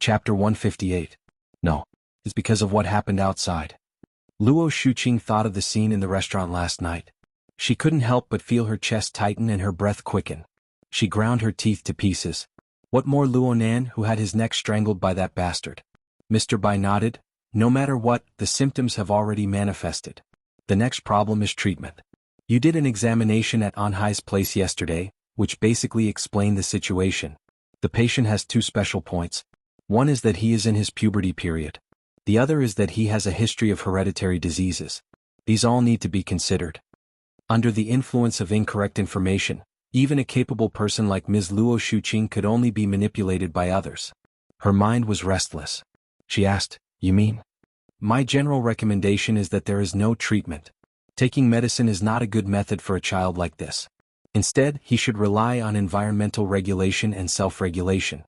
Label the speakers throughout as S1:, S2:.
S1: Chapter 158. No. It's because of what happened outside. Luo Shuqing thought of the scene in the restaurant last night. She couldn't help but feel her chest tighten and her breath quicken. She ground her teeth to pieces. What more Luo Nan, who had his neck strangled by that bastard? Mr. Bai nodded. No matter what, the symptoms have already manifested. The next problem is treatment. You did an examination at Anhai's place yesterday, which basically explained the situation. The patient has two special points. One is that he is in his puberty period. The other is that he has a history of hereditary diseases. These all need to be considered. Under the influence of incorrect information, even a capable person like Ms. Luo Shuqing could only be manipulated by others. Her mind was restless. She asked, "You mean?" "My general recommendation is that there is no treatment. Taking medicine is not a good method for a child like this. Instead, he should rely on environmental regulation and self-regulation.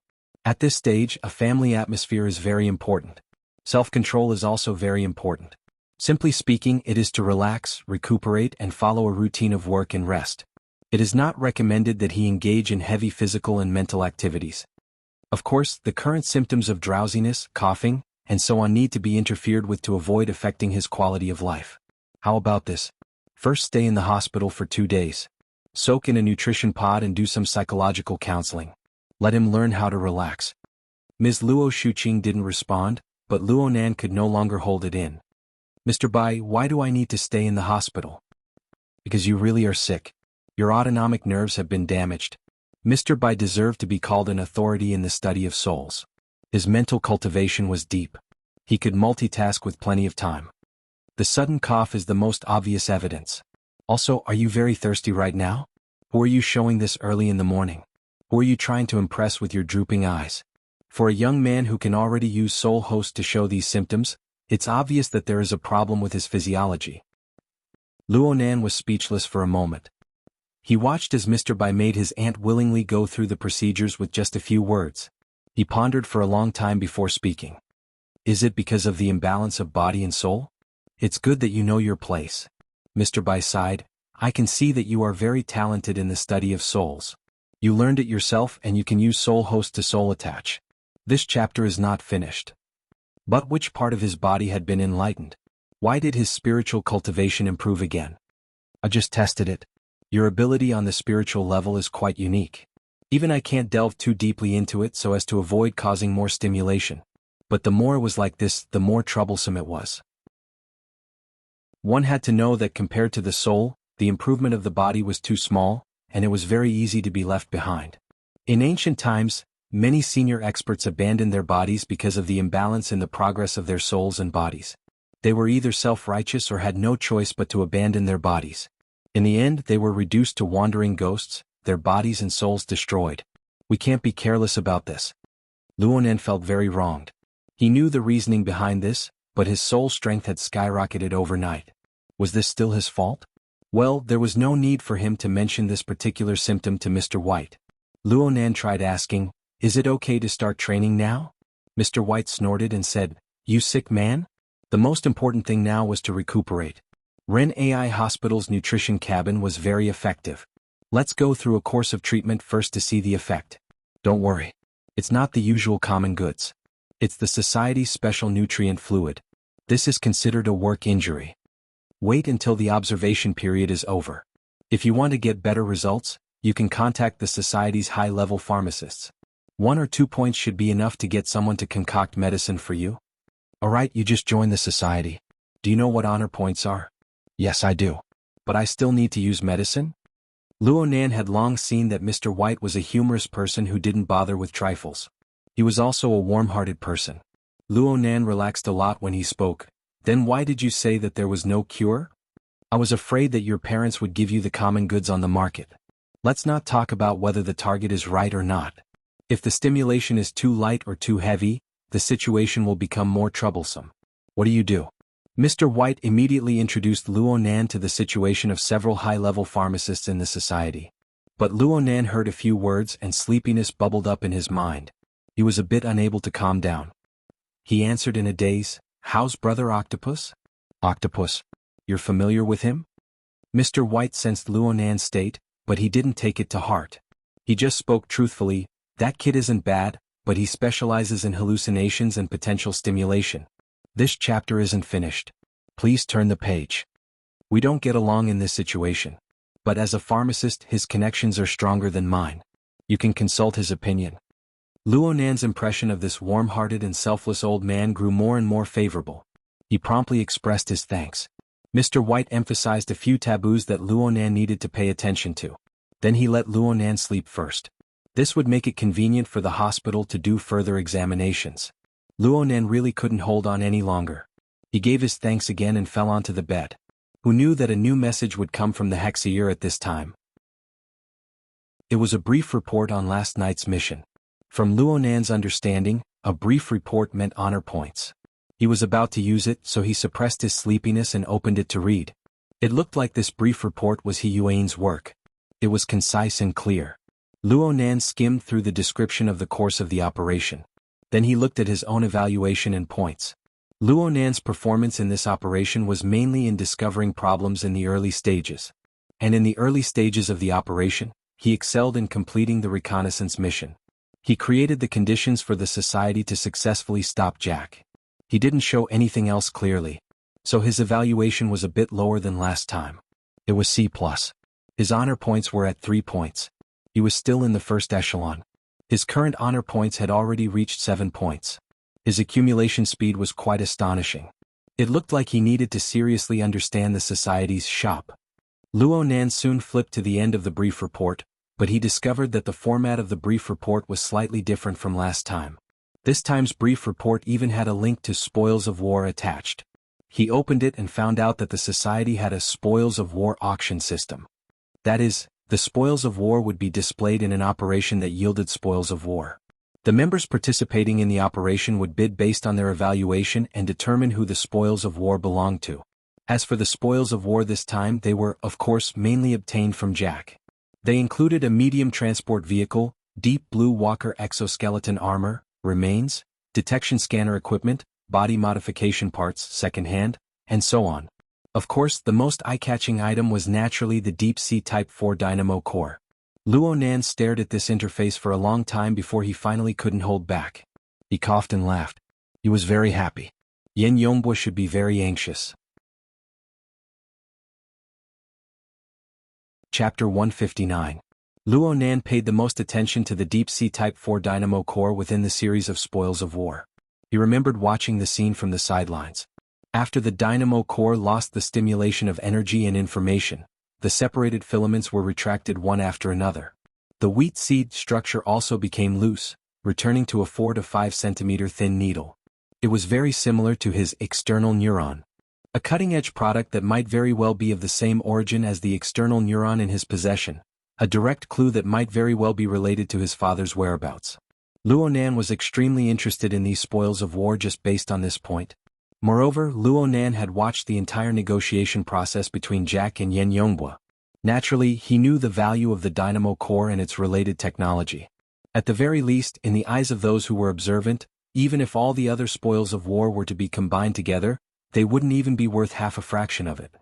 S1: At this stage, a family atmosphere is very important. Self-control is also very important. Simply speaking, it is to relax, recuperate, and follow a routine of work and rest. It is not recommended that he engage in heavy physical and mental activities. Of course, the current symptoms of drowsiness, coughing, and so on need to be interfered with to avoid affecting his quality of life. How about this? First, stay in the hospital for 2 days. Soak in a nutrition pod and do some psychological counseling. Let him learn how to relax." Ms. Luo Shuqing didn't respond, but Luo Nan could no longer hold it in. "Mr. Bai, why do I need to stay in the hospital?" "Because you really are sick. Your autonomic nerves have been damaged." Mr. Bai deserved to be called an authority in the study of souls. His mental cultivation was deep. He could multitask with plenty of time. The sudden cough is the most obvious evidence. Also, are you very thirsty right now? Who are you showing this early in the morning? Who are you trying to impress with your drooping eyes? For a young man who can already use Soul Host to show these symptoms, it's obvious that there is a problem with his physiology. Luo Nan was speechless for a moment. He watched as Mr. Bai made his aunt willingly go through the procedures with just a few words. He pondered for a long time before speaking. "Is it because of the imbalance of body and soul? It's good that you know your place." Mr. Bai sighed. "I can see that you are very talented in the study of souls. You learned it yourself and you can use Soul Host to soul attach. This chapter is not finished." But which part of his body had been enlightened? Why did his spiritual cultivation improve again? "I just tested it. Your ability on the spiritual level is quite unique. Even I can't delve too deeply into it so as to avoid causing more stimulation. But the more it was like this, the more troublesome it was. One had to know that compared to the soul, the improvement of the body was too small, and it was very easy to be left behind. In ancient times, many senior experts abandoned their bodies because of the imbalance in the progress of their souls and bodies. They were either self-righteous or had no choice but to abandon their bodies. In the end, they were reduced to wandering ghosts, their bodies and souls destroyed. We can't be careless about this. Luo Nan felt very wronged. He knew the reasoning behind this, but his soul strength had skyrocketed overnight. Was this still his fault? Well, there was no need for him to mention this particular symptom to Mr. White. Luo Nan tried asking, "Is it okay to start training now?" Mr. White snorted and said, "You sick man?" The most important thing now was to recuperate. Ren AI Hospital's nutrition cabin was very effective. "Let's go through a course of treatment first to see the effect. Don't worry. It's not the usual common goods. It's the Society's special nutrient fluid. This is considered a work injury. Wait until the observation period is over. If you want to get better results, you can contact the Society's high-level pharmacists. 1 or 2 points should be enough to get someone to concoct medicine for you." "Alright, you just joined the Society. Do you know what honor points are?" "Yes, I do. But I still need to use medicine?" Luo Nan had long seen that Mr. White was a humorous person who didn't bother with trifles. He was also a warm-hearted person. Luo Nan relaxed a lot when he spoke. "Then why did you say that there was no cure?" "I was afraid that your parents would give you the common goods on the market. Let's not talk about whether the target is right or not. If the stimulation is too light or too heavy, the situation will become more troublesome. What do you do?" Mr. White immediately introduced Luo Nan to the situation of several high-level pharmacists in the society. But Luo Nan heard a few words and sleepiness bubbled up in his mind. He was a bit unable to calm down. He answered in a daze, "How's Brother Octopus?" "Octopus? You're familiar with him?" Mr. White sensed Luo Nan's state, but he didn't take it to heart. He just spoke truthfully, "That kid isn't bad, but he specializes in hallucinations and potential stimulation. This chapter isn't finished. Please turn the page. We don't get along in this situation. But as a pharmacist, his connections are stronger than mine. You can consult his opinion. Luo Nan's impression of this warm-hearted and selfless old man grew more and more favorable. He promptly expressed his thanks. Mr. White emphasized a few taboos that Luo Nan needed to pay attention to. Then he let Luo Nan sleep first. This would make it convenient for the hospital to do further examinations. Luo Nan really couldn't hold on any longer. He gave his thanks again and fell onto the bed. Who knew that a new message would come from the Hexier at this time? It was a brief report on last night's mission. From Luo Nan's understanding, a brief report meant honor points. He was about to use it, so he suppressed his sleepiness and opened it to read. It looked like this brief report was He Yuan's work. It was concise and clear. Luo Nan skimmed through the description of the course of the operation. Then he looked at his own evaluation and points. Luo Nan's performance in this operation was mainly in discovering problems in the early stages. And in the early stages of the operation, he excelled in completing the reconnaissance mission. He created the conditions for the society to successfully stop Jack. He didn't show anything else clearly, so his evaluation was a bit lower than last time. It was C+. His honor points were at 3 points. He was still in the first echelon. His current honor points had already reached 7 points. His accumulation speed was quite astonishing. It looked like he needed to seriously understand the society's shop. Luo Nan soon flipped to the end of the brief report, but he discovered that the format of the brief report was slightly different from last time. This time's brief report even had a link to spoils of war attached. He opened it and found out that the society had a spoils of war auction system. That is, the spoils of war would be displayed in an operation that yielded spoils of war. The members participating in the operation would bid based on their evaluation and determine who the spoils of war belonged to. As for the spoils of war this time, they were, of course, mainly obtained from Jack. They included a medium transport vehicle, deep blue Walker exoskeleton armor, remains, detection scanner equipment, body modification parts second-hand, and so on. Of course, the most eye-catching item was naturally the Deep Sea Type 4 dynamo core. Luo Nan stared at this interface for a long time before he finally couldn't hold back. He coughed and laughed. He was very happy. Yan Yongbua should be very anxious. Chapter 159. Luo Nan paid the most attention to the Deep Sea Type 4 dynamo core within the series of spoils of war. He remembered watching the scene from the sidelines. After the dynamo core lost the stimulation of energy and information, the separated filaments were retracted one after another. The wheat seed structure also became loose, returning to a 4 to 5 centimeter thin needle. It was very similar to his external neuron, a cutting-edge product that might very well be of the same origin as the external neuron in his possession, a direct clue that might very well be related to his father's whereabouts. Luo Nan was extremely interested in these spoils of war just based on this point. Moreover, Luo Nan had watched the entire negotiation process between Jack and Yan Yongbua. Naturally, he knew the value of the dynamo core and its related technology. At the very least, in the eyes of those who were observant, even if all the other spoils of war were to be combined together, they wouldn't even be worth half a fraction of it.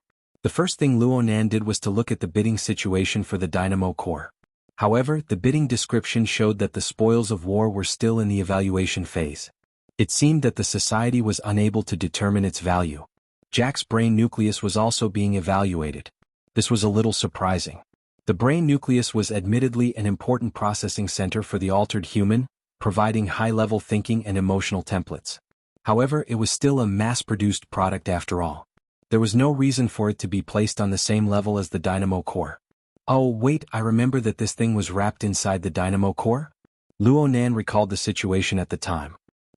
S1: The first thing Luo Nan did was to look at the bidding situation for the dynamo core. However, the bidding description showed that the spoils of war were still in the evaluation phase. It seemed that the society was unable to determine its value. Jack's brain nucleus was also being evaluated. This was a little surprising. The brain nucleus was admittedly an important processing center for the altered human, providing high-level thinking and emotional templates. However, it was still a mass-produced product after all. There was no reason for it to be placed on the same level as the dynamo core. Oh wait, I remember that this thing was wrapped inside the dynamo core? Luo Nan recalled the situation at the time.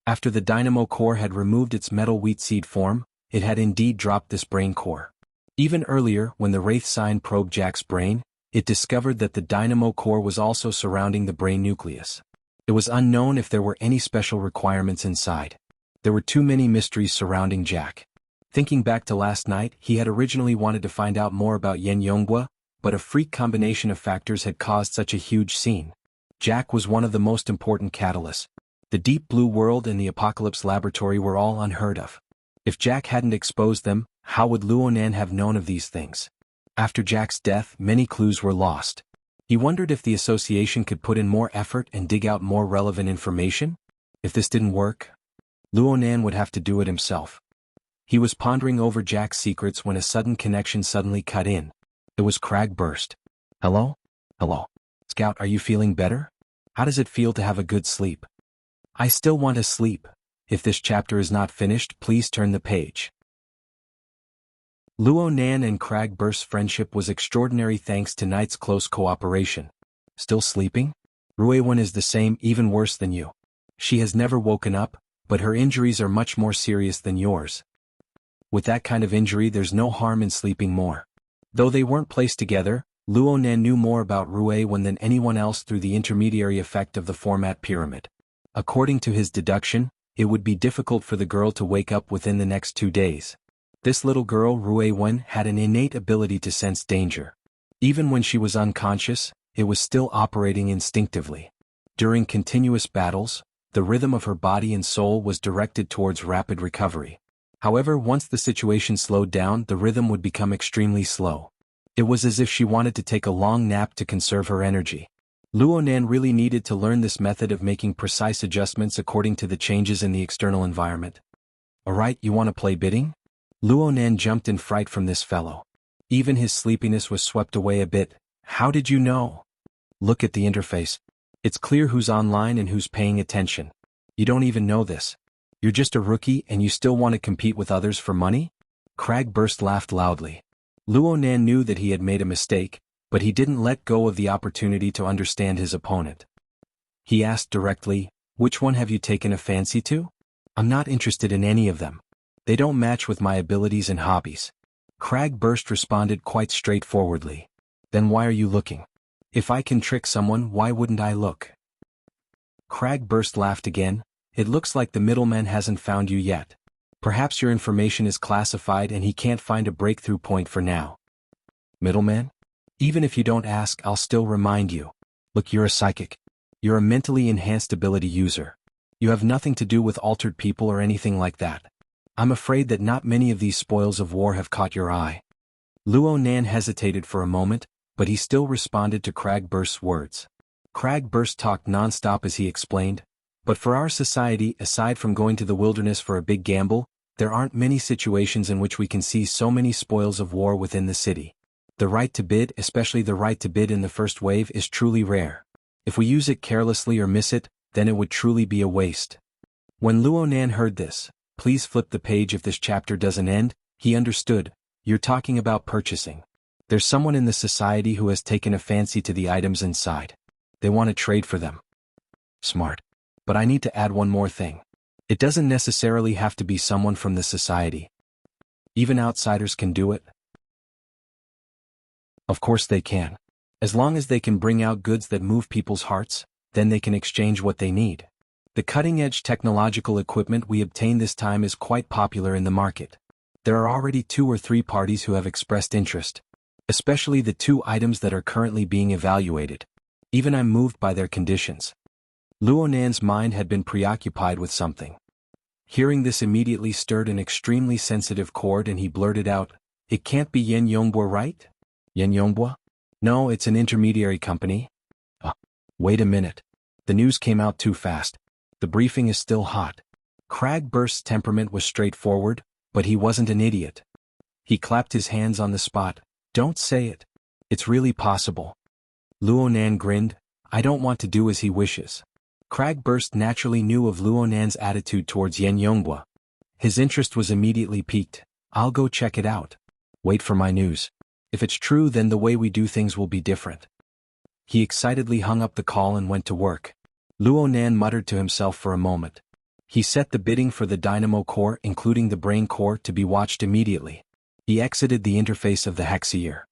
S1: After the dynamo core had removed its metal wheat seed form, it had indeed dropped this brain core. Even earlier, when the Wraith sign probed Jack's brain, it discovered that the dynamo core was also surrounding the brain nucleus. It was unknown if there were any special requirements inside. There were too many mysteries surrounding Jack. Thinking back to last night, he had originally wanted to find out more about Yan Yongbua, but a freak combination of factors had caused such a huge scene. Jack was one of the most important catalysts. The Deep Blue World and the Apocalypse Laboratory were all unheard of. If Jack hadn't exposed them, how would Luo Nan have known of these things? After Jack's death, many clues were lost. He wondered if the association could put in more effort and dig out more relevant information. If this didn't work, Luonan would have to do it himself. He was pondering over Jack's secrets when a sudden connection suddenly cut in. It was Cragburst. Hello? Hello. Scout, are you feeling better? How does it feel to have a good sleep? I still want to sleep. If this chapter is not finished, please turn the page. Luonan and Cragburst's friendship was extraordinary thanks to Knight's close cooperation. Still sleeping? Ruewan is the same, even worse than you. She has never woken up, but her injuries are much more serious than yours. With that kind of injury, there's no harm in sleeping more. Though they weren't placed together, Luonan knew more about Ruewan than anyone else through the intermediary effect of the format pyramid. According to his deduction, it would be difficult for the girl to wake up within the next 2 days. This little girl, Ruewan, had an innate ability to sense danger. Even when she was unconscious, it was still operating instinctively. During continuous battles, the rhythm of her body and soul was directed towards rapid recovery. However, once the situation slowed down, the rhythm would become extremely slow. It was as if she wanted to take a long nap to conserve her energy. Luonan really needed to learn this method of making precise adjustments according to the changes in the external environment. Alright, you want to play bidding? Luonan jumped in fright from this fellow. Even his sleepiness was swept away a bit. How did you know? Look at the interface. It's clear who's online and who's paying attention. You don't even know this. You're just a rookie and you still want to compete with others for money? Cragburst laughed loudly. Luonan knew that he had made a mistake, but he didn't let go of the opportunity to understand his opponent. He asked directly, which one have you taken a fancy to? I'm not interested in any of them. They don't match with my abilities and hobbies. Cragburst responded quite straightforwardly. Then why are you looking? If I can trick someone, why wouldn't I look? Cragburst laughed again. It looks like the middleman hasn't found you yet. Perhaps your information is classified and he can't find a breakthrough point for now. Middleman? Even if you don't ask, I'll still remind you. Look, you're a psychic. You're a mentally enhanced ability user. You have nothing to do with altered people or anything like that. I'm afraid that not many of these spoils of war have caught your eye. Luonan hesitated for a moment, but he still responded to Cragburst's words. Cragburst talked non-stop as he explained, but for our society, aside from going to the wilderness for a big gamble, there aren't many situations in which we can see so many spoils of war within the city. The right to bid, especially the right to bid in the first wave, is truly rare. If we use it carelessly or miss it, then it would truly be a waste. When Luonan heard this, please flip the page if this chapter doesn't end, he understood. You're talking about purchasing. There's someone in the society who has taken a fancy to the items inside. They want to trade for them. Smart. But I need to add one more thing. It doesn't necessarily have to be someone from the society. Even outsiders can do it. Of course they can. As long as they can bring out goods that move people's hearts, then they can exchange what they need. The cutting-edge technological equipment we obtain this time is quite popular in the market. There are already 2 or 3 parties who have expressed interest. Especially the 2 items that are currently being evaluated. Even I'm moved by their conditions. Luonan's mind had been preoccupied with something. Hearing this immediately stirred an extremely sensitive chord and he blurted out, "It can't be Yen Yongbua, right? Yen Yongbua? No, it's an intermediary company." Wait a minute. The news came out too fast. The briefing is still hot. Cragburst's temperament was straightforward, but he wasn't an idiot. He clapped his hands on the spot. Don't say it. It's really possible. Luonan grinned. I don't want to do as he wishes. Cragburst naturally knew of Luonan's attitude towards Yen Yongbua. His interest was immediately piqued. I'll go check it out. Wait for my news. If it's true, then the way we do things will be different. He excitedly hung up the call and went to work. Luonan muttered to himself for a moment. He set the bidding for the dynamo core, including the brain core, to be watched immediately. He exited the interface of the Hexier.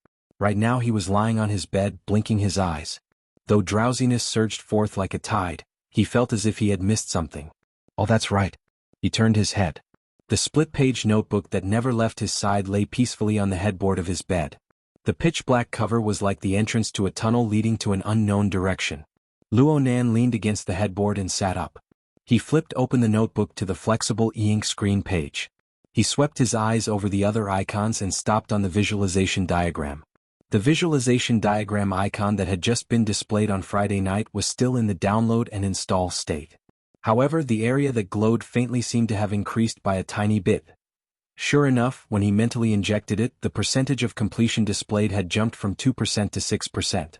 S1: Right now he was lying on his bed, blinking his eyes. Though drowsiness surged forth like a tide, he felt as if he had missed something. Oh, that's right. He turned his head. The split-page notebook that never left his side lay peacefully on the headboard of his bed. The pitch-black cover was like the entrance to a tunnel leading to an unknown direction. Luonan leaned against the headboard and sat up. He flipped open the notebook to the flexible e-ink screen page. He swept his eyes over the other icons and stopped on the visualization diagram. The visualization diagram icon that had just been displayed on Friday night was still in the download and install state. However, the area that glowed faintly seemed to have increased by a tiny bit. Sure enough, when he mentally injected it, the percentage of completion displayed had jumped from 2% to 6%.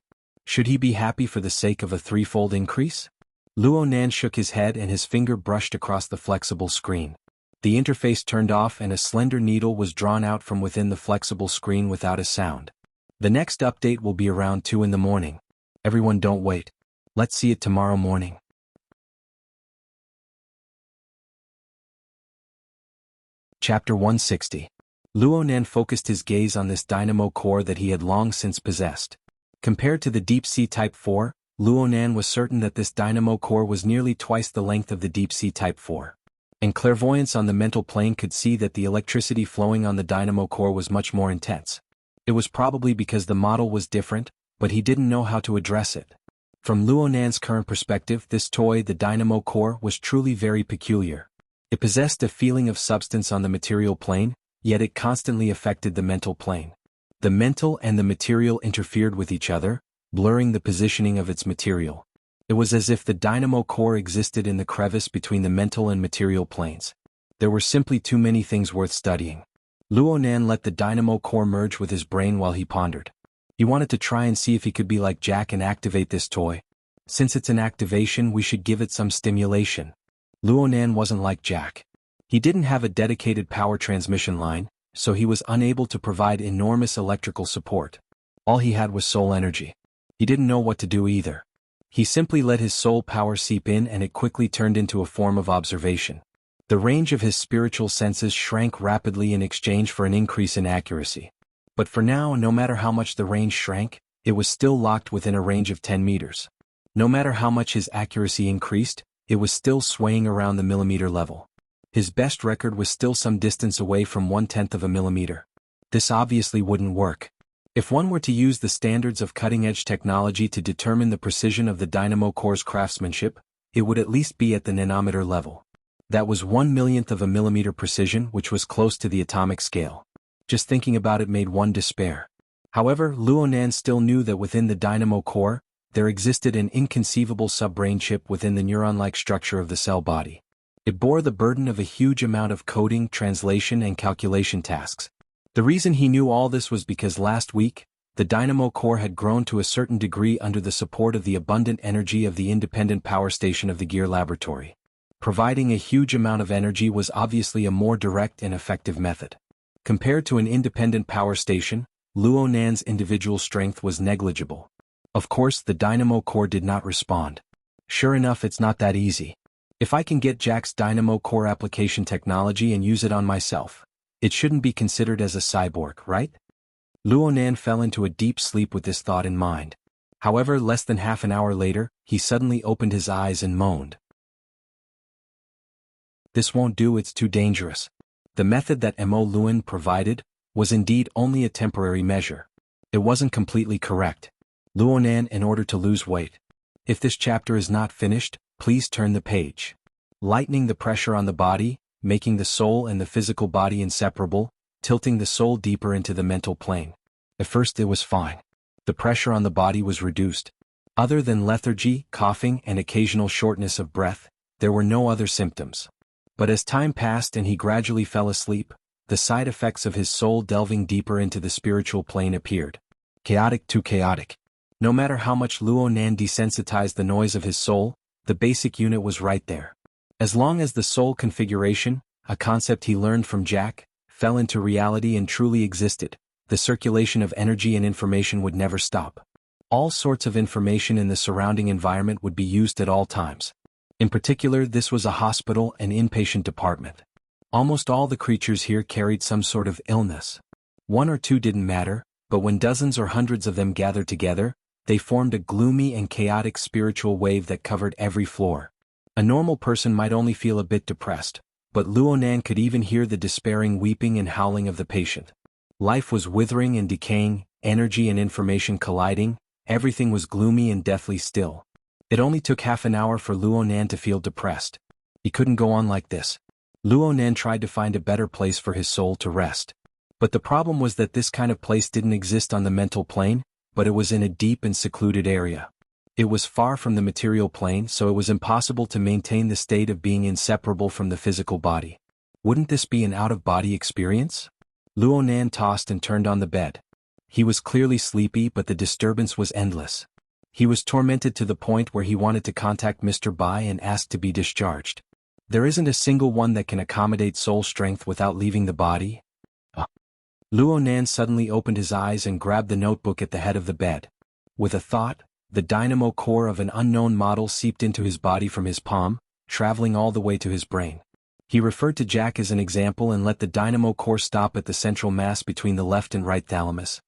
S1: Should he be happy for the sake of a threefold increase? Luo Nan shook his head and his finger brushed across the flexible screen. The interface turned off and a slender needle was drawn out from within the flexible screen without a sound. The next update will be around 2 in the morning. Everyone don't wait. Let's see it tomorrow morning. Chapter 160. Luo Nan focused his gaze on this dynamo core that he had long since possessed. Compared to the Deep Sea Type 4, Luo Nan was certain that this dynamo core was nearly twice the length of the Deep Sea Type 4. And clairvoyance on the mental plane could see that the electricity flowing on the dynamo core was much more intense. It was probably because the model was different, but he didn't know how to address it. From Luo Nan's current perspective, this toy, the dynamo core, was truly very peculiar. It possessed a feeling of substance on the material plane, yet it constantly affected the mental plane. The mental and the material interfered with each other, blurring the positioning of its material. It was as if the dynamo core existed in the crevice between the mental and material planes. There were simply too many things worth studying. Luo Nan let the dynamo core merge with his brain while he pondered. He wanted to try and see if he could be like Jack and activate this toy. Since it's an activation, we should give it some stimulation. Luo Nan wasn't like Jack. He didn't have a dedicated power transmission line, so he was unable to provide enormous electrical support. All he had was soul energy. He didn't know what to do either. He simply let his soul power seep in and it quickly turned into a form of observation. The range of his spiritual senses shrank rapidly in exchange for an increase in accuracy. But for now, no matter how much the range shrank, it was still locked within a range of 10 meters. No matter how much his accuracy increased, it was still swaying around the millimeter level. His best record was still some distance away from 1/10 of a millimeter. This obviously wouldn't work. If one were to use the standards of cutting-edge technology to determine the precision of the dynamo core's craftsmanship, it would at least be at the nanometer level. That was 1/millionth of a millimeter precision, which was close to the atomic scale. Just thinking about it made one despair. However, Luo Nan still knew that within the dynamo core, there existed an inconceivable subbrain chip within the neuron-like structure of the cell body. It bore the burden of a huge amount of coding, translation, and calculation tasks. The reason he knew all this was because last week, the dynamo core had grown to a certain degree under the support of the abundant energy of the independent power station of the Gear Laboratory. Providing a huge amount of energy was obviously a more direct and effective method. Compared to an independent power station, Luo Nan's individual strength was negligible. Of course, the dynamo core did not respond. Sure enough, it's not that easy. If I can get Jack's dynamo core application technology and use it on myself, it shouldn't be considered as a cyborg, right? Luo Nan fell into a deep sleep with this thought in mind. However, less than half an hour later, he suddenly opened his eyes and moaned. This won't do, it's too dangerous. The method that Mo Luan provided was indeed only a temporary measure. It wasn't completely correct. Luo Nan, in order to lose weight. If this chapter is not finished, please turn the page. Lightening the pressure on the body, making the soul and the physical body inseparable, tilting the soul deeper into the mental plane. At first it was fine. The pressure on the body was reduced. Other than lethargy, coughing, and occasional shortness of breath, there were no other symptoms. But as time passed and he gradually fell asleep, the side effects of his soul delving deeper into the spiritual plane appeared. Chaotic to chaotic. No matter how much Luo Nan desensitized the noise of his soul, the basic unit was right there. As long as the soul configuration, a concept he learned from Jack, fell into reality and truly existed, the circulation of energy and information would never stop. All sorts of information in the surrounding environment would be used at all times. In particular, this was a hospital and inpatient department. Almost all the creatures here carried some sort of illness. One or two didn't matter, but when dozens or hundreds of them gathered together, they formed a gloomy and chaotic spiritual wave that covered every floor. A normal person might only feel a bit depressed, but Luo Nan could even hear the despairing weeping and howling of the patient. Life was withering and decaying, energy and information colliding, everything was gloomy and deathly still. It only took half an hour for Luo Nan to feel depressed. He couldn't go on like this. Luo Nan tried to find a better place for his soul to rest. But the problem was that this kind of place didn't exist on the mental plane, but it was in a deep and secluded area. It was far from the material plane, so it was impossible to maintain the state of being inseparable from the physical body. Wouldn't this be an out-of-body experience? Luo Nan tossed and turned on the bed. He was clearly sleepy, but the disturbance was endless. He was tormented to the point where he wanted to contact Mr. Bai and ask to be discharged. There isn't a single one that can accommodate soul strength without leaving the body. Luo Nan suddenly opened his eyes and grabbed the notebook at the head of the bed. With a thought, the dynamo core of an unknown model seeped into his body from his palm, traveling all the way to his brain. He referred to Jack as an example and let the dynamo core stop at the central mass between the left and right thalamus.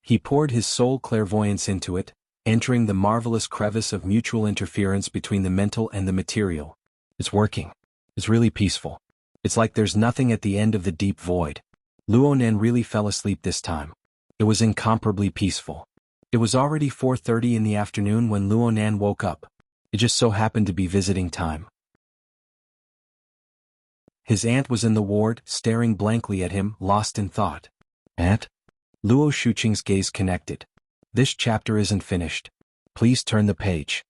S1: He poured his soul clairvoyance into it, entering the marvelous crevice of mutual interference between the mental and the material. It's working. It's really peaceful. It's like there's nothing at the end of the deep void. Luo Nan really fell asleep this time. It was incomparably peaceful. It was already 4:30 in the afternoon when Luo Nan woke up. It just so happened to be visiting time. His aunt was in the ward, staring blankly at him, lost in thought. Aunt? Luo Shuqing's gaze connected. This chapter isn't finished. Please turn the page.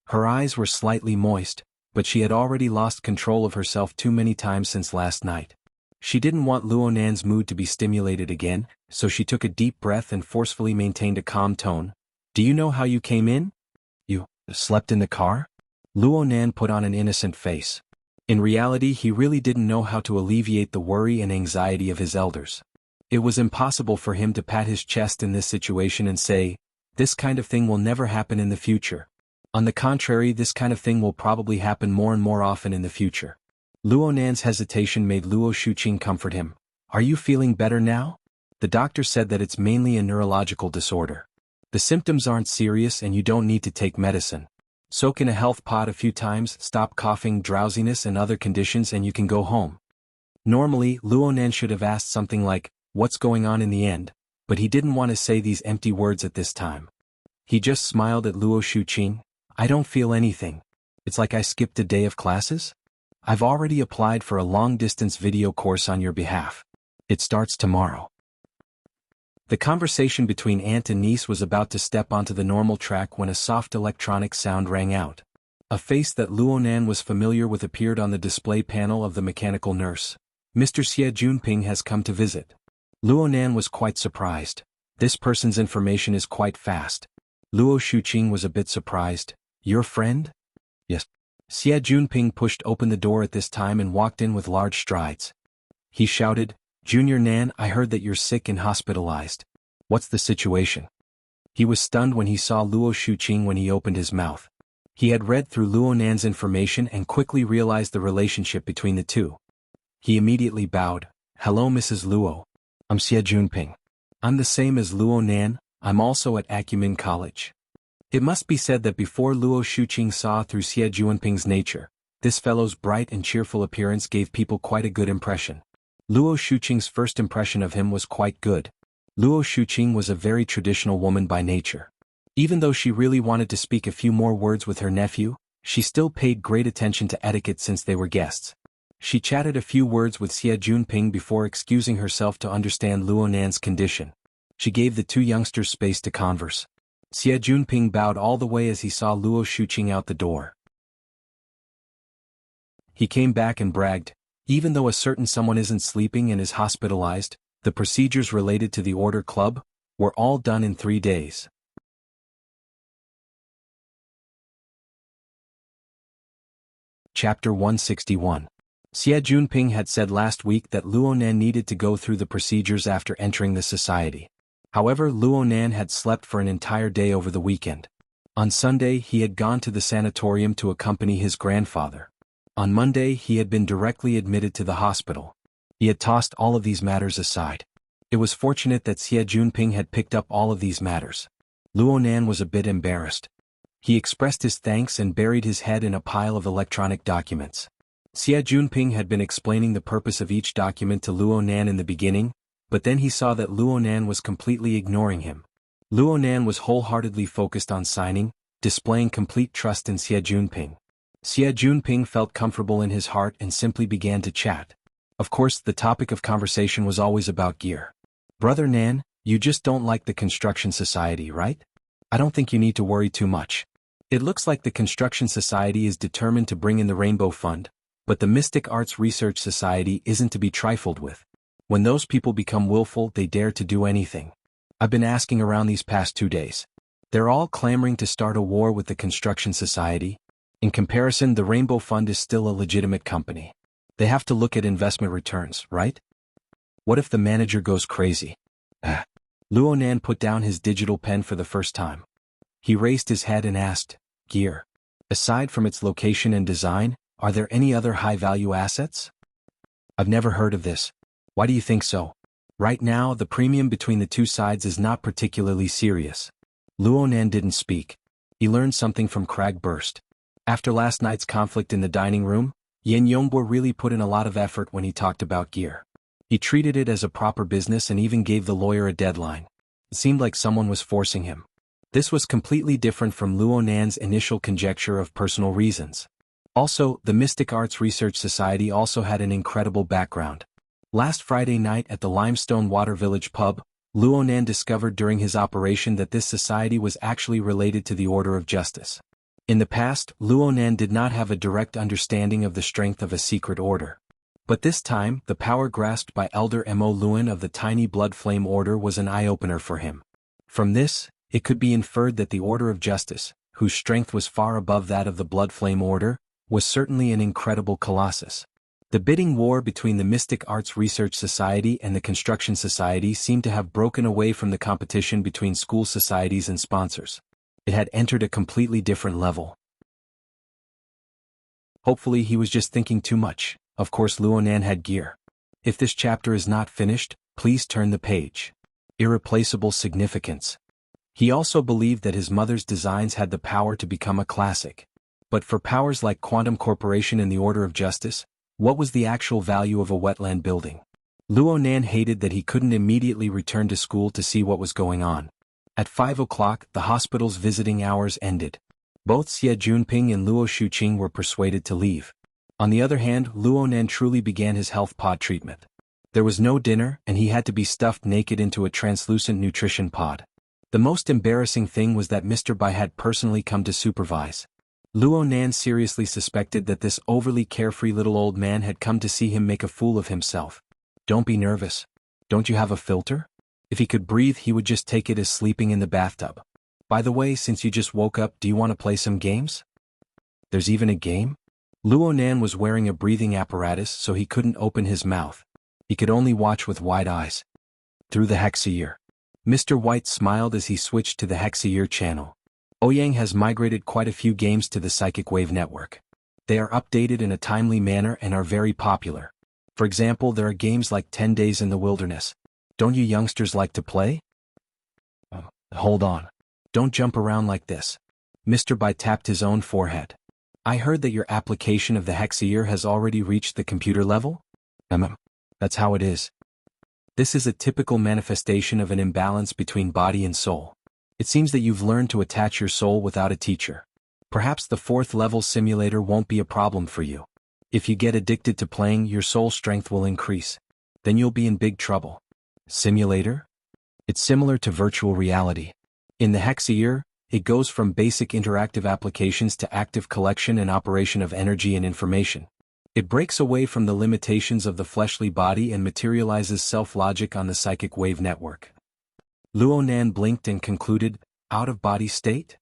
S1: Her eyes were slightly moist, but she had already lost control of herself too many times since last night. She didn't want Luo Nan's mood to be stimulated again, so she took a deep breath and forcefully maintained a calm tone. Do you know how you came in? You slept in the car? Luo Nan put on an innocent face. In reality, he really didn't know how to alleviate the worry and anxiety of his elders. It was impossible for him to pat his chest in this situation and say, this kind of thing will never happen in the future. On the contrary, this kind of thing will probably happen more and more often in the future. Luo Nan's hesitation made Luo Shuqing comfort him. Are you feeling better now? The doctor said that it's mainly a neurological disorder. The symptoms aren't serious and you don't need to take medicine. Soak in a health pot a few times, stop coughing, drowsiness and other conditions, and you can go home. Normally, Luo Nan should have asked something like, what's going on in the end, but he didn't want to say these empty words at this time. He just smiled at Luo Shuqing. I don't feel anything. It's like I skipped a day of classes. I've already applied for a long-distance video course on your behalf. It starts tomorrow. The conversation between aunt and niece was about to step onto the normal track when a soft electronic sound rang out. A face that Luo Nan was familiar with appeared on the display panel of the mechanical nurse. Mr. Xie Junping has come to visit. Luo Nan was quite surprised. This person's information is quite fast. Luo Shuqing was a bit surprised. Your friend? Yes. Xie Junping pushed open the door at this time and walked in with large strides. He shouted, Junior Nan, I heard that you're sick and hospitalized. What's the situation? He was stunned when he saw Luo Shuqing when he opened his mouth. He had read through Luo Nan's information and quickly realized the relationship between the two. He immediately bowed. Hello Mrs. Luo. I'm Xie Junping. I'm the same as Luo Nan, I'm also at Acumen College. It must be said that before Luo Shuqing saw through Xie Junping's nature, this fellow's bright and cheerful appearance gave people quite a good impression. Luo Shuqing's first impression of him was quite good. Luo Shuqing was a very traditional woman by nature. Even though she really wanted to speak a few more words with her nephew, she still paid great attention to etiquette since they were guests. She chatted a few words with Xie Junping before excusing herself to understand Luo Nan's condition. She gave the two youngsters space to converse. Xie Junping bowed all the way as he saw Luo Shuqing out the door. He came back and bragged, even though a certain someone isn't sleeping and is hospitalized, the procedures related to the Order Club were all done in 3 days. Chapter 161. Xie Junping had said last week that Luo Nan needed to go through the procedures after entering the society. However, Luo Nan had slept for an entire day over the weekend. On Sunday he had gone to the sanatorium to accompany his grandfather. On Monday he had been directly admitted to the hospital. He had tossed all of these matters aside. It was fortunate that Xie Junping had picked up all of these matters. Luo Nan was a bit embarrassed. He expressed his thanks and buried his head in a pile of electronic documents. Xie Junping had been explaining the purpose of each document to Luo Nan in the beginning, but then he saw that Luo Nan was completely ignoring him. Luo Nan was wholeheartedly focused on signing, displaying complete trust in Xie Junping. Xie Junping felt comfortable in his heart and simply began to chat. Of course, the topic of conversation was always about gear. Brother Nan, you just don't like the construction society, right? I don't think you need to worry too much. It looks like the construction society is determined to bring in the Rainbow Fund, but the Mystic Arts Research Society isn't to be trifled with. When those people become willful, they dare to do anything. I've been asking around these past 2 days. They're all clamoring to start a war with the construction society. In comparison, the Rainbow Fund is still a legitimate company. They have to look at investment returns, right? What if the manager goes crazy? Luo Nan put down his digital pen for the first time. He raised his head and asked, gear. Aside from its location and design, are there any other high-value assets? I've never heard of this. Why do you think so? Right now, the premium between the two sides is not particularly serious. Luo Nan didn't speak. He learned something from Crag Burst. After last night's conflict in the dining room, Yen Yongbo really put in a lot of effort when he talked about gear. He treated it as a proper business and even gave the lawyer a deadline. It seemed like someone was forcing him. This was completely different from Luo Nan's initial conjecture of personal reasons. Also, the Mystic Arts Research Society also had an incredible background. Last Friday night at the Limestone Water Village pub, Luo Nan discovered during his operation that this society was actually related to the Order of Justice. In the past, Luo Nan did not have a direct understanding of the strength of a secret order. But this time, the power grasped by Elder Mo Luan of the Tiny Blood Flame Order was an eye-opener for him. From this, it could be inferred that the Order of Justice, whose strength was far above that of the Blood Flame Order, was certainly an incredible colossus. The bidding war between the Mystic Arts Research Society and the Construction Society seemed to have broken away from the competition between school societies and sponsors. It had entered a completely different level. Hopefully he was just thinking too much. Of course Luo Nan had gear. If this chapter is not finished, please turn the page. Irreplaceable significance. He also believed that his mother's designs had the power to become a classic. But for powers like Quantum Corporation and the Order of Justice, what was the actual value of a wetland building? Luo Nan hated that he couldn't immediately return to school to see what was going on. At 5 o'clock, the hospital's visiting hours ended. Both Xie Junping and Luo Shuqing were persuaded to leave. On the other hand, Luo Nan truly began his health pod treatment. There was no dinner, and he had to be stuffed naked into a translucent nutrition pod. The most embarrassing thing was that Mr. Bai had personally come to supervise. Luo Nan seriously suspected that this overly carefree little old man had come to see him make a fool of himself. Don't be nervous. Don't you have a filter? If he could breathe, he would just take it as sleeping in the bathtub. By the way, since you just woke up, do you want to play some games? There's even a game? Luo Nan was wearing a breathing apparatus, so he couldn't open his mouth. He could only watch with wide eyes. Through the Hexier. Mr. White smiled as he switched to the Hexier channel. Ouyang has migrated quite a few games to the Psychic Wave network. They are updated in a timely manner and are very popular. For example, there are games like 10 Days in the Wilderness. Don't you youngsters like to play? Hold on. Don't jump around like this. Mr. Bai tapped his own forehead. I heard that your application of the Hexier has already reached the computer level? That's how it is. This is a typical manifestation of an imbalance between body and soul. It seems that you've learned to attach your soul without a teacher. Perhaps the 4th level simulator won't be a problem for you. If you get addicted to playing, your soul strength will increase. Then you'll be in big trouble. Simulator? It's similar to virtual reality. In the Hexier, it goes from basic interactive applications to active collection and operation of energy and information. It breaks away from the limitations of the fleshly body and materializes self-logic on the psychic wave network. Luo Nan blinked and concluded, out-of-body state?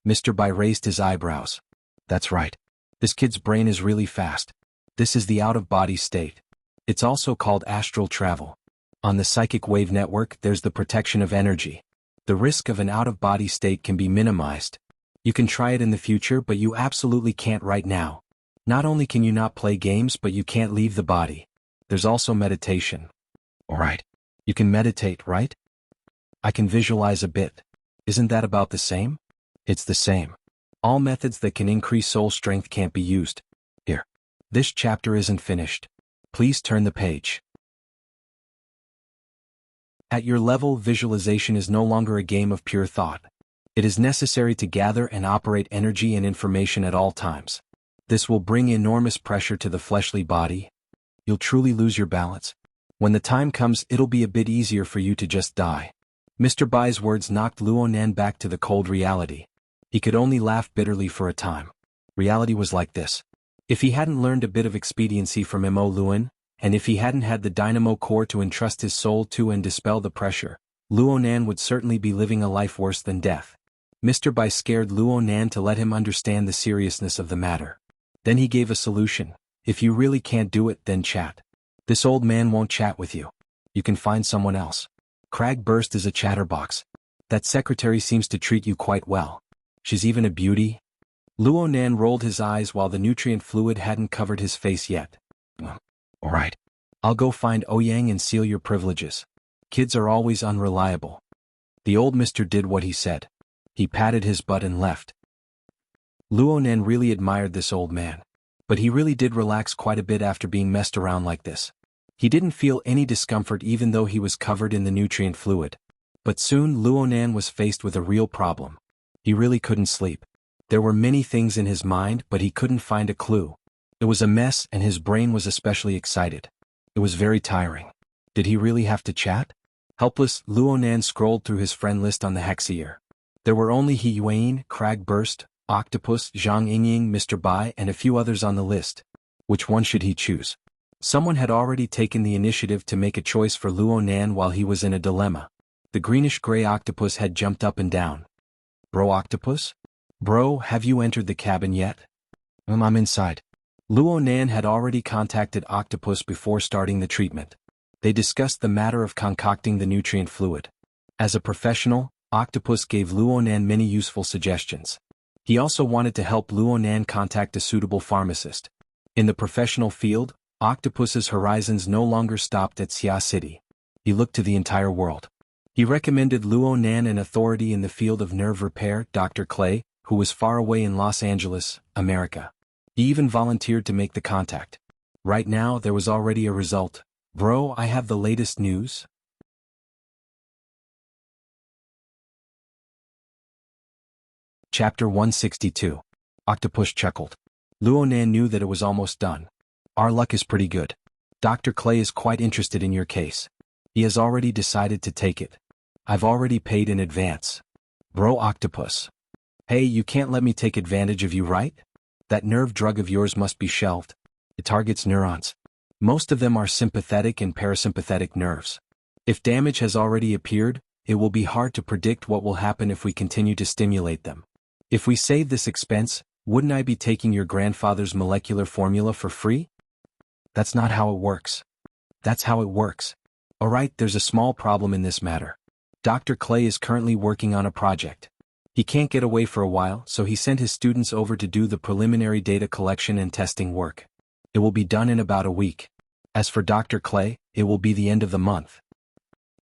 S1: Mr. Bai raised his eyebrows. That's right. This kid's brain is really fast. This is the out-of-body state. It's also called astral travel. On the psychic wave network, there's the protection of energy. The risk of an out-of-body state can be minimized. You can try it in the future, but you absolutely can't right now. Not only can you not play games, but you can't leave the body. There's also meditation. Alright. You can meditate, right? I can visualize a bit. Isn't that about the same? It's the same. All methods that can increase soul strength can't be used. Here. This chapter isn't finished. Please turn the page. At your level, visualization is no longer a game of pure thought. It is necessary to gather and operate energy and information at all times. This will bring enormous pressure to the fleshly body. You'll truly lose your balance. When the time comes, it'll be a bit easier for you to just die. Mr. Bai's words knocked Luo Nan back to the cold reality. He could only laugh bitterly for a time. Reality was like this. If he hadn't learned a bit of expediency from Mo Luan, and if he hadn't had the dynamo core to entrust his soul to and dispel the pressure, Luo Nan would certainly be living a life worse than death. Mr. Bai scared Luo Nan to let him understand the seriousness of the matter. Then he gave a solution. If you really can't do it, then chat. This old man won't chat with you. You can find someone else. Cragburst is a chatterbox. That secretary seems to treat you quite well. She's even a beauty. Luo Nan rolled his eyes while the nutrient fluid hadn't covered his face yet. All right. I'll go find Ouyang and seal your privileges. Kids are always unreliable. The old mister did what he said. He patted his butt and left. Luo Nan really admired this old man. But he really did relax quite a bit after being messed around like this. He didn't feel any discomfort even though he was covered in the nutrient fluid. But soon Luo Nan was faced with a real problem. He really couldn't sleep. There were many things in his mind, but he couldn't find a clue. It was a mess, and his brain was especially excited. It was very tiring. Did he really have to chat? Helpless, Luo Nan scrolled through his friend list on the Hexier. There were only He Yuan, Cragburst, Octopus, Zhang Yingying, Mr. Bai, and a few others on the list. Which one should he choose? Someone had already taken the initiative to make a choice for Luo Nan while he was in a dilemma. The greenish-gray octopus had jumped up and down. Bro Octopus? Bro, have you entered the cabin yet? I'm inside. Luo Nan had already contacted Octopus before starting the treatment. They discussed the matter of concocting the nutrient fluid. As a professional, Octopus gave Luo Nan many useful suggestions. He also wanted to help Luo Nan contact a suitable pharmacist. In the professional field, Octopus's horizons no longer stopped at Xia City. He looked to the entire world. He recommended Luo Nan an authority in the field of nerve repair, Dr. Clay, who was far away in Los Angeles, America. He even volunteered to make the contact. Right now there was already a result. Bro, I have the latest news. Chapter 162. Octopus chuckled. Luo Nan knew that it was almost done. Our luck is pretty good. Dr. Clay is quite interested in your case. He has already decided to take it. I've already paid in advance. Bro Octopus. Hey, you can't let me take advantage of you, right? That nerve drug of yours must be shelved. It targets neurons. Most of them are sympathetic and parasympathetic nerves. If damage has already appeared, it will be hard to predict what will happen if we continue to stimulate them. If we save this expense, wouldn't I be taking your grandfather's molecular formula for free? That's not how it works. That's how it works. Alright, there's a small problem in this matter. Dr. Clay is currently working on a project. He can't get away for a while, so he sent his students over to do the preliminary data collection and testing work. It will be done in about a week. As for Dr. Clay, it will be the end of the month.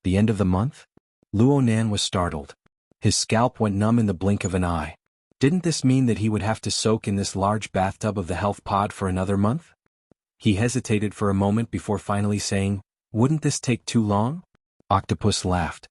S1: The end of the month? Luo Nan was startled. His scalp went numb in the blink of an eye. Didn't this mean that he would have to soak in this large bathtub of the health pod for another month? He hesitated for a moment before finally saying, "Wouldn't this take too long?" Octopus laughed.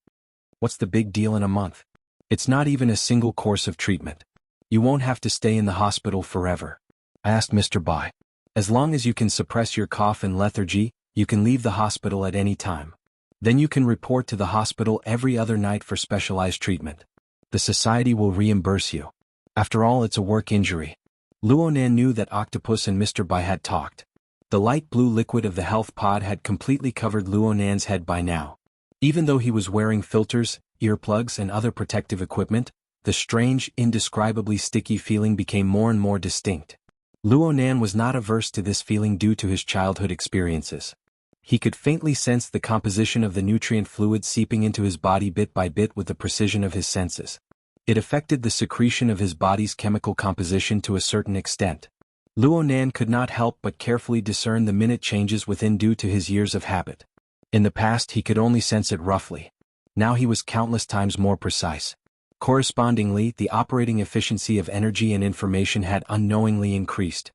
S1: What's the big deal in a month? It's not even a single course of treatment. You won't have to stay in the hospital forever. I asked Mr. Bai. As long as you can suppress your cough and lethargy, you can leave the hospital at any time. Then you can report to the hospital every other night for specialized treatment. The society will reimburse you. After all, it's a work injury. Luo Nan knew that Octopus and Mr. Bai had talked. The light blue liquid of the health pod had completely covered Luo Nan's head by now. Even though he was wearing filters, earplugs, and other protective equipment, the strange, indescribably sticky feeling became more and more distinct. Luo Nan was not averse to this feeling due to his childhood experiences. He could faintly sense the composition of the nutrient fluid seeping into his body bit by bit with the precision of his senses. It affected the secretion of his body's chemical composition to a certain extent. Luo Nan could not help but carefully discern the minute changes within due to his years of habit. In the past he could only sense it roughly. Now he was countless times more precise. Correspondingly, the operating efficiency of energy and information had unknowingly increased.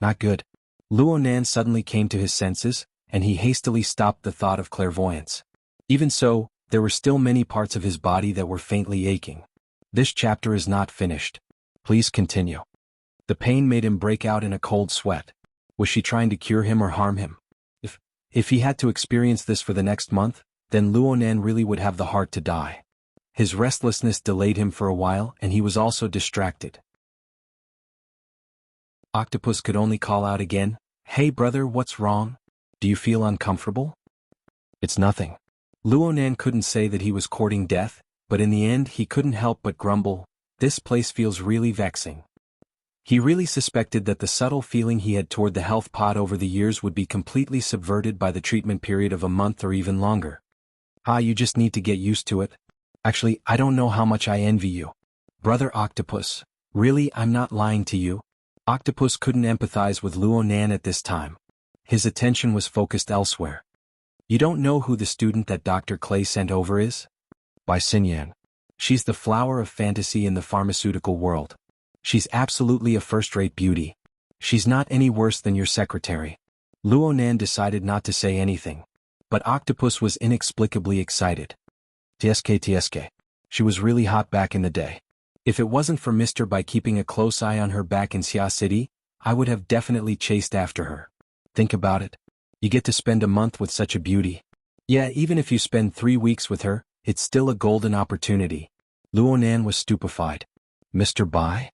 S1: Not good. Luo Nan suddenly came to his senses, and he hastily stopped the thought of clairvoyance. Even so, there were still many parts of his body that were faintly aching. This chapter is not finished. Please continue. The pain made him break out in a cold sweat. Was she trying to cure him or harm him? If he had to experience this for the next month, then Luonan really would have the heart to die. His restlessness delayed him for a while, and he was also distracted. Octopus could only call out again, "Hey brother, what's wrong? Do you feel uncomfortable?" "It's nothing." Luonan couldn't say that he was courting death, but in the end he couldn't help but grumble, "This place feels really vexing." He really suspected that the subtle feeling he had toward the health pod over the years would be completely subverted by the treatment period of a month or even longer. You just need to get used to it. Actually, I don't know how much I envy you. Brother Octopus, really, I'm not lying to you. Octopus couldn't empathize with Luonan at this time. His attention was focused elsewhere. You don't know who the student that Dr. Clay sent over is? By Xinyan. She's the flower of fantasy in the pharmaceutical world. She's absolutely a first-rate beauty. She's not any worse than your secretary. Luonan decided not to say anything. But Octopus was inexplicably excited. TSK. She was really hot back in the day. If it wasn't for Mr. Bai keeping a close eye on her back in Xia City, I would have definitely chased after her. Think about it. You get to spend a month with such a beauty. Yeah, even if you spend 3 weeks with her, it's still a golden opportunity. Luonan was stupefied. Mr. Bai?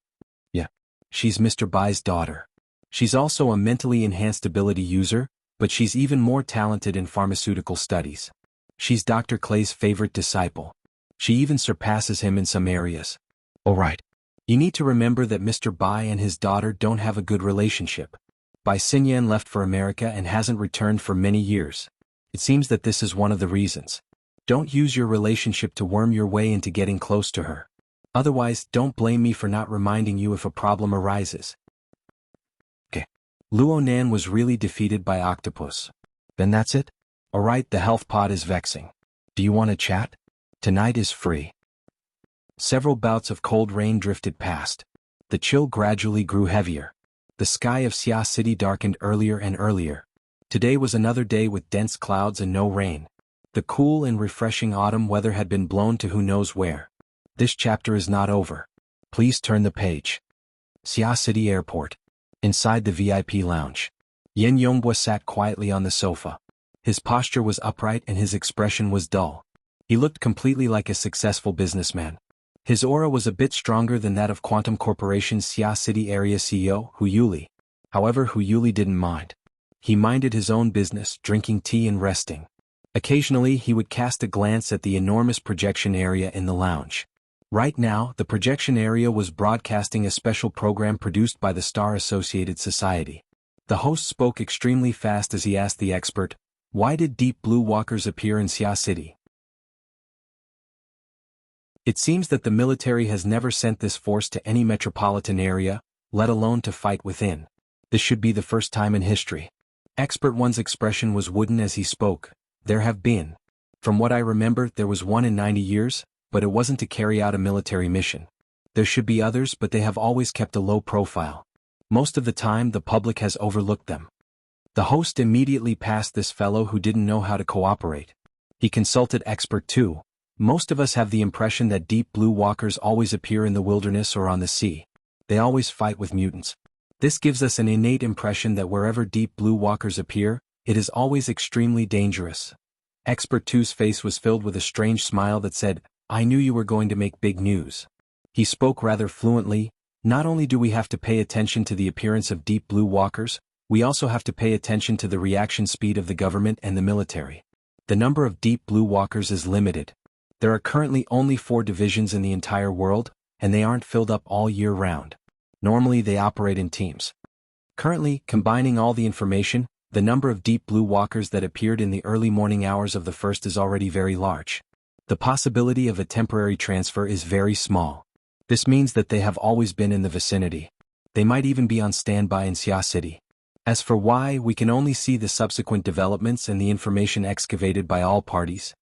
S1: Yeah. She's Mr. Bai's daughter. She's also a mentally enhanced ability user, but she's even more talented in pharmaceutical studies. She's Dr. Clay's favorite disciple. She even surpasses him in some areas. Alright. You need to remember that Mr. Bai and his daughter don't have a good relationship. Bai Xinyan left for America and hasn't returned for many years. It seems that this is one of the reasons. Don't use your relationship to worm your way into getting close to her. Otherwise, don't blame me for not reminding you if a problem arises. Okay. Luonan was really defeated by Octopus. Then that's it? Alright, the health pod is vexing. Do you want to chat? Tonight is free. Several bouts of cold rain drifted past. The chill gradually grew heavier. The sky of Xia City darkened earlier and earlier. Today was another day with dense clouds and no rain. The cool and refreshing autumn weather had been blown to who knows where. This chapter is not over. Please turn the page. Xia City Airport. Inside the VIP lounge. Yen Yonghua sat quietly on the sofa. His posture was upright and his expression was dull. He looked completely like a successful businessman. His aura was a bit stronger than that of Quantum Corporation's Xia City area CEO, Hu Yuli. However, Hu Yuli didn't mind. He minded his own business, drinking tea and resting. Occasionally, he would cast a glance at the enormous projection area in the lounge. Right now, the projection area was broadcasting a special program produced by the Star Associated Society. The host spoke extremely fast as he asked the expert, "Why did deep blue walkers appear in Xia City?" It seems that the military has never sent this force to any metropolitan area, let alone to fight within. This should be the first time in history. Expert One's expression was wooden as he spoke. There have been. From what I remember, there was one in 90 years, but it wasn't to carry out a military mission. There should be others, but they have always kept a low profile. Most of the time, the public has overlooked them. The host immediately passed this fellow who didn't know how to cooperate. He consulted Expert 2. Most of us have the impression that deep blue walkers always appear in the wilderness or on the sea. They always fight with mutants. This gives us an innate impression that wherever deep blue walkers appear, it is always extremely dangerous. Expert 2's face was filled with a strange smile that said, "I knew you were going to make big news." He spoke rather fluently. Not only do we have to pay attention to the appearance of deep blue walkers, we also have to pay attention to the reaction speed of the government and the military. The number of deep blue walkers is limited. There are currently only 4 divisions in the entire world, and they aren't filled up all year round. Normally they operate in teams. Currently, combining all the information, the number of deep blue walkers that appeared in the early morning hours of the first is already very large. The possibility of a temporary transfer is very small. This means that they have always been in the vicinity. They might even be on standby in Xia City. As for why, we can only see the subsequent developments and the information excavated by all parties.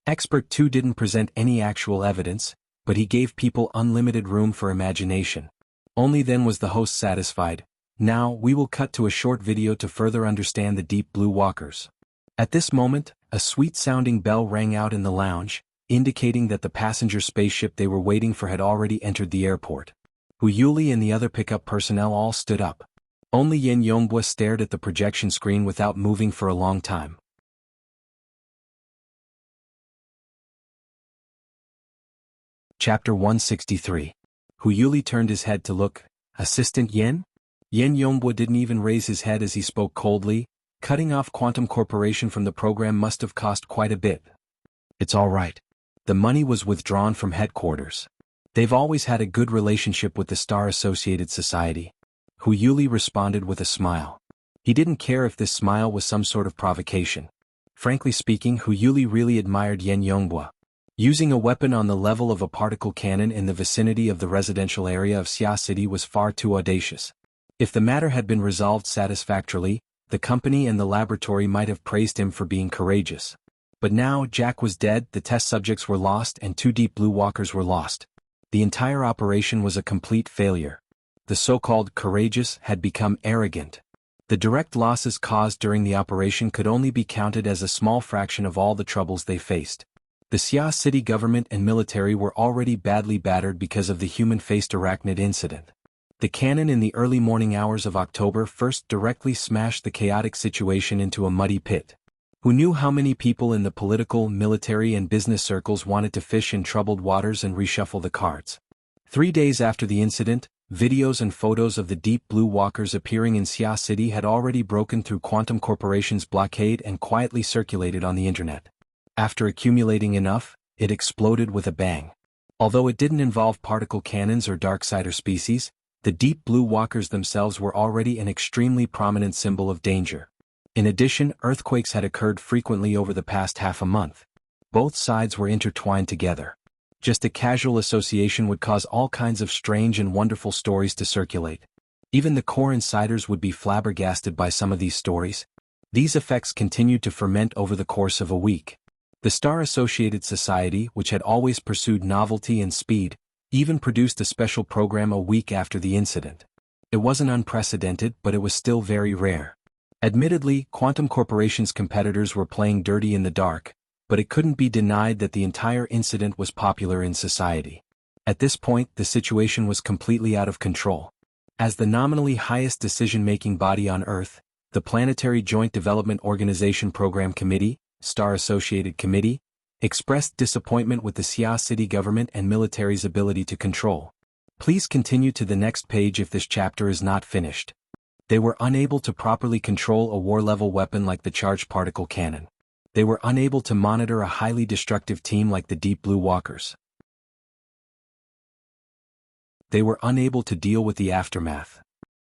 S1: Expert 2 didn't present any actual evidence, but he gave people unlimited room for imagination. Only then was the host satisfied. Now, we will cut to a short video to further understand the deep blue walkers. At this moment, a sweet-sounding bell rang out in the lounge, indicating that the passenger spaceship they were waiting for had already entered the airport. Hu Yuli and the other pickup personnel all stood up. Only Yin Yonghua stared at the projection screen without moving for a long time. Chapter 163. Hu Yuli turned his head to look. Assistant Yin? Yin Yonghua didn't even raise his head as he spoke coldly. Cutting off Quantum Corporation from the program must have cost quite a bit. It's all right. The money was withdrawn from headquarters. They've always had a good relationship with the Star Associated Society. Hu Yuli responded with a smile. He didn't care if this smile was some sort of provocation. Frankly speaking, Hu Yuli really admired Yin Yonghua. Using a weapon on the level of a particle cannon in the vicinity of the residential area of Xia City was far too audacious. If the matter had been resolved satisfactorily, the company and the laboratory might have praised him for being courageous. But now Jack was dead, the test subjects were lost, and 2 Deep Blue Walkers were lost. The entire operation was a complete failure. The so-called courageous had become arrogant. The direct losses caused during the operation could only be counted as a small fraction of all the troubles they faced. The Xia City government and military were already badly battered because of the human-faced arachnid incident. The cannon in the early morning hours of October 1st directly smashed the chaotic situation into a muddy pit. Who knew how many people in the political, military and business circles wanted to fish in troubled waters and reshuffle the cards? 3 days after the incident, videos and photos of the Deep Blue Walkers appearing in Xia City had already broken through Quantum Corporation's blockade and quietly circulated on the internet. After accumulating enough, it exploded with a bang. Although it didn't involve particle cannons or Darksider species, the Deep Blue Walkers themselves were already an extremely prominent symbol of danger. In addition, earthquakes had occurred frequently over the past half a month. Both sides were intertwined together. Just a casual association would cause all kinds of strange and wonderful stories to circulate. Even the core insiders would be flabbergasted by some of these stories. These effects continued to ferment over the course of a week. The Star Associated Society, which had always pursued novelty and speed, even produced a special program a week after the incident. It wasn't unprecedented, but it was still very rare. Admittedly, Quantum Corporation's competitors were playing dirty in the dark, but it couldn't be denied that the entire incident was popular in society. At this point, the situation was completely out of control. As the nominally highest decision-making body on Earth, the Planetary Joint Development Organization Program Committee, Star Associated Committee, expressed disappointment with the Xia City government and military's ability to control. Please continue to the next page if this chapter is not finished. They were unable to properly control a war-level weapon like the charged particle cannon. They were unable to monitor a highly destructive team like the Deep Blue Walkers. They were unable to deal with the aftermath.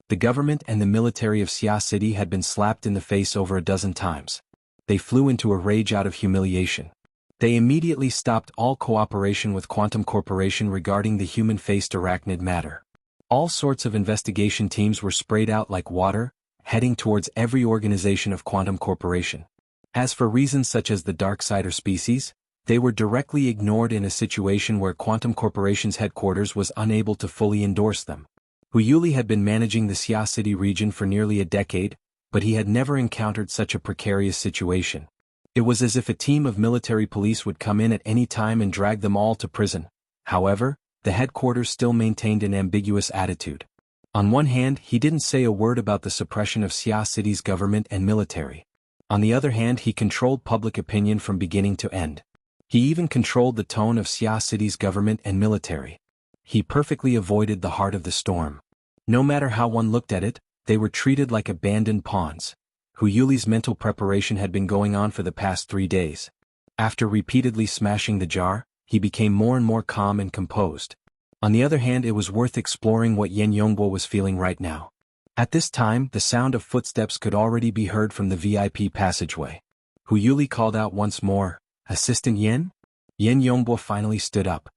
S1: The government and the military of Xia City had been slapped in the face over a dozen times. They flew into a rage out of humiliation. They immediately stopped all cooperation with Quantum Corporation regarding the human-faced arachnid matter. All sorts of investigation teams were sprayed out like water, heading towards every organization of Quantum Corporation. As for reasons such as the Darksider species, they were directly ignored in a situation where Quantum Corporation's headquarters was unable to fully endorse them. Hu Yuli had been managing the Xia City region for nearly a decade, but he had never encountered such a precarious situation. It was as if a team of military police would come in at any time and drag them all to prison. However, the headquarters still maintained an ambiguous attitude. On one hand, he didn't say a word about the suppression of Xia City's government and military. On the other hand, he controlled public opinion from beginning to end. He even controlled the tone of Xia City's government and military. He perfectly avoided the heart of the storm. No matter how one looked at it, they were treated like abandoned pawns. Hu Yuli's mental preparation had been going on for the past 3 days. After repeatedly smashing the jar, he became more and more calm and composed. On the other hand, it was worth exploring what Yin Yonghua was feeling right now. At this time, the sound of footsteps could already be heard from the VIP passageway. Hu Yuli called out once more, "Assistant Yin?" Yin Yonghua finally stood up.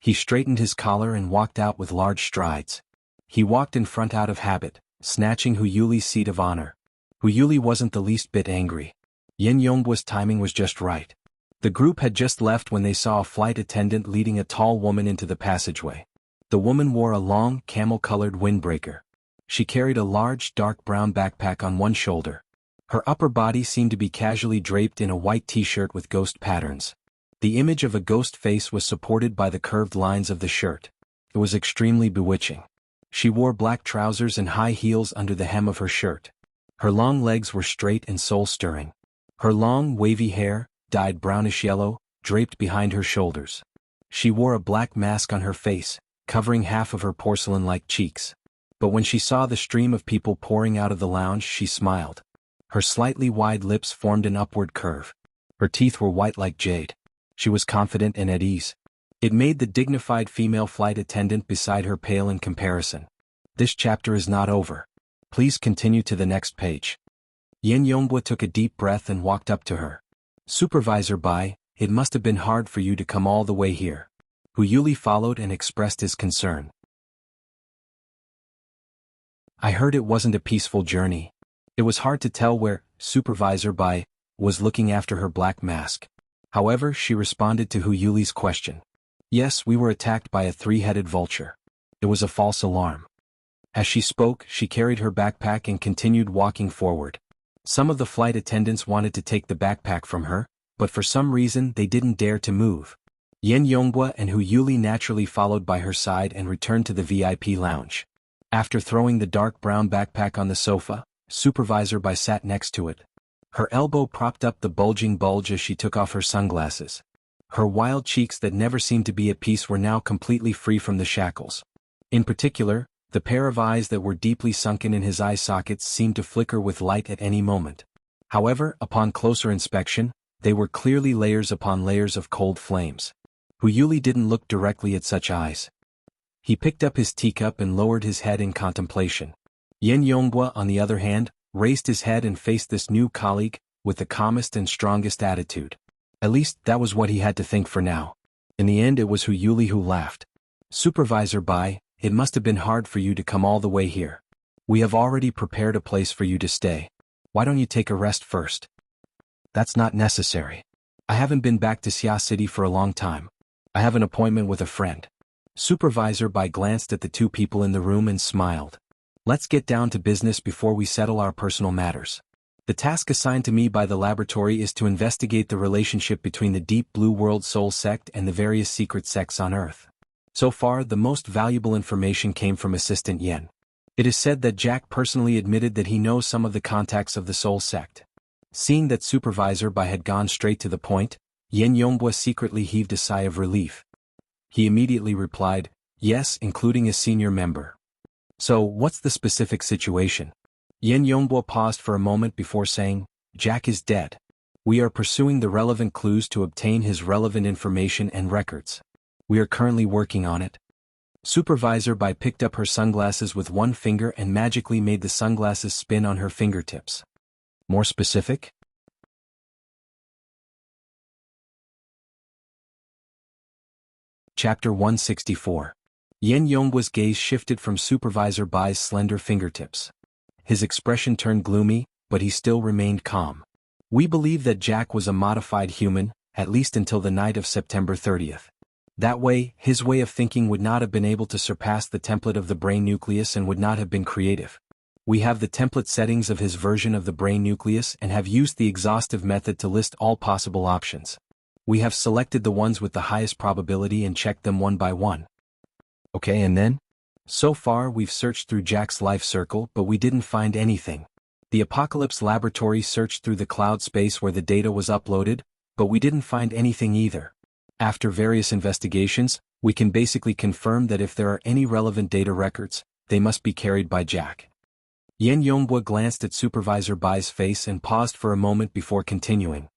S1: He straightened his collar and walked out with large strides. He walked in front out of habit, snatching Hu Yuli's seat of honor. Hu Yuli wasn't the least bit angry. Yin Yonghua's timing was just right. The group had just left when they saw a flight attendant leading a tall woman into the passageway. The woman wore a long, camel-colored windbreaker. She carried a large, dark brown backpack on one shoulder. Her upper body seemed to be casually draped in a white t-shirt with ghost patterns. The image of a ghost face was supported by the curved lines of the shirt. It was extremely bewitching. She wore black trousers and high heels under the hem of her shirt. Her long legs were straight and soul-stirring. Her long, wavy hair, dyed brownish yellow, draped behind her shoulders. She wore a black mask on her face, covering half of her porcelain-like cheeks. But when she saw the stream of people pouring out of the lounge, she smiled. Her slightly wide lips formed an upward curve. Her teeth were white like jade. She was confident and at ease. It made the dignified female flight attendant beside her pale in comparison. This chapter is not over. Please continue to the next page. Yin Yonghua took a deep breath and walked up to her. Supervisor Bai, it must have been hard for you to come all the way here. Hu Yuli followed and expressed his concern. I heard it wasn't a peaceful journey. It was hard to tell where Supervisor Bai was looking after her black mask. However, she responded to Hu Yuli's question. Yes, we were attacked by a three-headed vulture. It was a false alarm. As she spoke, she carried her backpack and continued walking forward. Some of the flight attendants wanted to take the backpack from her, but for some reason they didn't dare to move. Yin Yonghua and Hu Yuli naturally followed by her side and returned to the VIP lounge. After throwing the dark brown backpack on the sofa, Supervisor Bai sat next to it. Her elbow propped up the bulging bulge as she took off her sunglasses. Her wild cheeks that never seemed to be at peace were now completely free from the shackles. In particular, the pair of eyes that were deeply sunken in his eye sockets seemed to flicker with light at any moment. However, upon closer inspection, they were clearly layers upon layers of cold flames. Hu Yuli didn't look directly at such eyes. He picked up his teacup and lowered his head in contemplation. Yin Yonghua, on the other hand, raised his head and faced this new colleague with the calmest and strongest attitude. At least that was what he had to think for now. In the end, it was Hu Yuli who laughed. Supervisor Bai, it must have been hard for you to come all the way here. We have already prepared a place for you to stay. Why don't you take a rest first? That's not necessary. I haven't been back to Xia City for a long time. I have an appointment with a friend. Supervisor Bai glanced at the two people in the room and smiled. Let's get down to business before we settle our personal matters. The task assigned to me by the laboratory is to investigate the relationship between the Deep Blue World Soul Sect and the various secret sects on Earth. So far, the most valuable information came from Assistant Yen. It is said that Jack personally admitted that he knows some of the contacts of the Soul Sect. Seeing that Supervisor Bai had gone straight to the point, Yin Yonghua secretly heaved a sigh of relief. He immediately replied, yes, including a senior member. So, what's the specific situation? Yin Yonghua paused for a moment before saying, Jack is dead. We are pursuing the relevant clues to obtain his relevant information and records. We are currently working on it. Supervisor Bai picked up her sunglasses with one finger and magically made the sunglasses spin on her fingertips. More specific? Chapter 164. Yin Yonghua's gaze shifted from Supervisor Bai's slender fingertips. His expression turned gloomy, but he still remained calm. We believe that Jack was a modified human, at least until the night of September 30th. That way, his way of thinking would not have been able to surpass the template of the brain nucleus and would not have been creative. We have the template settings of his version of the brain nucleus and have used the exhaustive method to list all possible options. We have selected the ones with the highest probability and checked them one by one. Okay, and then? So far, we've searched through Jack's life circle, but we didn't find anything. The Apocalypse Laboratory searched through the cloud space where the data was uploaded, but we didn't find anything either. After various investigations, we can basically confirm that if there are any relevant data records, they must be carried by Jack. Yin Yonghua glanced at Supervisor Bai's face and paused for a moment before continuing.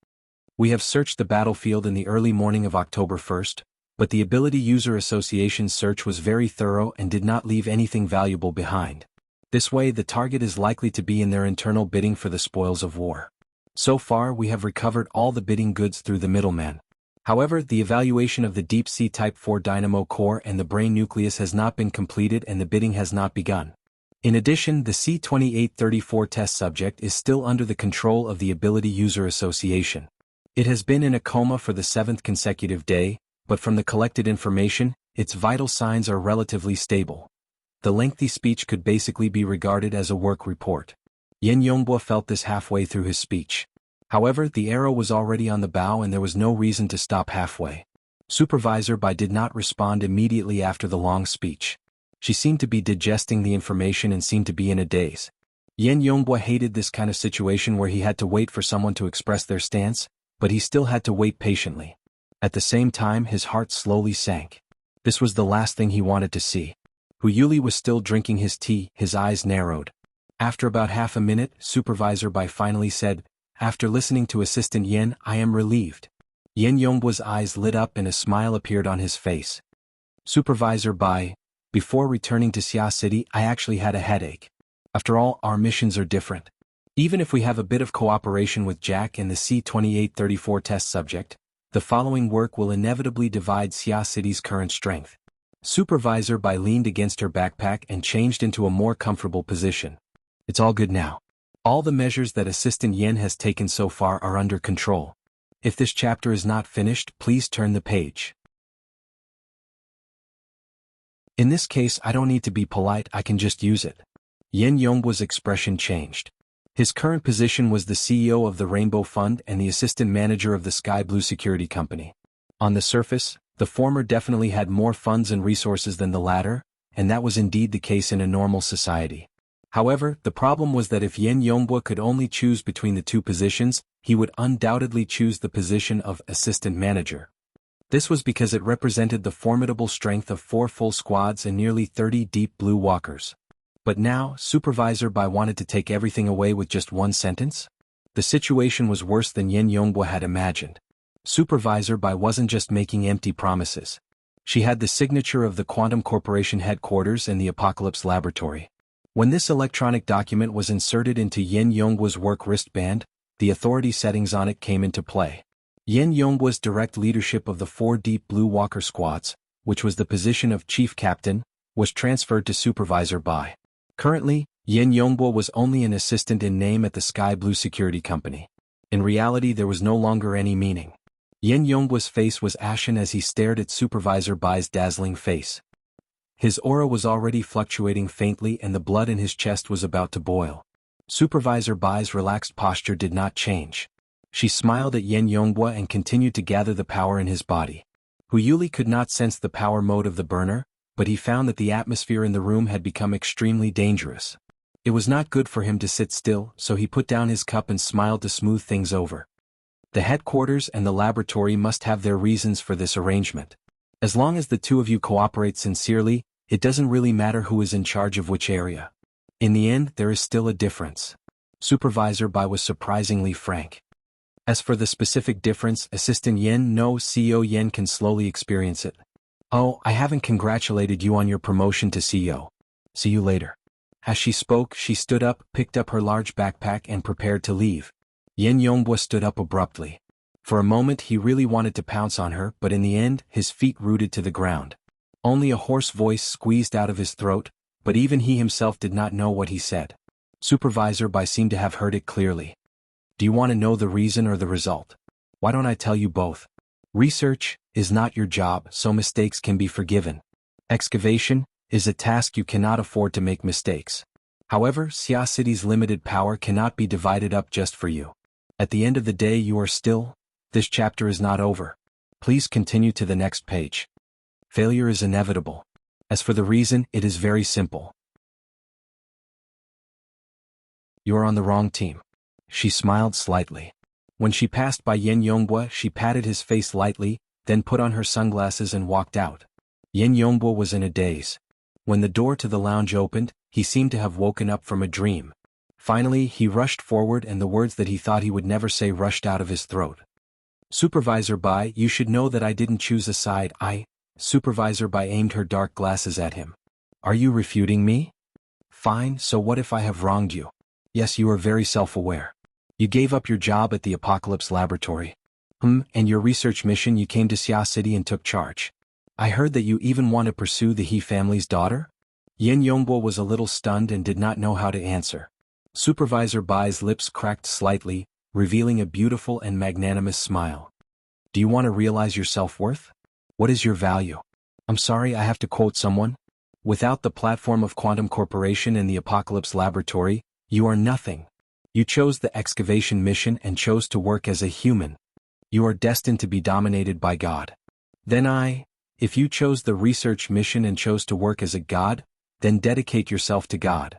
S1: We have searched the battlefield in the early morning of October 1st, but the Ability User Association's search was very thorough and did not leave anything valuable behind. This way, the target is likely to be in their internal bidding for the spoils of war. So far, we have recovered all the bidding goods through the middleman. However, the evaluation of the Deep Sea Type 4 Dynamo Core and the brain nucleus has not been completed and the bidding has not begun. In addition, the C-2834 test subject is still under the control of the Ability User Association. It has been in a coma for the 7th consecutive day, but from the collected information, its vital signs are relatively stable. The lengthy speech could basically be regarded as a work report. Yin Yonghua felt this halfway through his speech. However, the arrow was already on the bow and there was no reason to stop halfway. Supervisor Bai did not respond immediately after the long speech. She seemed to be digesting the information and seemed to be in a daze. Yan Yonghua hated this kind of situation where he had to wait for someone to express their stance, but he still had to wait patiently. At the same time, his heart slowly sank. This was the last thing he wanted to see. Hu Yuli was still drinking his tea, his eyes narrowed. After about half a minute, Supervisor Bai finally said, "After listening to Assistant Yen, I am relieved." Yan Yonghua's eyes lit up and a smile appeared on his face. Supervisor Bai, before returning to Xia City, I actually had a headache. After all, our missions are different. Even if we have a bit of cooperation with Jack and the C-2834 test subject, the following work will inevitably divide Xia City's current strength. Supervisor Bai leaned against her backpack and changed into a more comfortable position. It's all good now. All the measures that Assistant Yen has taken so far are under control. If this chapter is not finished, please turn the page. In this case, I don't need to be polite, I can just use it. Yan Yonghua's expression changed. His current position was the CEO of the Rainbow Fund and the assistant manager of the Sky Blue Security Company. On the surface, the former definitely had more funds and resources than the latter, and that was indeed the case in a normal society. However, the problem was that if Yan Yonghua could only choose between the two positions, he would undoubtedly choose the position of assistant manager. This was because it represented the formidable strength of 4 full squads and nearly 30 deep blue walkers. But now, Supervisor Bai wanted to take everything away with just one sentence? The situation was worse than Yan Yonghua had imagined. Supervisor Bai wasn't just making empty promises. She had the signature of the Quantum Corporation headquarters and the Apocalypse Laboratory. When this electronic document was inserted into Yan Yonghua's work wristband, the authority settings on it came into play. Yan Yonghua's direct leadership of the 4 deep blue walker squads, which was the position of chief captain, was transferred to Supervisor Bai. Currently, Yan Yonghua was only an assistant in name at the Sky Blue Security Company. In reality, there was no longer any meaning. Yan Yonghua's face was ashen as he stared at Supervisor Bai's dazzling face. His aura was already fluctuating faintly and the blood in his chest was about to boil. Supervisor Bai's relaxed posture did not change. She smiled at Yan Yonghua and continued to gather the power in his body. Hu Yuli could not sense the power mode of the burner, but he found that the atmosphere in the room had become extremely dangerous. It was not good for him to sit still, so he put down his cup and smiled to smooth things over. The headquarters and the laboratory must have their reasons for this arrangement. As long as the two of you cooperate sincerely, it doesn't really matter who is in charge of which area. In the end, there is still a difference. Supervisor Bai was surprisingly frank. As for the specific difference, Assistant Yen, no, CEO Yen can slowly experience it. Oh, I haven't congratulated you on your promotion to CEO. See you later. As she spoke, she stood up, picked up her large backpack and prepared to leave. Yan Yonghua stood up abruptly. For a moment he really wanted to pounce on her, but in the end, his feet rooted to the ground. Only a hoarse voice squeezed out of his throat, but even he himself did not know what he said. Supervisor Bai seemed to have heard it clearly. Do you want to know the reason or the result? Why don't I tell you both? Research is not your job, so mistakes can be forgiven. Excavation is a task you cannot afford to make mistakes. However, Xia City's limited power cannot be divided up just for you. At the end of the day you are still, this chapter is not over. Please continue to the next page. Failure is inevitable. As for the reason, it is very simple. You are on the wrong team. She smiled slightly. When she passed by Yan Yonghua, she patted his face lightly, then put on her sunglasses and walked out. Yan Yonghua was in a daze. When the door to the lounge opened, he seemed to have woken up from a dream. Finally, he rushed forward and the words that he thought he would never say rushed out of his throat. Supervisor Bai, you should know that I didn't choose a side. Supervisor Bai aimed her dark glasses at him. Are you refuting me? Fine, so what if I have wronged you? Yes, you are very self-aware. You gave up your job at the Apocalypse Laboratory. And your research mission, you came to Xia City and took charge. I heard that you even want to pursue the He family's daughter? Yan Yonghua was a little stunned and did not know how to answer. Supervisor Bai's lips cracked slightly, revealing a beautiful and magnanimous smile. Do you want to realize your self-worth? What is your value? I'm sorry, I have to quote someone. Without the platform of Quantum Corporation and the Apocalypse Laboratory, you are nothing. You chose the excavation mission and chose to work as a human. You are destined to be dominated by God. Then If you chose the research mission and chose to work as a god, then dedicate yourself to God.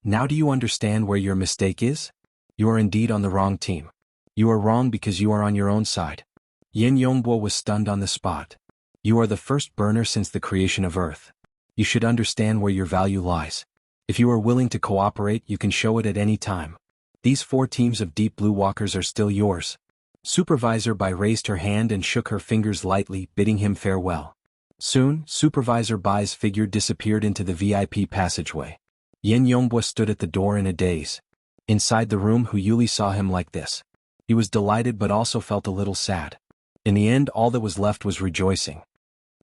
S1: Now do you understand where your mistake is? You are indeed on the wrong team. You are wrong because you are on your own side. Yin Yongbo was stunned on the spot. You are the first burner since the creation of Earth. You should understand where your value lies. If you are willing to cooperate, you can show it at any time. These 4 teams of Deep Blue Walkers are still yours. Supervisor Bai raised her hand and shook her fingers lightly, bidding him farewell. Soon, Supervisor Bai's figure disappeared into the VIP passageway. Yin Yongbo stood at the door in a daze. Inside the room, Hu Yuli saw him like this. He was delighted but also felt a little sad. In the end, all that was left was rejoicing.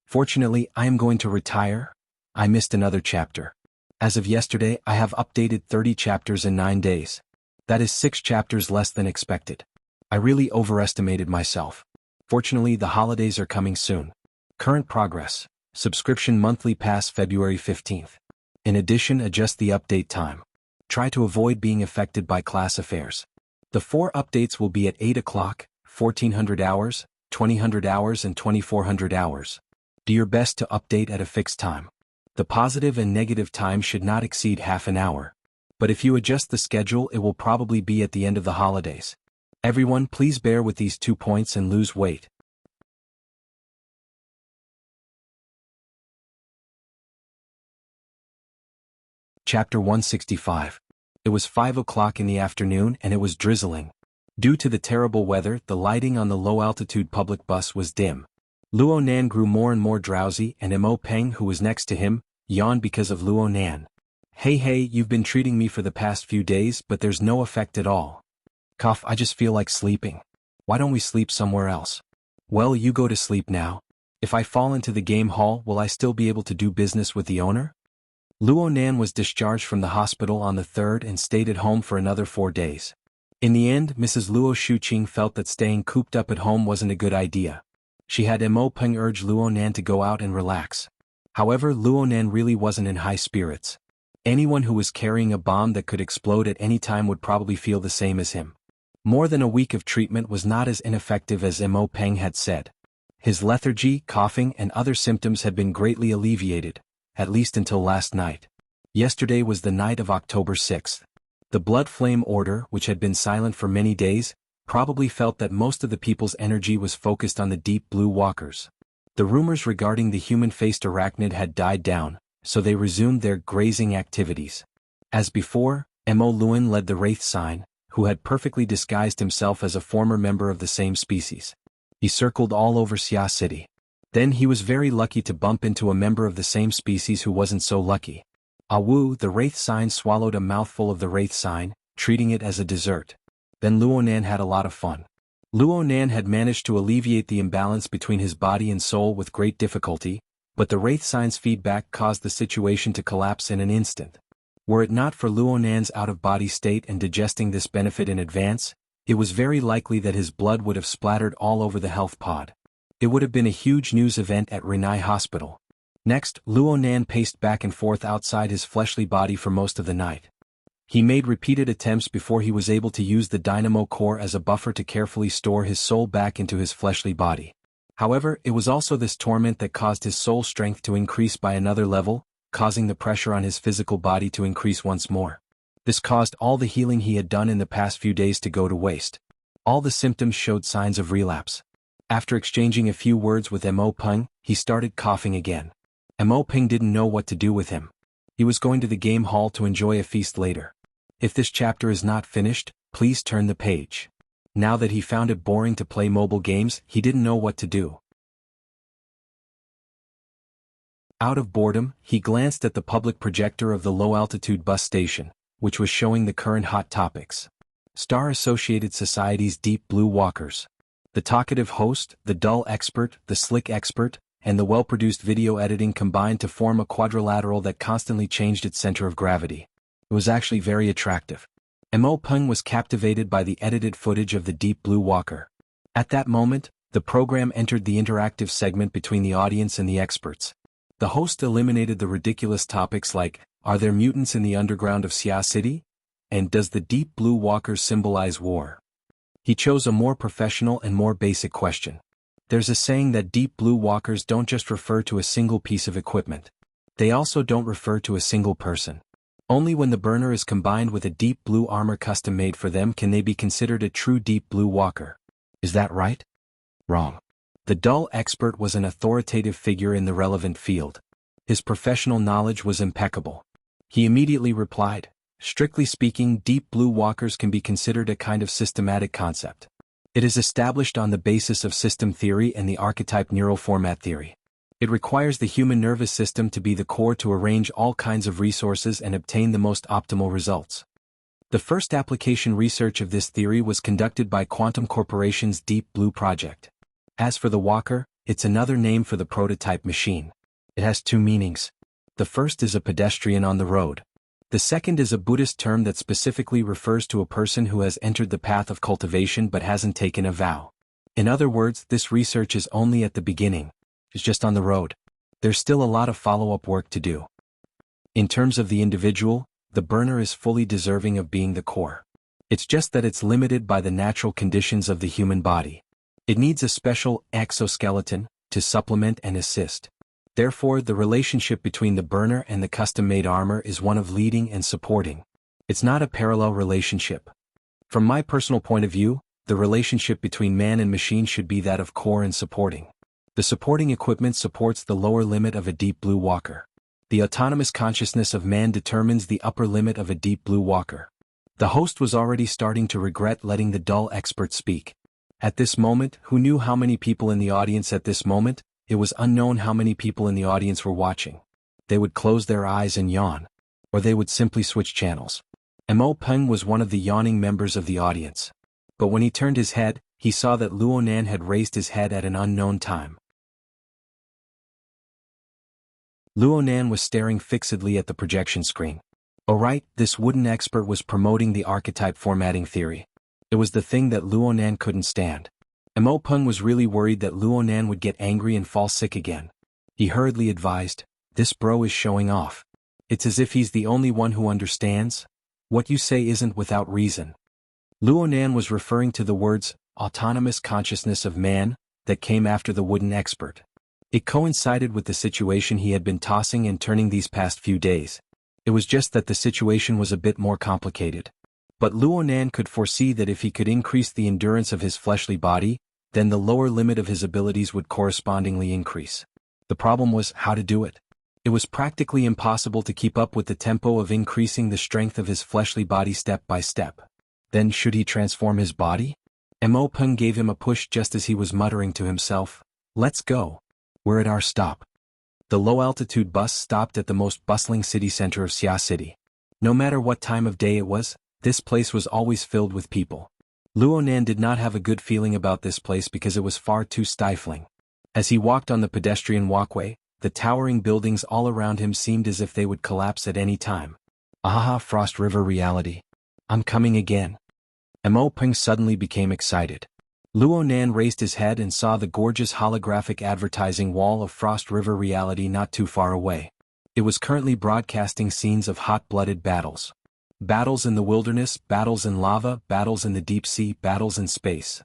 S1: Fortunately, I am going to retire. I missed another chapter. As of yesterday, I have updated 30 chapters in 9 days. That is 6 chapters less than expected. I really overestimated myself. Fortunately, the holidays are coming soon. Current progress. Subscription monthly pass February 15th. In addition, adjust the update time. Try to avoid being affected by class affairs. The 4 updates will be at 8 o'clock, 1400 hours, 2000 hours and 2400 hours. Do your best to update at a fixed time. The positive and negative time should not exceed half an hour. But if you adjust the schedule, it will probably be at the end of the holidays. Everyone, please bear with these 2 points and lose weight. Chapter 165. It was 5 o'clock in the afternoon and it was drizzling. Due to the terrible weather, the lighting on the low-altitude public bus was dim. Luo Nan grew more and more drowsy and Mo Peng, who was next to him, yawned because of Luo Nan. Hey, you've been treating me for the past few days but there's no effect at all. Cough, I just feel like sleeping. Why don't we sleep somewhere else? Well, you go to sleep now. If I fall into the game hall, will I still be able to do business with the owner? Luo Nan was discharged from the hospital on the 3rd and stayed at home for another 4 days. In the end, Mrs. Luo Shuqing felt that staying cooped up at home wasn't a good idea. She had Mo Peng urge Luo Nan to go out and relax. However, Luo Nan really wasn't in high spirits. Anyone who was carrying a bomb that could explode at any time would probably feel the same as him. More than a week of treatment was not as ineffective as Mo Peng had said. His lethargy, coughing, and other symptoms had been greatly alleviated, at least until last night. Yesterday was the night of October 6th. The Blood Flame Order, which had been silent for many days, probably felt that most of the people's energy was focused on the Deep Blue Walkers. The rumors regarding the human-faced arachnid had died down, so they resumed their grazing activities. As before, Mo Luan led the Wraith Sign, who had perfectly disguised himself as a former member of the same species. He circled all over Xia City. Then he was very lucky to bump into a member of the same species who wasn't so lucky. Wu, the Wraith Sign, swallowed a mouthful of the Wraith Sign, treating it as a dessert. Then Luo Nan had a lot of fun. Luo Nan had managed to alleviate the imbalance between his body and soul with great difficulty, but the Wraith Sign's feedback caused the situation to collapse in an instant. Were it not for Luo Nan's out-of-body state and digesting this benefit in advance, it was very likely that his blood would have splattered all over the health pod. It would have been a huge news event at Renai Hospital. Next, Luo Nan paced back and forth outside his fleshly body for most of the night. He made repeated attempts before he was able to use the dynamo core as a buffer to carefully store his soul back into his fleshly body. However, it was also this torment that caused his soul strength to increase by another level, causing the pressure on his physical body to increase once more. This caused all the healing he had done in the past few days to go to waste. All the symptoms showed signs of relapse. After exchanging a few words with Mo Peng, he started coughing again. Mo Peng didn't know what to do with him. He was going to the game hall to enjoy a feast later. If this chapter is not finished, please turn the page. Now that he found it boring to play mobile games, he didn't know what to do. Out of boredom, he glanced at the public projector of the low-altitude bus station, which was showing the current hot topics. Star Associated Society's Deep Blue Walkers. The talkative host, the dull expert, the slick expert, and the well-produced video editing combined to form a quadrilateral that constantly changed its center of gravity. It was actually very attractive. Mo Peng was captivated by the edited footage of the Deep Blue Walker. At that moment, the program entered the interactive segment between the audience and the experts. The host eliminated the ridiculous topics like, are there mutants in the underground of Xia City? And does the Deep Blue Walker symbolize war? He chose a more professional and more basic question. There's a saying that deep blue walkers don't just refer to a single piece of equipment. They also don't refer to a single person. Only when the burner is combined with a deep blue armor custom made for them can they be considered a true deep blue walker. Is that right? Wrong. The dull expert was an authoritative figure in the relevant field. His professional knowledge was impeccable. He immediately replied, strictly speaking, deep blue walkers can be considered a kind of systematic concept. It is established on the basis of system theory and the archetype neural format theory. It requires the human nervous system to be the core to arrange all kinds of resources and obtain the most optimal results. The first application research of this theory was conducted by Quantum Corporation's Deep Blue project. As for the walker, it's another name for the prototype machine. It has two meanings. The first is a pedestrian on the road. The second is a Buddhist term that specifically refers to a person who has entered the path of cultivation but hasn't taken a vow. In other words, this research is only at the beginning. It's just on the road. There's still a lot of follow-up work to do. In terms of the individual, the burner is fully deserving of being the core. It's just that it's limited by the natural conditions of the human body. It needs a special exoskeleton to supplement and assist. Therefore, the relationship between the burner and the custom-made armor is one of leading and supporting. It's not a parallel relationship. From my personal point of view, the relationship between man and machine should be that of core and supporting. The supporting equipment supports the lower limit of a deep blue walker. The autonomous consciousness of man determines the upper limit of a deep blue walker. The host was already starting to regret letting the dull expert speak. At this moment, who knew how many people in the audience at this moment? It was unknown how many people in the audience were watching. They would close their eyes and yawn. Or they would simply switch channels. Mo Peng was one of the yawning members of the audience. But when he turned his head, he saw that Luo Nan had raised his head at an unknown time. Luo Nan was staring fixedly at the projection screen. Alright, this wooden expert was promoting the archetype formatting theory. It was the thing that Luo Nan couldn't stand. Mo Peng was really worried that Luo Nan would get angry and fall sick again. He hurriedly advised, this bro is showing off. It's as if he's the only one who understands. What you say isn't without reason. Luo Nan was referring to the words, autonomous consciousness of man, that came after the wooden expert. It coincided with the situation he had been tossing and turning these past few days. It was just that the situation was a bit more complicated. But Luo Nan could foresee that if he could increase the endurance of his fleshly body, then the lower limit of his abilities would correspondingly increase. The problem was how to do it. It was practically impossible to keep up with the tempo of increasing the strength of his fleshly body step by step. Then should he transform his body? Mo Peng gave him a push just as he was muttering to himself, let's go. We're at our stop. The low-altitude bus stopped at the most bustling city center of Xia City. No matter what time of day it was, this place was always filled with people. Luo Nan did not have a good feeling about this place because it was far too stifling. As he walked on the pedestrian walkway, the towering buildings all around him seemed as if they would collapse at any time. Ahaha, Frost River reality. I'm coming again. Mo Peng suddenly became excited. Luo Nan raised his head and saw the gorgeous holographic advertising wall of Frost River reality not too far away. It was currently broadcasting scenes of hot-blooded battles. Battles in the wilderness, battles in lava, battles in the deep sea, battles in space.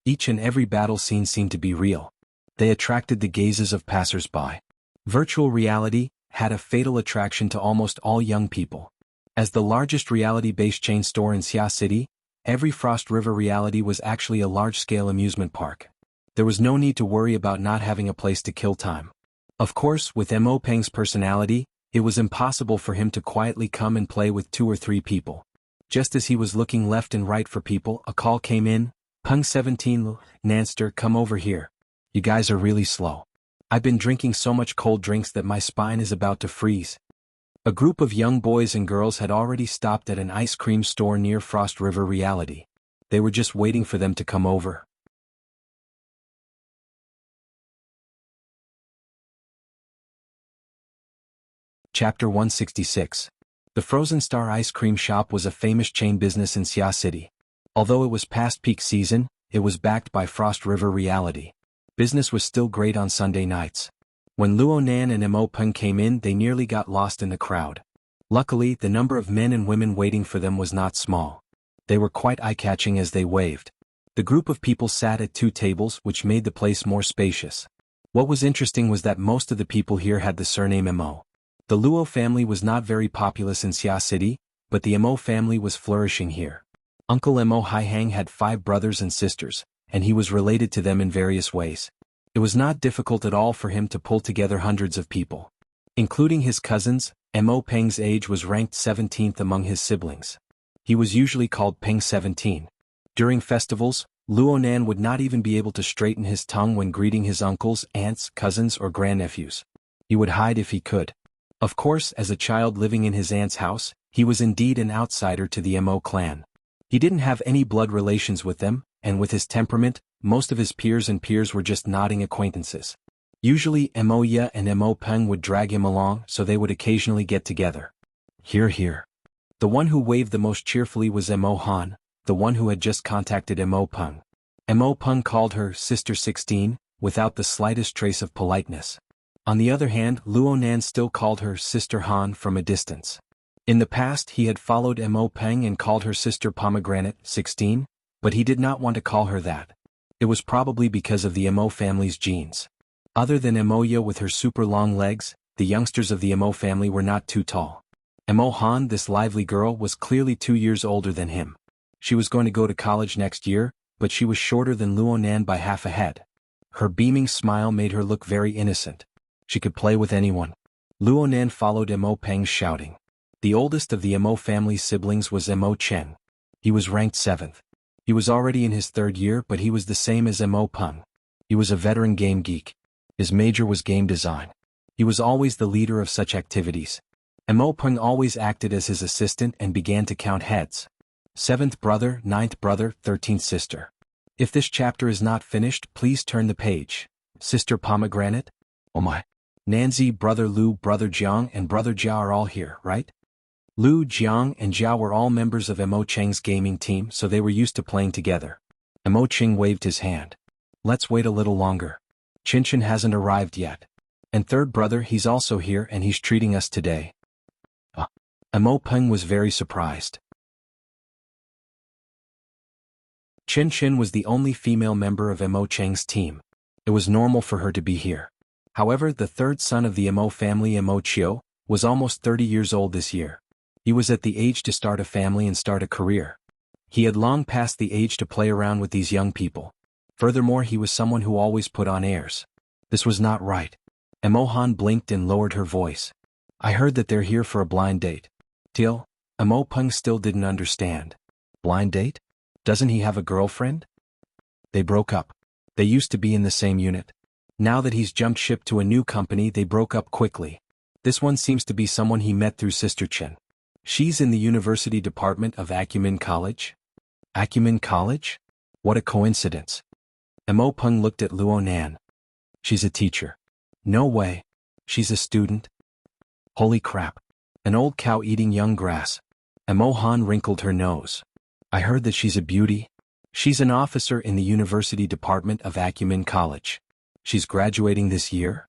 S1: Each and every battle scene seemed to be real. They attracted the gazes of passers-by. Virtual reality had a fatal attraction to almost all young people. As the largest reality-based chain store in Xia City, every Frost River reality was actually a large-scale amusement park. There was no need to worry about not having a place to kill time. Of course, with Mo Peng's personality, it was impossible for him to quietly come and play with 2 or 3 people. Just as he was looking left and right for people, a call came in, Peng 17, Nanster, come over here. You guys are really slow. I've been drinking so much cold drinks that my spine is about to freeze. A group of young boys and girls had already stopped at an ice cream store near Frost River reality. They were just waiting for them to come over. Chapter 166. The Frozen Star Ice Cream Shop was a famous chain business in Xia City. Although it was past peak season, it was backed by Frost River reality. Business was still great on Sunday nights. When Luo Nan and Mo Peng came in, they nearly got lost in the crowd. Luckily, the number of men and women waiting for them was not small. They were quite eye-catching as they waved. The group of people sat at 2 tables, which made the place more spacious. What was interesting was that most of the people here had the surname Mo. The Luo family was not very populous in Xia City, but the Mo family was flourishing here. Uncle Mo Haihang had 5 brothers and sisters, and he was related to them in various ways. It was not difficult at all for him to pull together hundreds of people. Including his cousins, Mo Peng's age was ranked 17th among his siblings. He was usually called Peng 17. During festivals, Luo Nan would not even be able to straighten his tongue when greeting his uncles, aunts, cousins or grandnephews. He would hide if he could. Of course, as a child living in his aunt's house, he was indeed an outsider to the Mo clan. He didn't have any blood relations with them, and with his temperament, most of his peers were just nodding acquaintances. Usually Mo Ya and Mo Peng would drag him along, so they would occasionally get together. Hear, hear. The one who waved the most cheerfully was Mo Han, the one who had just contacted Mo Peng. Mo Peng called her Sister 16, without the slightest trace of politeness. On the other hand, Luo Nan still called her Sister Han from a distance. In the past he had followed Mo Peng and called her Sister Pomegranate 16, but he did not want to call her that. It was probably because of the Mo family's genes. Other than Emoya with her super long legs, the youngsters of the Mo family were not too tall. Mo Han, this lively girl, was clearly 2 years older than him. She was going to go to college next year, but she was shorter than Luo Nan by half a head. Her beaming smile made her look very innocent. She could play with anyone. Luo Nan followed Mo Peng shouting. The oldest of the Mo family siblings was Mo Chen. He was ranked 7th. He was already in his 3rd year, but he was the same as Mo Peng. He was a veteran game geek. His major was game design. He was always the leader of such activities. Mo Peng always acted as his assistant and began to count heads. 7th brother, 9th brother, 13th sister. If this chapter is not finished, please turn the page. Sister Pomegranate? Oh my. Nanzi, brother Lu, brother Jiang and brother Jia are all here, right? Lu, Jiang and Jia were all members of Mo Cheng's gaming team, so they were used to playing together. Mo Cheng waved his hand. Let's wait a little longer. Chen hasn't arrived yet. And 3rd brother, he's also here and he's treating us today. Mo Peng was very surprised. Chen was the only female member of Mo Cheng's team. It was normal for her to be here. However, the 3rd son of the Mo family, Mo Chio, was almost 30 years old this year. He was at the age to start a family and start a career. He had long passed the age to play around with these young people. Furthermore, he was someone who always put on airs. This was not right. Mo Han blinked and lowered her voice. I heard that they're here for a blind date. Till, Mo Peng still didn't understand. Blind date? Doesn't he have a girlfriend? They broke up. They used to be in the same unit. Now that he's jumped ship to a new company, they broke up quickly. This one seems to be someone he met through Sister Chen. She's in the University Department of Acumen College? Acumen College? What a coincidence. Mo Peng looked at Luo Nan. She's a teacher. No way. She's a student. Holy crap. An old cow eating young grass. Mo Han wrinkled her nose. I heard that she's a beauty. She's an officer in the University Department of Acumen College. She's graduating this year?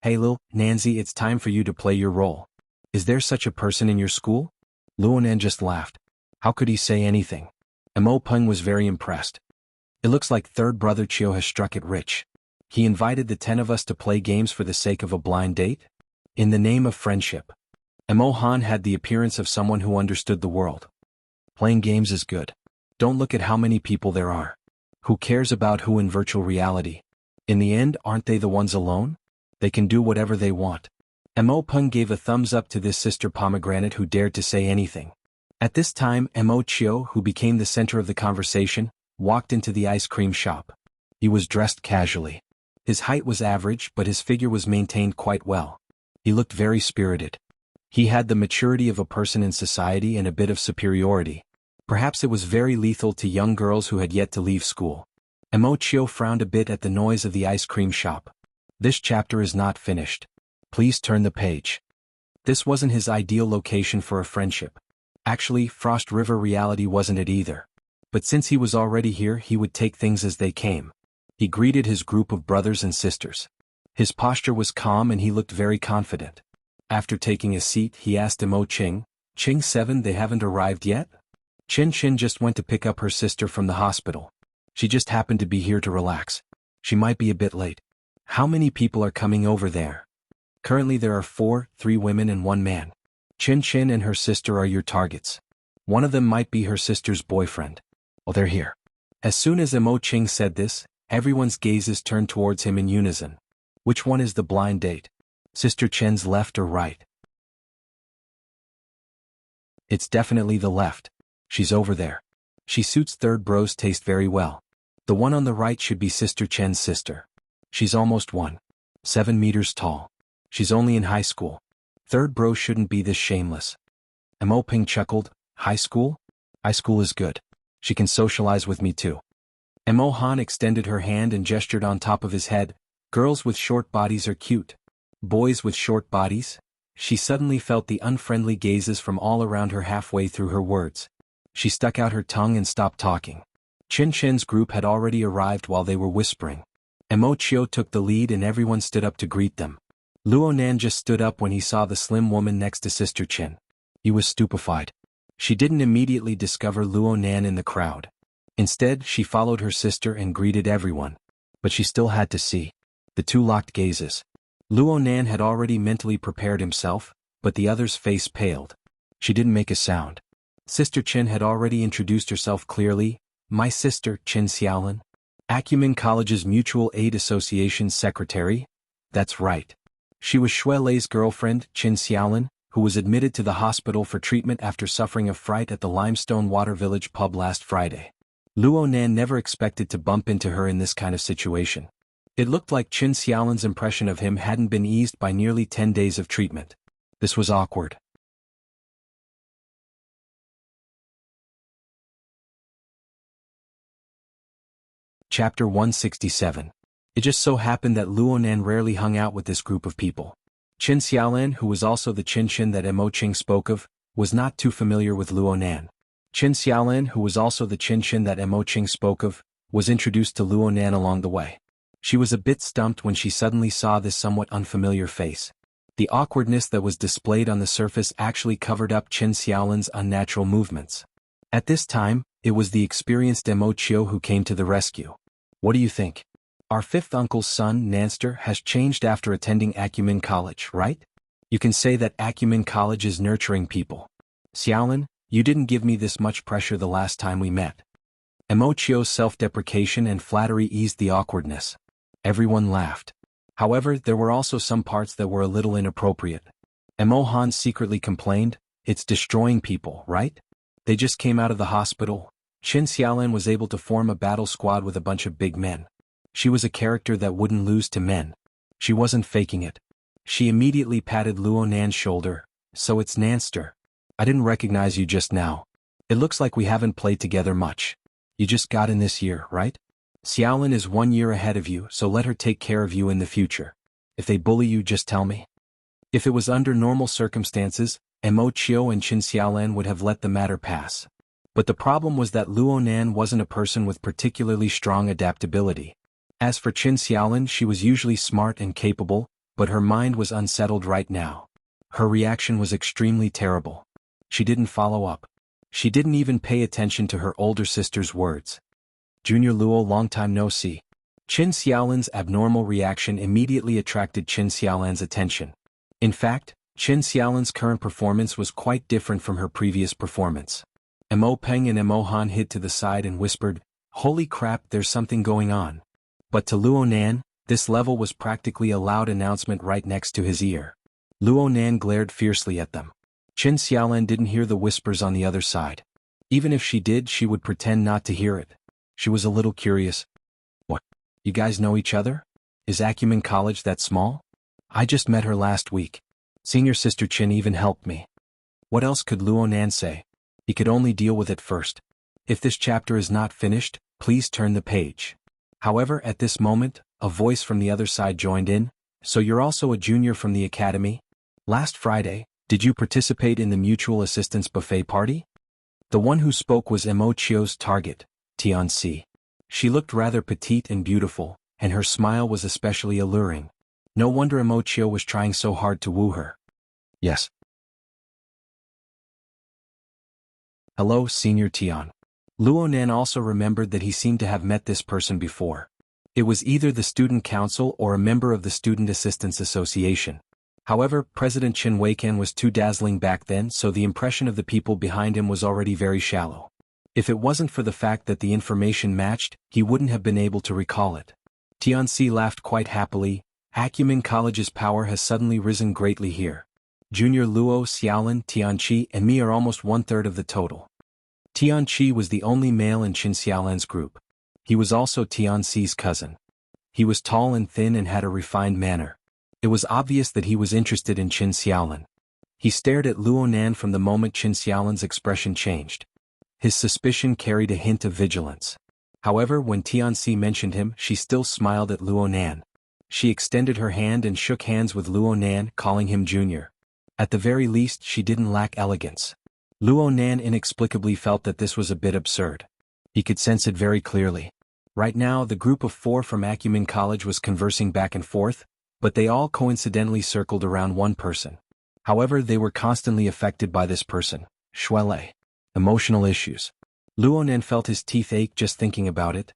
S1: Hey Lil, Nanzi, it's time for you to play your role. Is there such a person in your school? Luo Nan just laughed. How could he say anything? Mo Peng was very impressed. It looks like 3rd brother Chio has struck it rich. He invited the 10 of us to play games for the sake of a blind date? In the name of friendship. Mo Han had the appearance of someone who understood the world. Playing games is good. Don't look at how many people there are. Who cares about who in virtual reality? In the end, aren't they the ones alone? They can do whatever they want. Mo Peng gave a thumbs up to this Sister Pomegranate who dared to say anything. At this time, Mo Chio, who became the center of the conversation, walked into the ice cream shop. He was dressed casually. His height was average, but his figure was maintained quite well. He looked very spirited. He had the maturity of a person in society and a bit of superiority. Perhaps it was very lethal to young girls who had yet to leave school. Mo Chio frowned a bit at the noise of the ice cream shop. This chapter is not finished. Please turn the page. This wasn't his ideal location for a friendship. Actually, Frost River reality wasn't it either. But since he was already here, he would take things as they came. He greeted his group of brothers and sisters. His posture was calm and he looked very confident. After taking a seat, he asked Mo Ching, Ching 7, they haven't arrived yet? Chin just went to pick up her sister from the hospital. She just happened to be here to relax. She might be a bit late. How many people are coming over there? Currently there are 3 women and 1 man. Chin and her sister are your targets. One of them might be her sister's boyfriend. Oh, they're here. As soon as Mo Ching said this, everyone's gazes turned towards him in unison. Which one is the blind date? Sister Chen's left or right? It's definitely the left. She's over there. She suits third bro's taste very well. The one on the right should be Sister Chen's sister. She's almost 1.7 meters tall. She's only in high school. Third bro shouldn't be this shameless. Mo Ping chuckled. High school? High school is good. She can socialize with me too. Mo Han extended her hand and gestured on top of his head. Girls with short bodies are cute. Boys with short bodies? She suddenly felt the unfriendly gazes from all around her halfway through her words. She stuck out her tongue and stopped talking. Chen's group had already arrived while they were whispering. Mo Chio took the lead and everyone stood up to greet them. Luo Nan just stood up when he saw the slim woman next to Sister Chen. He was stupefied. She didn't immediately discover Luo Nan in the crowd. Instead, she followed her sister and greeted everyone. But she still had to see. The 2 locked gazes. Luo Nan had already mentally prepared himself, but the other's face paled. She didn't make a sound. Sister Chen had already introduced herself clearly. My sister, Chen Xiaolin. Acumen College's Mutual Aid Association's secretary? That's right. She was Shui Lei's girlfriend, Chen Xiaolin, who was admitted to the hospital for treatment after suffering a fright at the Limestone Water Village pub last Friday. Luo Nan never expected to bump into her in this kind of situation. It looked like Chen Xiaolin's impression of him hadn't been eased by nearly 10 days of treatment. This was awkward. Chapter 167. It just so happened that Luo Nan rarely hung out with this group of people. Chen Xiaolin, who was also the Chen that Mo Ching spoke of, was not too familiar with Luo Nan. Chen Xiaolin, who was also the Chen that Mo Ching spoke of, was introduced to Luo Nan along the way. She was a bit stumped when she suddenly saw this somewhat unfamiliar face. The awkwardness that was displayed on the surface actually covered up Chen Xiaolin's unnatural movements. At this time, it was the experienced Mo Chio who came to the rescue. What do you think? Our 5th uncle's son, Nanster, has changed after attending Acumen College, right? You can say that Acumen College is nurturing people. Xiaolin, you didn't give me this much pressure the last time we met. Mo Chio's self-deprecation and flattery eased the awkwardness. Everyone laughed. However, there were also some parts that were a little inappropriate. Mo Han secretly complained, it's destroying people, right? They just came out of the hospital. Chen Xiaolin was able to form a battle squad with a bunch of big men. She was a character that wouldn't lose to men. She wasn't faking it. She immediately patted Luo Nan's shoulder. So it's Nanster. I didn't recognize you just now. It looks like we haven't played together much. You just got in this year, right? Xiaolin is 1 year ahead of you, so let her take care of you in the future. If they bully you, just tell me. If it was under normal circumstances, Mo Chio and Chen Xiaolin would have let the matter pass. But the problem was that Luo Nan wasn't a person with particularly strong adaptability. As for Chen Xiaolin, she was usually smart and capable, but her mind was unsettled right now. Her reaction was extremely terrible. She didn't follow up. She didn't even pay attention to her older sister's words. Junior Luo, long time no see. Chen Xiaolin's abnormal reaction immediately attracted Chen Xiaolin's attention. In fact, Chen Xiaolin's current performance was quite different from her previous performance. Mo Peng and Mo Han hid to the side and whispered, "Holy crap, there's something going on." But to Luo Nan, this level was practically a loud announcement right next to his ear. Luo Nan glared fiercely at them. Chen Xiaolin didn't hear the whispers on the other side. Even if she did, she would pretend not to hear it. She was a little curious. What? You guys know each other? Is Acumen College that small? I just met her last week. Senior Sister Chen even helped me. What else could Luo Nan say? He could only deal with it first. If this chapter is not finished, please turn the page. However, at this moment, a voice from the other side joined in. So you're also a junior from the academy? Last Friday, did you participate in the mutual assistance buffet party? The one who spoke was Mo Chio's target, Tianxi. She looked rather petite and beautiful, and her smile was especially alluring. No wonder Mo Chio was trying so hard to woo her. Yes. Hello, Senior Tian. Luo Nan also remembered that he seemed to have met this person before. It was either the student council or a member of the Student Assistance Association. However, President Chen Weikan was too dazzling back then, so the impression of the people behind him was already very shallow. If it wasn't for the fact that the information matched, he wouldn't have been able to recall it. Tianxi laughed quite happily. Acumen College's power has suddenly risen greatly here. Junior Luo, Xiaolin, Tianqi, and me are almost one-third of the total. Tianqi was the only male in Qin Xiaolan's group. He was also Tianxi's cousin. He was tall and thin and had a refined manner. It was obvious that he was interested in Qin Xiaolan. He stared at Luo Nan from the moment Qin Xiaolan's expression changed. His suspicion carried a hint of vigilance. However, when Tianxi mentioned him, she still smiled at Luo Nan. She extended her hand and shook hands with Luo Nan, calling him Junior. At the very least, she didn't lack elegance. Luo Nan inexplicably felt that this was a bit absurd. He could sense it very clearly. Right now, the group of 4 from Acumen College was conversing back and forth, but they all coincidentally circled around one person. However, they were constantly affected by this person, Shuelei. Emotional issues. Luo Nan felt his teeth ache just thinking about it.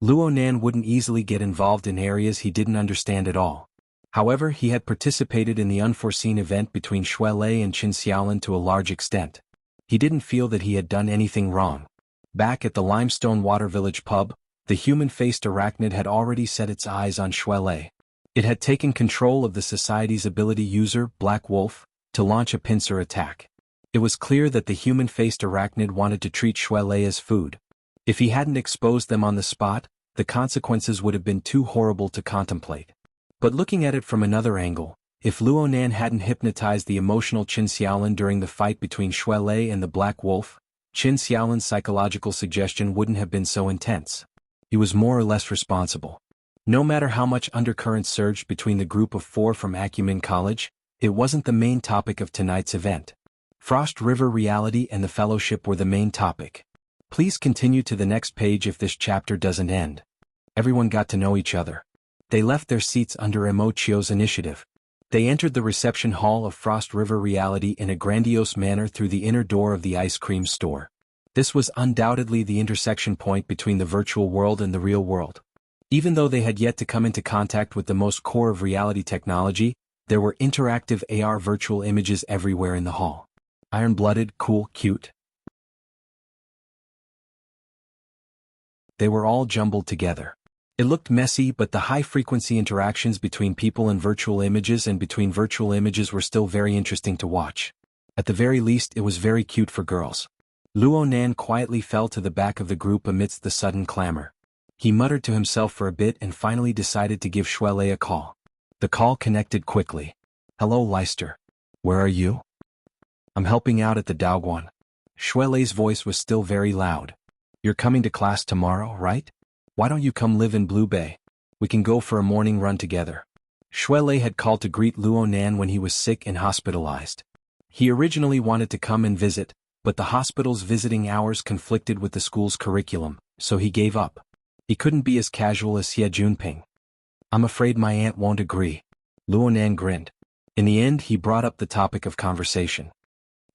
S1: Luo Nan wouldn't easily get involved in areas he didn't understand at all. However, he had participated in the unforeseen event between Shuelei and Qin Xiaolan to a large extent. He didn't feel that he had done anything wrong. Back at the Limestone Water Village pub, the human-faced arachnid had already set its eyes on Shuelei. It had taken control of the society's ability user, Black Wolf, to launch a pincer attack. It was clear that the human-faced arachnid wanted to treat Shuelei as food. If he hadn't exposed them on the spot, the consequences would have been too horrible to contemplate. But looking at it from another angle, if Luo Nan hadn't hypnotized the emotional Qin Xiaolan during the fight between Shuelei and the Black Wolf, Qin Xiaolan's psychological suggestion wouldn't have been so intense. He was more or less responsible. No matter how much undercurrent surged between the group of 4 from Acumen College, it wasn't the main topic of tonight's event. Frost River Reality and the Fellowship were the main topic. Please continue to the next page if this chapter doesn't end. Everyone got to know each other. They left their seats under Emochio's initiative. They entered the reception hall of Frost River Reality in a grandiose manner through the inner door of the ice cream store. This was undoubtedly the intersection point between the virtual world and the real world. Even though they had yet to come into contact with the most core of reality technology, there were interactive AR virtual images everywhere in the hall. Iron-blooded, cool, cute. They were all jumbled together. It looked messy, but the high-frequency interactions between people and virtual images and between virtual images were still very interesting to watch. At the very least, it was very cute for girls. Luo Nan quietly fell to the back of the group amidst the sudden clamor. He muttered to himself for a bit and finally decided to give Shuelei a call. The call connected quickly. Hello, Leister. Where are you? I'm helping out at the Daoguan. Shuelei's voice was still very loud. You're coming to class tomorrow, right? Why don't you come live in Blue Bay? We can go for a morning run together. Shuelei had called to greet Luo Nan when he was sick and hospitalized. He originally wanted to come and visit, but the hospital's visiting hours conflicted with the school's curriculum, so he gave up. He couldn't be as casual as Xie Junping. I'm afraid my aunt won't agree. Luo Nan grinned. In the end, he brought up the topic of conversation.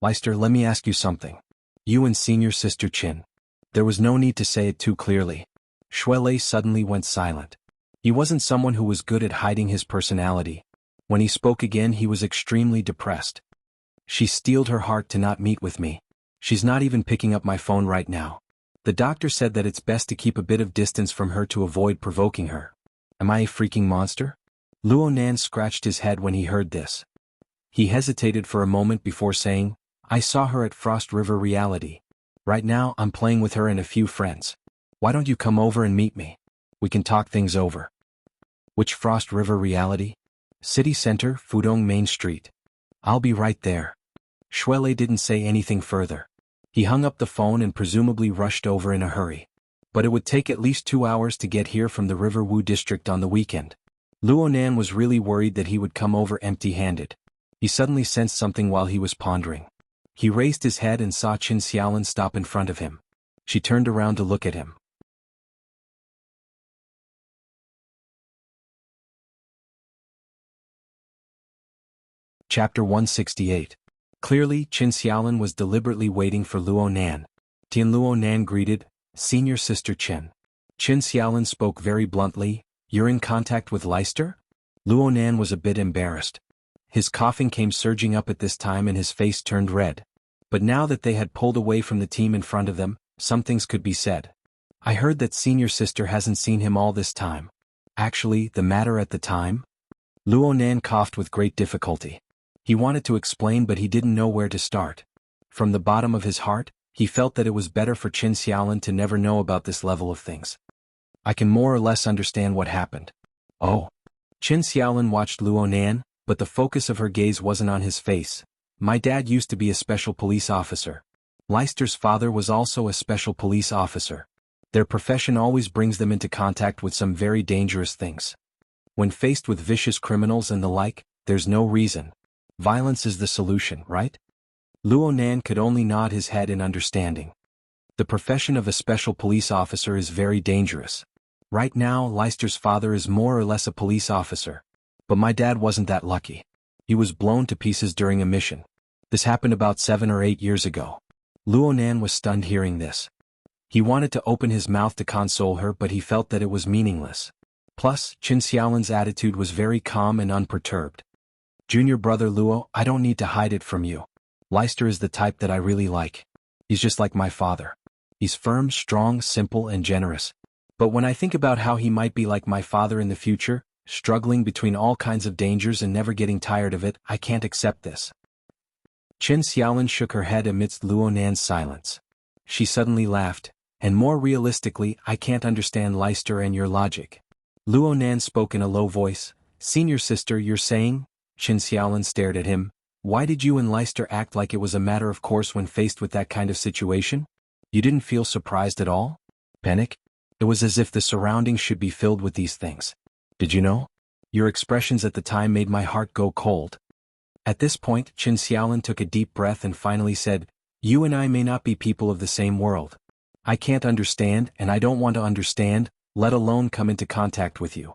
S1: Leister, let me ask you something. You and senior sister Qin. There was no need to say it too clearly. Shuelei suddenly went silent. He wasn't someone who was good at hiding his personality. When he spoke again, he was extremely depressed. She steeled her heart to not meet with me. She's not even picking up my phone right now. The doctor said that it's best to keep a bit of distance from her to avoid provoking her. Am I a freaking monster? Luo Nan scratched his head when he heard this. He hesitated for a moment before saying, I saw her at Frost River Reality. Right now, I'm playing with her and a few friends. Why don't you come over and meet me? We can talk things over. Which Frost River Reality? City Center, Fudong Main Street. I'll be right there. Shuelei didn't say anything further. He hung up the phone and presumably rushed over in a hurry. But it would take at least 2 hours to get here from the Riverwu district on the weekend. Luo Nan was really worried that he would come over empty-handed. He suddenly sensed something while he was pondering. He raised his head and saw Qin Xiaolan stop in front of him. She turned around to look at him. Chapter 168. Clearly, Qin Xiaolan was deliberately waiting for Luo Nan. Luo Nan greeted, Senior Sister Chen. Chen Xiaolin spoke very bluntly, "You're in contact with Leicester?" Luo Nan was a bit embarrassed. His coughing came surging up at this time and his face turned red. But now that they had pulled away from the team in front of them, some things could be said. "I heard that Senior Sister hasn't seen him all this time. Actually, the matter at the time?" Luo Nan coughed with great difficulty. He wanted to explain but he didn't know where to start. From the bottom of his heart, he felt that it was better for Chen Xiaolin to never know about this level of things. "I can more or less understand what happened." "Oh." Chen Xiaolin watched Luo Nan, but the focus of her gaze wasn't on his face. "My dad used to be a special police officer. Leicester's father was also a special police officer. Their profession always brings them into contact with some very dangerous things. When faced with vicious criminals and the like, there's no reason. Violence is the solution, right?" Luo Nan could only nod his head in understanding. The profession of a special police officer is very dangerous. Right now, Leicester's father is more or less a police officer. But my dad wasn't that lucky. He was blown to pieces during a mission. This happened about 7 or 8 years ago. Luo Nan was stunned hearing this. He wanted to open his mouth to console her but he felt that it was meaningless. Plus, Chen Xiaolin's attitude was very calm and unperturbed. "Junior brother Luo, I don't need to hide it from you. Leicester is the type that I really like. He's just like my father. He's firm, strong, simple, and generous. But when I think about how he might be like my father in the future, struggling between all kinds of dangers and never getting tired of it, I can't accept this." Chen Xiaolin shook her head amidst Luo Nan's silence. She suddenly laughed, "And more realistically, I can't understand Leicester and your logic." Luo Nan spoke in a low voice. "Senior Sister, you're saying?" Chen Xiaolin stared at him. "Why did you and Leicester act like it was a matter of course when faced with that kind of situation? You didn't feel surprised at all? Panic? It was as if the surroundings should be filled with these things. Did you know? Your expressions at the time made my heart go cold." At this point, Chen Xiaolin took a deep breath and finally said, "You and I may not be people of the same world. I can't understand and I don't want to understand, let alone come into contact with you."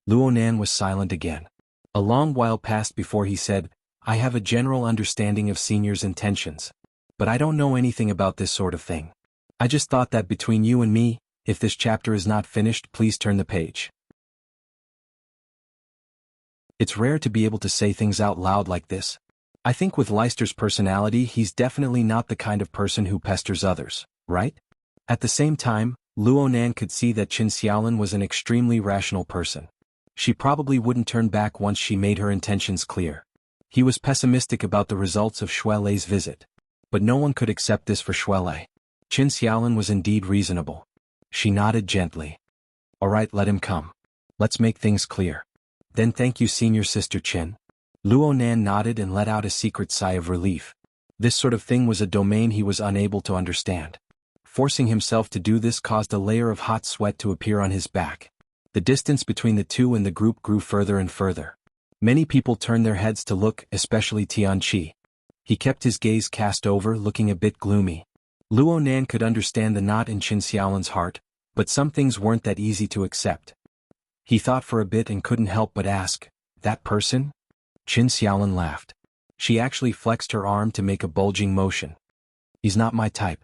S1: Luo Nan was silent again. A long while passed before he said, "I have a general understanding of Senior's intentions. But I don't know anything about this sort of thing. I just thought that between you and me, if this chapter is not finished, please turn the page." It's rare to be able to say things out loud like this. I think with Leicester's personality he's definitely not the kind of person who pesters others, right? At the same time, Luo Nan could see that Chen Xiaolin was an extremely rational person. She probably wouldn't turn back once she made her intentions clear. He was pessimistic about the results of Shui Lei's visit. But no one could accept this for Shui Lei. Chen Xiaolin was indeed reasonable. She nodded gently. "All right, let him come. Let's make things clear." "Then thank you, Senior Sister Chen." Luo Nan nodded and let out a secret sigh of relief. This sort of thing was a domain he was unable to understand. Forcing himself to do this caused a layer of hot sweat to appear on his back. The distance between the two and the group grew further and further. Many people turned their heads to look, especially Tianqi. He kept his gaze cast over, looking a bit gloomy. Luo Nan could understand the knot in Chen Xiaolin's heart, but some things weren't that easy to accept. He thought for a bit and couldn't help but ask, "That person?" Chen Xiaolin laughed. She actually flexed her arm to make a bulging motion. "He's not my type."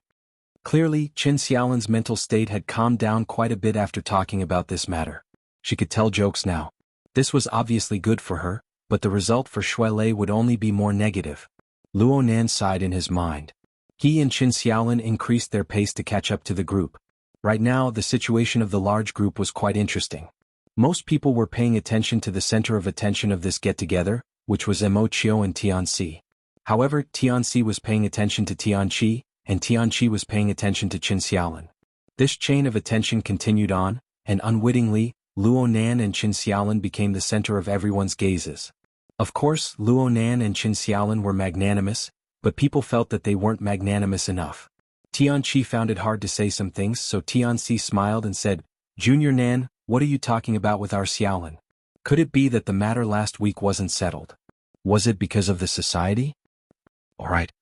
S1: Clearly, Chen Xiaolin's mental state had calmed down quite a bit after talking about this matter. She could tell jokes now. This was obviously good for her, but the result for Shui Lei would only be more negative. Luo Nan sighed in his mind. He and Chen Xiaolin increased their pace to catch up to the group. Right now, the situation of the large group was quite interesting. Most people were paying attention to the center of attention of this get-together, which was Mo and Tianqi. However, Tianqi was paying attention to Tianqi, and Tianqi was paying attention to Chen Xiaolin. This chain of attention continued on, and unwittingly, Luo Nan and Chen Xiaolin became the center of everyone's gazes. Of course, Luo Nan and Chen Xiaolin were magnanimous, but people felt that they weren't magnanimous enough. Tianqi found it hard to say some things, so Tianqi smiled and said, "Junior Nan, what are you talking about with our Xiaolin? Could it be that the matter last week wasn't settled? Was it because of the society?" "All right."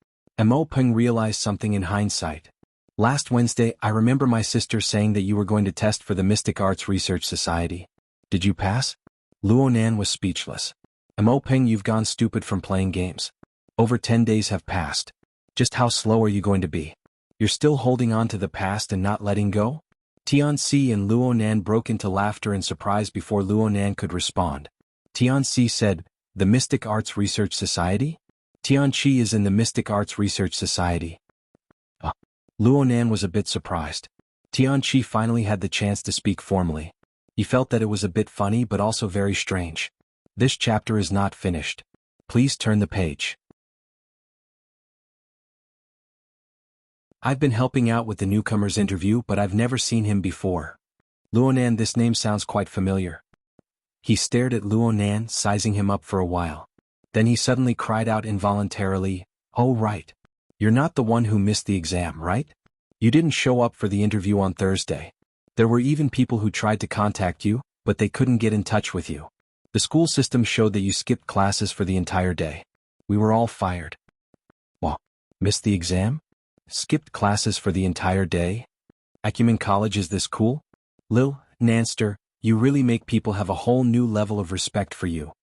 S1: Mo Peng realized something in hindsight. "Last Wednesday, I remember my sister saying that you were going to test for the Mystic Arts Research Society. Did you pass?" Luo Nan was speechless. "Mo Peng, you've gone stupid from playing games. Over 10 days have passed. Just how slow are you going to be?" You're still holding on to the past and not letting go? Tianxi and Luonan broke into laughter and surprise before Luonan could respond. Tianxi said, "The Mystic Arts Research Society?" Tianqi is in the Mystic Arts Research Society. Luonan was a bit surprised. Tianqi finally had the chance to speak formally. He felt that it was a bit funny but also very strange. This chapter is not finished. Please turn the page. I've been helping out with the newcomer's interview, but I've never seen him before. Luonan, this name sounds quite familiar. He stared at Luonan, sizing him up for a while. Then he suddenly cried out involuntarily, "Oh right. You're not the one who missed the exam, right? You didn't show up for the interview on Thursday. There were even people who tried to contact you, but they couldn't get in touch with you. The school system showed that you skipped classes for the entire day. We were all fired." Well, missed the exam? Skipped classes for the entire day? Acumen College, is this cool? Lil, Nanster, you really make people have a whole new level of respect for you.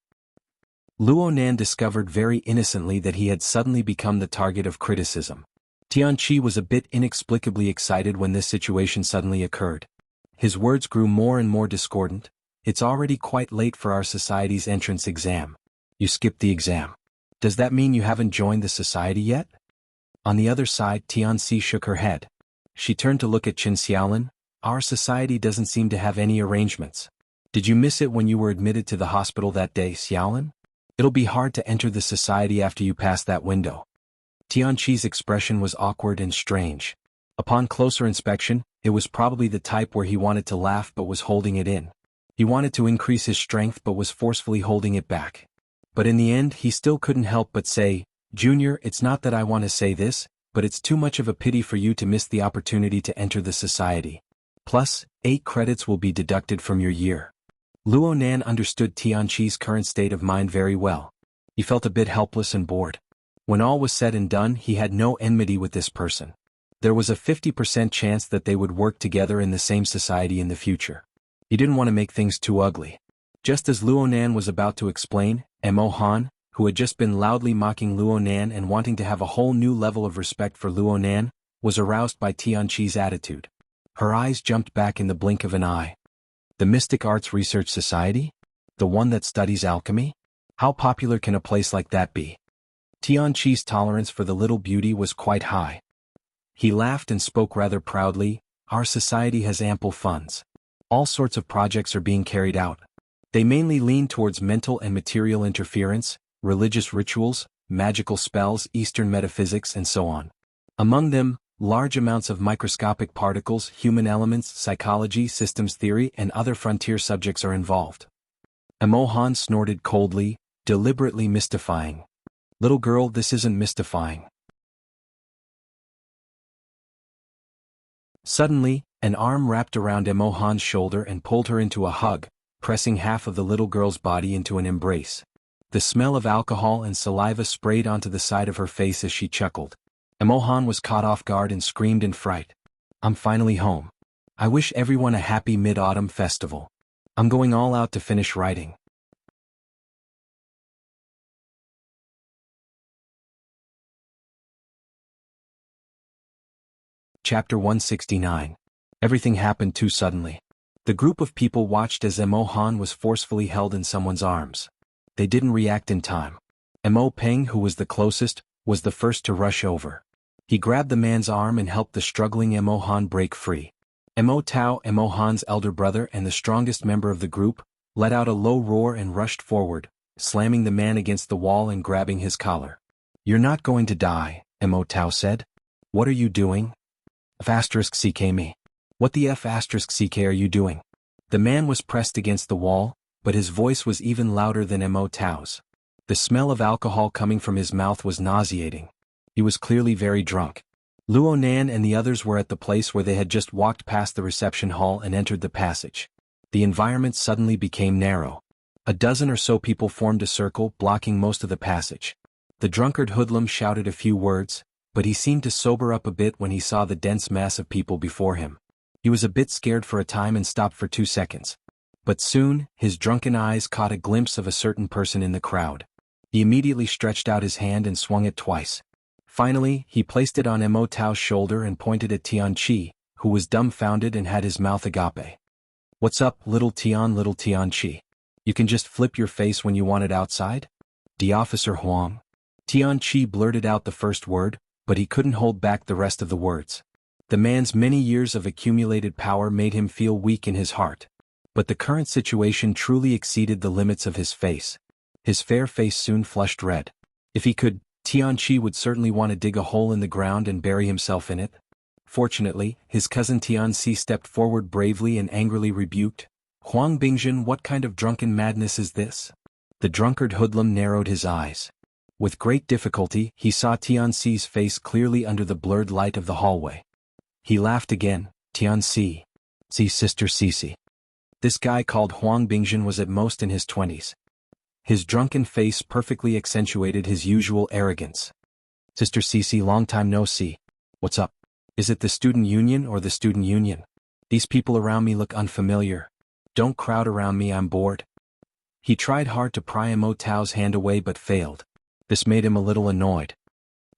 S1: Luonan discovered very innocently that he had suddenly become the target of criticism. Tianqi was a bit inexplicably excited when this situation suddenly occurred. His words grew more and more discordant. "It's already quite late for our society's entrance exam. You skipped the exam. Does that mean you haven't joined the society yet?" On the other side, Tianxi shook her head. She turned to look at Qin Xiaolin. "Our society doesn't seem to have any arrangements. Did you miss it when you were admitted to the hospital that day, Xiaolin? It'll be hard to enter the society after you pass that window." Tianqi's expression was awkward and strange. Upon closer inspection, it was probably the type where he wanted to laugh but was holding it in. He wanted to increase his strength but was forcefully holding it back. But in the end, he still couldn't help but say, "Junior, it's not that I want to say this, but it's too much of a pity for you to miss the opportunity to enter the society. Plus, 8 credits will be deducted from your year." Luonan understood Tianqi's current state of mind very well. He felt a bit helpless and bored. When all was said and done, he had no enmity with this person. There was a 50% chance that they would work together in the same society in the future. He didn't want to make things too ugly. Just as Luonan was about to explain, Mo Han, who had just been loudly mocking Luonan and wanting to have a whole new level of respect for Luonan, was aroused by Tianqi's attitude. Her eyes jumped back in the blink of an eye. The Mystic Arts Research Society? The one that studies alchemy? How popular can a place like that be? Tianqi's tolerance for the little beauty was quite high. He laughed and spoke rather proudly, "Our society has ample funds. All sorts of projects are being carried out. They mainly lean towards mental and material interference, religious rituals, magical spells, Eastern metaphysics, and so on. Among them, large amounts of microscopic particles, human elements, psychology, systems theory, and other frontier subjects are involved." Mo Han snorted coldly, deliberately mystifying. "Little girl, this isn't mystifying." Suddenly, an arm wrapped around Mo Han's shoulder and pulled her into a hug, pressing half of the little girl's body into an embrace. The smell of alcohol and saliva sprayed onto the side of her face as she chuckled. Mo Han was caught off guard and screamed in fright. "I'm finally home. I wish everyone a happy Mid-Autumn festival. I'm going all out to finish writing." Chapter 169. Everything happened too suddenly. The group of people watched as Mo Han was forcefully held in someone's arms. They didn't react in time. Mo Peng, who was the closest, was the first to rush over. He grabbed the man's arm and helped the struggling Mo Han break free. Mo Tao, Mo Han's elder brother and the strongest member of the group, let out a low roar and rushed forward, slamming the man against the wall and grabbing his collar. "You're not going to die," Mo Tao said. "What are you doing?" "F***ck me. What the F***ck are you doing?" The man was pressed against the wall, but his voice was even louder than Mo Tao's. The smell of alcohol coming from his mouth was nauseating. He was clearly very drunk. Luonan and the others were at the place where they had just walked past the reception hall and entered the passage. The environment suddenly became narrow. A dozen or so people formed a circle, blocking most of the passage. The drunkard hoodlum shouted a few words, but he seemed to sober up a bit when he saw the dense mass of people before him. He was a bit scared for a time and stopped for 2 seconds. But soon, his drunken eyes caught a glimpse of a certain person in the crowd. He immediately stretched out his hand and swung it twice. Finally, he placed it on Mo Tao's shoulder and pointed at Tianqi, who was dumbfounded and had his mouth agape. "What's up, little Tianqi? You can just flip your face when you want it outside?" "The Officer Huang." Tianqi blurted out the first word, but he couldn't hold back the rest of the words. The man's many years of accumulated power made him feel weak in his heart. But the current situation truly exceeded the limits of his face. His fair face soon flushed red. If he could, Tianqi would certainly want to dig a hole in the ground and bury himself in it. Fortunately, his cousin Tianxi stepped forward bravely and angrily rebuked. "Huang Bingjin, what kind of drunken madness is this?" The drunkard hoodlum narrowed his eyes. With great difficulty, he saw Tianxi's face clearly under the blurred light of the hallway. He laughed again. "Tianxi. See, Sister Cece." This guy called Huang Bingjin was at most in his 20s. His drunken face perfectly accentuated his usual arrogance. "Sister Cece, long time no see. What's up? Is it the student union or the student union? These people around me look unfamiliar. Don't crowd around me, I'm bored." He tried hard to pry Mo Tao's hand away but failed. This made him a little annoyed.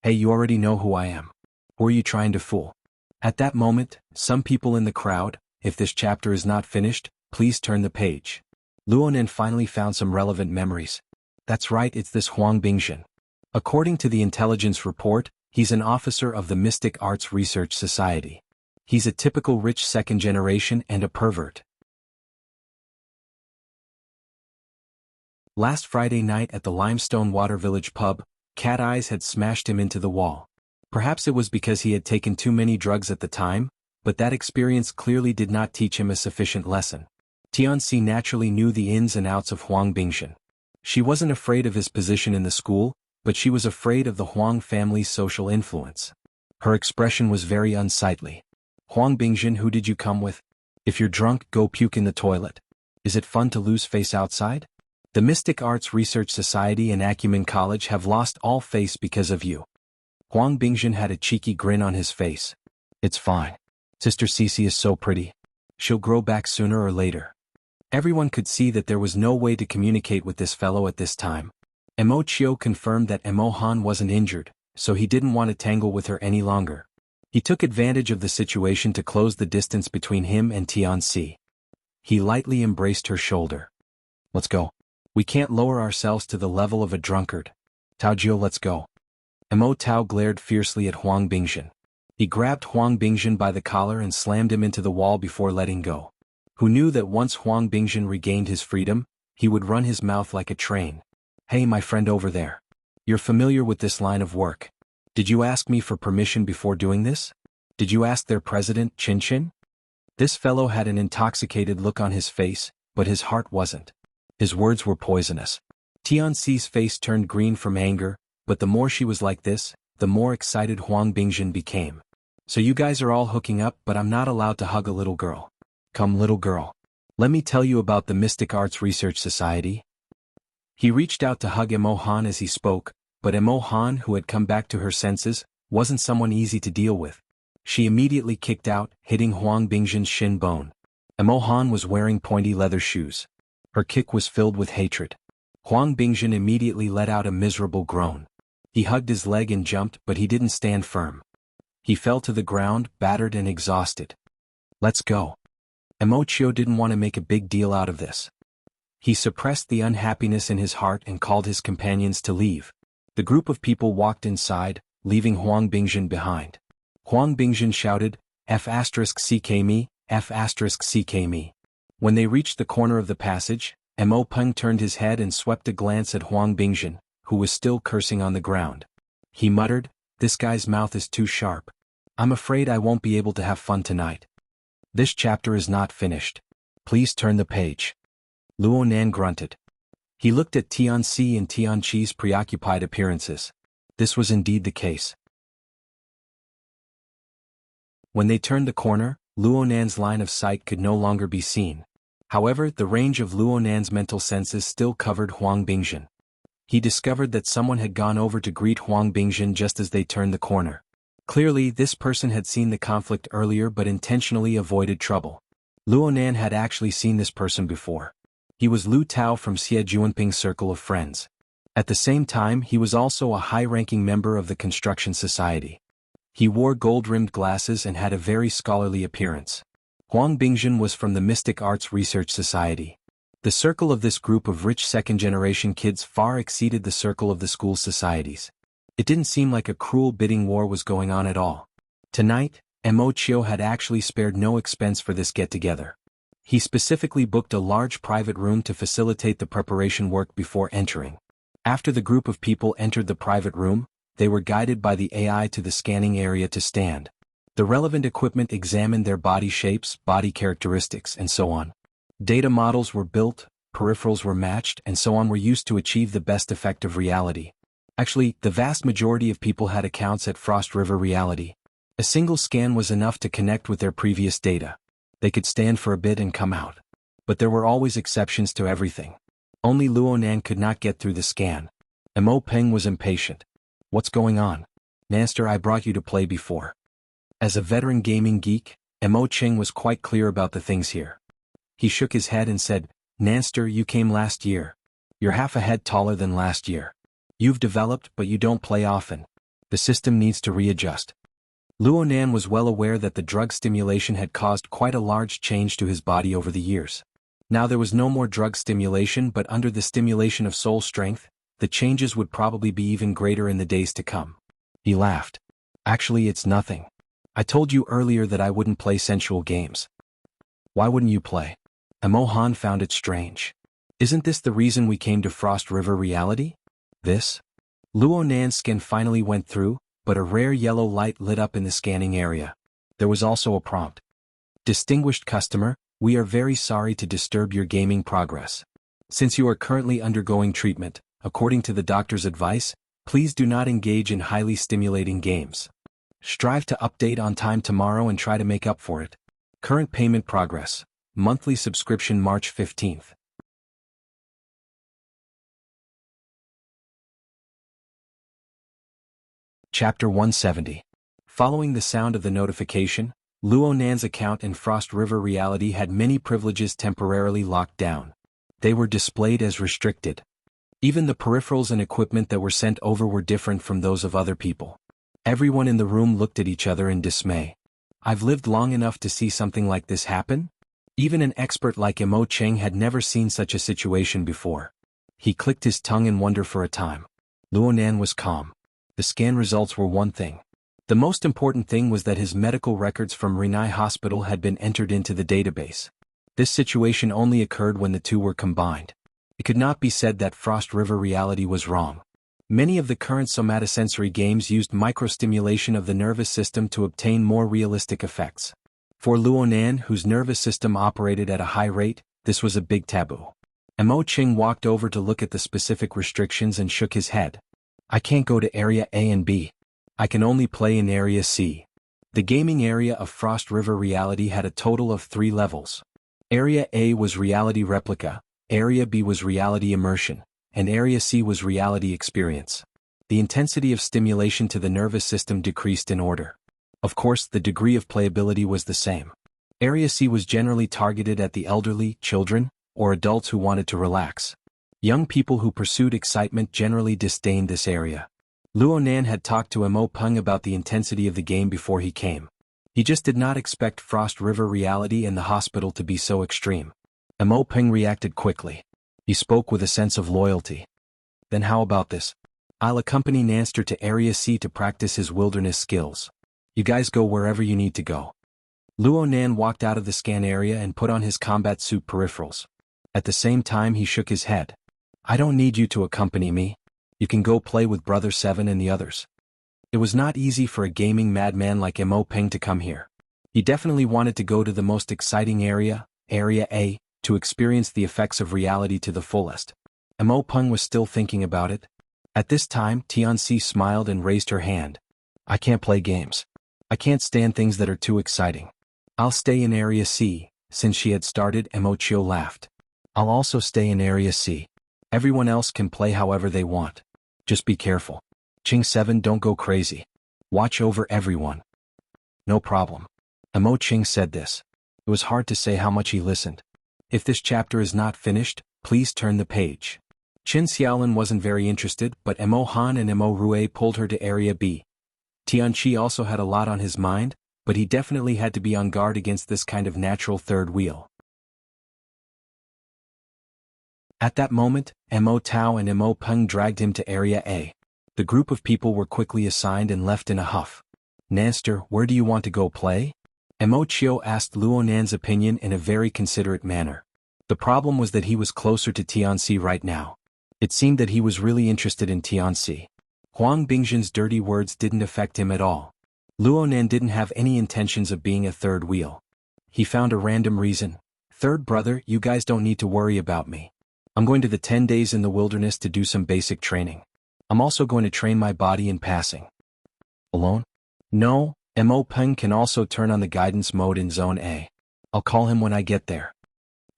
S1: "Hey, you already know who I am. Who are you trying to fool?" At that moment, some people in the crowd, "If this chapter is not finished, please turn the page." Luonan finally found some relevant memories. That's right, it's this Huang Bingjin. According to the intelligence report, he's an officer of the Mystic Arts Research Society. He's a typical rich second generation and a pervert. Last Friday night at the Limestone Water Village pub, Cat Eyes had smashed him into the wall. Perhaps it was because he had taken too many drugs at the time, but that experience clearly did not teach him a sufficient lesson. Tianxi naturally knew the ins and outs of Huang Bingjin. She wasn't afraid of his position in the school, but she was afraid of the Huang family's social influence. Her expression was very unsightly. "Huang Bingjin, who did you come with? If you're drunk, go puke in the toilet. Is it fun to lose face outside? The Mystic Arts Research Society and Acumen College have lost all face because of you." Huang Bingjin had a cheeky grin on his face. "It's fine. Sister Cece is so pretty. She'll grow back sooner or later." Everyone could see that there was no way to communicate with this fellow at this time. Mo Chio confirmed that Mo Han wasn't injured, so he didn't want to tangle with her any longer. He took advantage of the situation to close the distance between him and Tianxi. He lightly embraced her shoulder. "Let's go. We can't lower ourselves to the level of a drunkard. Taojiu, let's go." Mo Tao glared fiercely at Huang Bingjin. He grabbed Huang Bingjin by the collar and slammed him into the wall before letting go. Who knew that once Huang Bingjin regained his freedom, he would run his mouth like a train. "Hey, my friend over there. You're familiar with this line of work. Did you ask me for permission before doing this? Did you ask their president, Chin Chin?" This fellow had an intoxicated look on his face, but his heart wasn't. His words were poisonous. Tianxi's face turned green from anger, but the more she was like this, the more excited Huang Bingjin became. "So you guys are all hooking up, but I'm not allowed to hug a little girl. Come, little girl. Let me tell you about the Mystic Arts Research Society." He reached out to hug Mo Han as he spoke, but Mo Han, who had come back to her senses, wasn't someone easy to deal with. She immediately kicked out, hitting Huang Bingjin's shin bone. Mo Han was wearing pointy leather shoes. Her kick was filled with hatred. Huang Bingjin immediately let out a miserable groan. He hugged his leg and jumped, but he didn't stand firm. He fell to the ground, battered and exhausted. "Let's go." Mo Chio didn't want to make a big deal out of this. He suppressed the unhappiness in his heart and called his companions to leave. The group of people walked inside, leaving Huang Bingjin behind. Huang Bingjin shouted, "F***ck me, F***ck me." When they reached the corner of the passage, Mo Peng turned his head and swept a glance at Huang Bingjin, who was still cursing on the ground. He muttered, "This guy's mouth is too sharp. I'm afraid I won't be able to have fun tonight." "This chapter is not finished. Please turn the page." Luo Nan grunted. He looked at Tianxi and Tianqi's preoccupied appearances. This was indeed the case. When they turned the corner, Luo Nan's line of sight could no longer be seen. However, the range of Luo Nan's mental senses still covered Huang Bingjin. He discovered that someone had gone over to greet Huang Bingjin just as they turned the corner. Clearly, this person had seen the conflict earlier but intentionally avoided trouble. Luo Nan had actually seen this person before. He was Lu Tao from Xie Juanping's circle of friends. At the same time, he was also a high-ranking member of the construction society. He wore gold-rimmed glasses and had a very scholarly appearance. Huang Bingjun was from the Mystic Arts Research Society. The circle of this group of rich second-generation kids far exceeded the circle of the school societies. It didn't seem like a cruel bidding war was going on at all. Tonight, Mo Chio had actually spared no expense for this get-together. He specifically booked a large private room to facilitate the preparation work before entering. After the group of people entered the private room, they were guided by the AI to the scanning area to stand. The relevant equipment examined their body shapes, body characteristics, and so on. Data models were built, peripherals were matched, and so on were used to achieve the best effect of reality. Actually, the vast majority of people had accounts at Frost River Reality. A single scan was enough to connect with their previous data. They could stand for a bit and come out. But there were always exceptions to everything. Only Luonan could not get through the scan. Mo Peng was impatient. "What's going on? Master, I brought you to play before." As a veteran gaming geek, Mo Cheng was quite clear about the things here. He shook his head and said, "Nanster, you came last year. You're half a head taller than last year. You've developed, but you don't play often. The system needs to readjust." Luonan was well aware that the drug stimulation had caused quite a large change to his body over the years. Now there was no more drug stimulation, but under the stimulation of soul strength, the changes would probably be even greater in the days to come. He laughed. "Actually, it's nothing. I told you earlier that I wouldn't play sensual games." "Why wouldn't you play?" Mo Han found it strange. "Isn't this the reason we came to Frost River Reality? This?" Luonan's skin finally went through, but a rare yellow light lit up in the scanning area. There was also a prompt. "Distinguished customer, we are very sorry to disturb your gaming progress. Since you are currently undergoing treatment, according to the doctor's advice, please do not engage in highly stimulating games. Strive to update on time tomorrow and try to make up for it. Current payment progress. Monthly subscription March 15th. Chapter 170. Following the sound of the notification, Luonan's account in Frost River Reality had many privileges temporarily locked down. They were displayed as restricted. Even the peripherals and equipment that were sent over were different from those of other people. Everyone in the room looked at each other in dismay. "I've lived long enough to see something like this happen?" Even an expert like Mo Cheng had never seen such a situation before. He clicked his tongue in wonder for a time. Luonan was calm. The scan results were one thing. The most important thing was that his medical records from Rinai Hospital had been entered into the database. This situation only occurred when the two were combined. It could not be said that Frost River Reality was wrong. Many of the current somatosensory games used microstimulation of the nervous system to obtain more realistic effects. For Luonan, whose nervous system operated at a high rate, this was a big taboo. Mo Cheng walked over to look at the specific restrictions and shook his head. "I can't go to Area A and B. I can only play in Area C." The gaming area of Frost River Reality had a total of 3 levels. Area A was Reality Replica, Area B was Reality Immersion, and Area C was Reality Experience. The intensity of stimulation to the nervous system decreased in order. Of course, the degree of playability was the same. Area C was generally targeted at the elderly, children, or adults who wanted to relax. Young people who pursued excitement generally disdained this area. Luonan had talked to Mo Peng about the intensity of the game before he came. He just did not expect Frost River Reality and the hospital to be so extreme. Mo Peng reacted quickly. He spoke with a sense of loyalty. "Then how about this? I'll accompany Nanster to Area C to practice his wilderness skills. You guys go wherever you need to go." Luonan walked out of the scan area and put on his combat suit peripherals. At the same time he shook his head. "I don't need you to accompany me. You can go play with Brother Seven and the others." It was not easy for a gaming madman like Mo Peng to come here. He definitely wanted to go to the most exciting area, Area A, to experience the effects of reality to the fullest. Mo Peng was still thinking about it. At this time, Tianxi smiled and raised her hand. "I can't play games. I can't stand things that are too exciting. I'll stay in Area C." Since she had started, Mo Chio laughed. "I'll also stay in Area C. Everyone else can play however they want. Just be careful. Ching 7, don't go crazy. Watch over everyone." "No problem." Mo Ching said this. It was hard to say how much he listened. If this chapter is not finished, please turn the page. Chen Xiaolin wasn't very interested, but Mo Han and Mo Rue pulled her to Area B. Tianqi also had a lot on his mind, but he definitely had to be on guard against this kind of natural third wheel. At that moment, Mo Tao and Mo Peng dragged him to Area A. The group of people were quickly assigned and left in a huff. "Nanster, where do you want to go play?" Mo Chio asked Luo Nan's opinion in a very considerate manner. The problem was that he was closer to Tianxi right now. It seemed that he was really interested in Tianxi. Huang Bingzhen's dirty words didn't affect him at all. Luo Nan didn't have any intentions of being a third wheel. He found a random reason. "Third brother, you guys don't need to worry about me. I'm going to the 10 days in the wilderness to do some basic training. I'm also going to train my body in passing." "Alone?" "No, Mo Peng can also turn on the guidance mode in Zone A. I'll call him when I get there."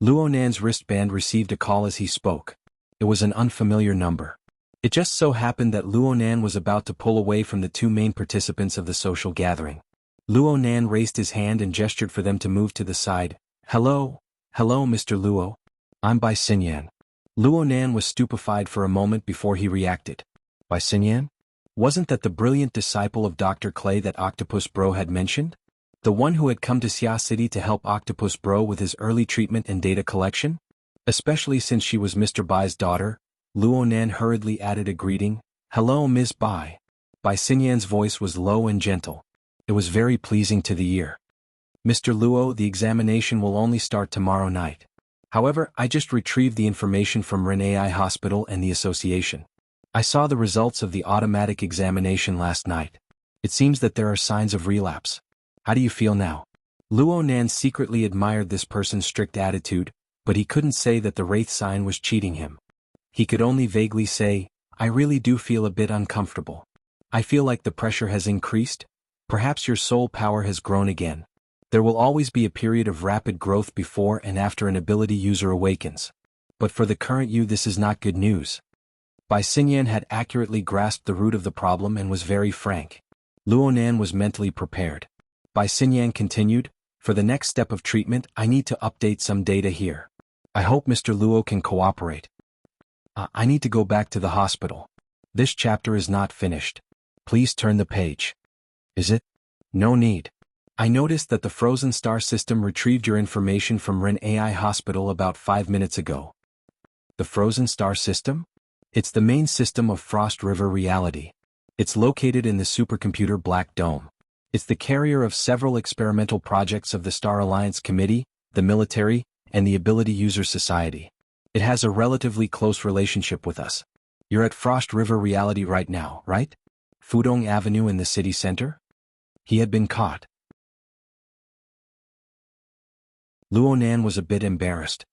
S1: Luo Nan's wristband received a call as he spoke. It was an unfamiliar number. It just so happened that Luo Nan was about to pull away from the two main participants of the social gathering. Luo Nan raised his hand and gestured for them to move to the side. "Hello, Mr. Luo. I'm Bai Xinyan." Luo Nan was stupefied for a moment before he reacted. "Bai Xinyan? Wasn't that the brilliant disciple of Dr. Clay that Octopus Bro had mentioned? The one who had come to Xia City to help Octopus Bro with his early treatment and data collection? Especially since she was Mr. Bai's daughter." Luo Nan hurriedly added a greeting. "Hello, Ms. Bai." Bai Xinyan's voice was low and gentle. It was very pleasing to the ear. "Mr. Luo, the examination will only start tomorrow night. However, I just retrieved the information from Ren AI Hospital and the association. I saw the results of the automatic examination last night. It seems that there are signs of relapse. How do you feel now?" Luo Nan secretly admired this person's strict attitude, but he couldn't say that the Wraith sign was cheating him. He could only vaguely say, "I really do feel a bit uncomfortable. I feel like the pressure has increased. Perhaps your soul power has grown again. There will always be a period of rapid growth before and after an ability user awakens. But for the current you, this is not good news." Bai Xinyan had accurately grasped the root of the problem and was very frank. Luo Nan was mentally prepared. Bai Xinyan continued, "For the next step of treatment, I need to update some data here. I hope Mr. Luo can cooperate. I need to go back to the hospital. This chapter is not finished. Please turn the page." "Is it?" "No need. I noticed that the Frozen Star system retrieved your information from Ren AI Hospital about 5 minutes ago." "The Frozen Star system? It's the main system of Frost River Reality. It's located in the supercomputer Black Dome. It's the carrier of several experimental projects of the Star Alliance Committee, the military, and the Ability User Society. It has a relatively close relationship with us. You're at Frost River Reality right now, right? Fudong Avenue in the city center?" He had been caught. Luo Nan was a bit embarrassed.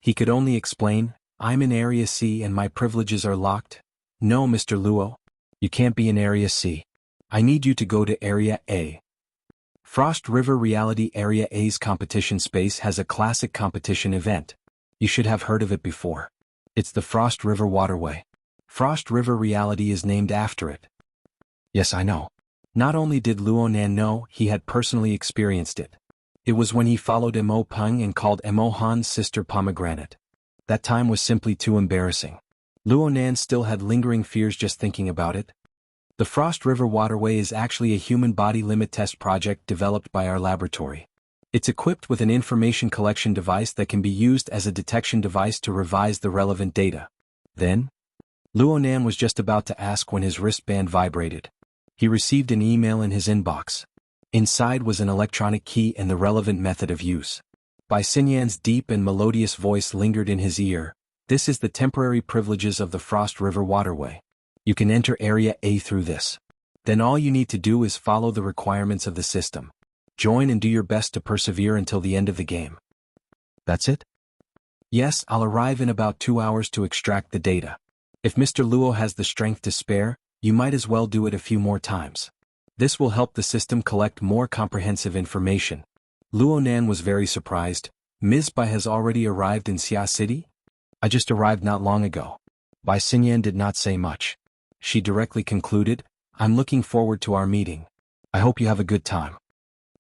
S1: He could only explain, "I'm in Area C and my privileges are locked." "No, Mr. Luo. You can't be in Area C. I need you to go to Area A." Frost River Reality Area A's competition space has a classic competition event. You should have heard of it before. It's the Frost River Waterway. Frost River Reality is named after it. Yes, I know. Not only did Luo Nan know, he had personally experienced it. It was when he followed Mo Peng and called Mo Han's sister Pomegranate. That time was simply too embarrassing. Luo Nan still had lingering fears just thinking about it. The Frost River Waterway is actually a human body limit test project developed by our laboratory. It's equipped with an information collection device that can be used as a detection device to revise the relevant data. Then, Luo Nan was just about to ask when his wristband vibrated. He received an email in his inbox. Inside was an electronic key and the relevant method of use. Bai Xinyan's deep and melodious voice lingered in his ear. "This is the temporary privileges of the Frost River Waterway. You can enter Area A through this. Then all you need to do is follow the requirements of the system. Join and do your best to persevere until the end of the game." "That's it?" "Yes, I'll arrive in about 2 hours to extract the data. If Mr. Luo has the strength to spare, you might as well do it a few more times. This will help the system collect more comprehensive information." Luo Nan was very surprised. "Ms. Bai has already arrived in Xia City?" "I just arrived not long ago." Bai Xinyan did not say much. She directly concluded, "I'm looking forward to our meeting. I hope you have a good time."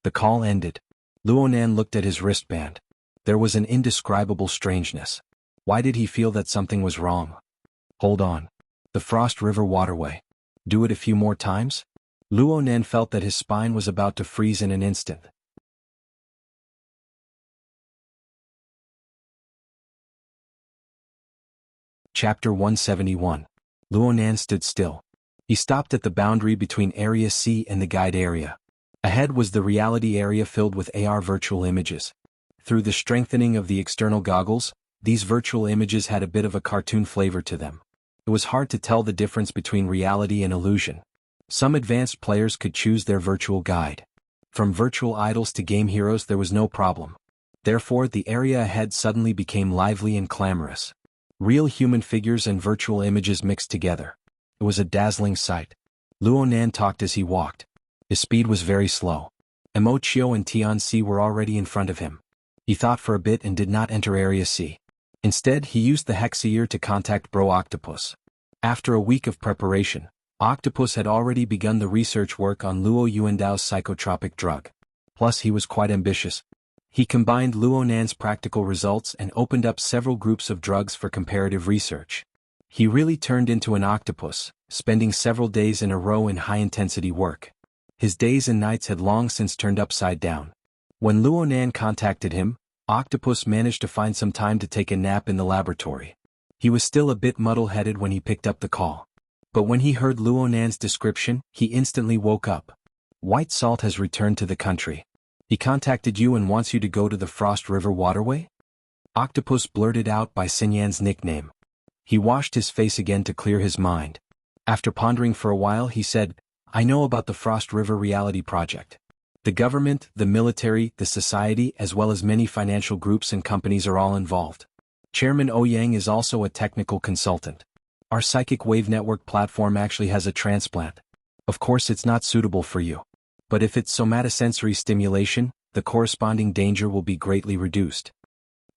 S1: The call ended. Luo Nan looked at his wristband. There was an indescribable strangeness. Why did he feel that something was wrong? Hold on. The Frost River waterway. Do it a few more times? Luo Nan felt that his spine was about to freeze in an instant. Chapter 171. Luo Nan stood still. He stopped at the boundary between Area C and the guide area. Ahead was the reality area filled with AR virtual images. Through the strengthening of the external goggles, these virtual images had a bit of a cartoon flavor to them. It was hard to tell the difference between reality and illusion. Some advanced players could choose their virtual guide. From virtual idols to game heroes there was no problem. Therefore the area ahead suddenly became lively and clamorous. Real human figures and virtual images mixed together. It was a dazzling sight. Luo Nan talked as he walked. His speed was very slow. Mo Chio and Tian Si were already in front of him. He thought for a bit and did not enter Area C. Instead he used the Hexier to contact Bro Octopus. After a week of preparation, Octopus had already begun the research work on Luo Yuandao's psychotropic drug. Plus he was quite ambitious. He combined Luo Nan's practical results and opened up several groups of drugs for comparative research. He really turned into an octopus, spending several days in a row in high-intensity work. His days and nights had long since turned upside down. When Luo Nan contacted him, Octopus managed to find some time to take a nap in the laboratory. He was still a bit muddle-headed when he picked up the call. But when he heard Luo Nan's description, he instantly woke up. White Salt has returned to the country. He contacted you and wants you to go to the Frost River waterway? Octopus blurted out by Xinyan's nickname. He washed his face again to clear his mind. After pondering for a while he said, I know about the Frost River Reality Project. The government, the military, the society, as well as many financial groups and companies are all involved. Chairman Ouyang is also a technical consultant. Our psychic wave network platform actually has a transplant. Of course it's not suitable for you. But if it's somatosensory stimulation, the corresponding danger will be greatly reduced.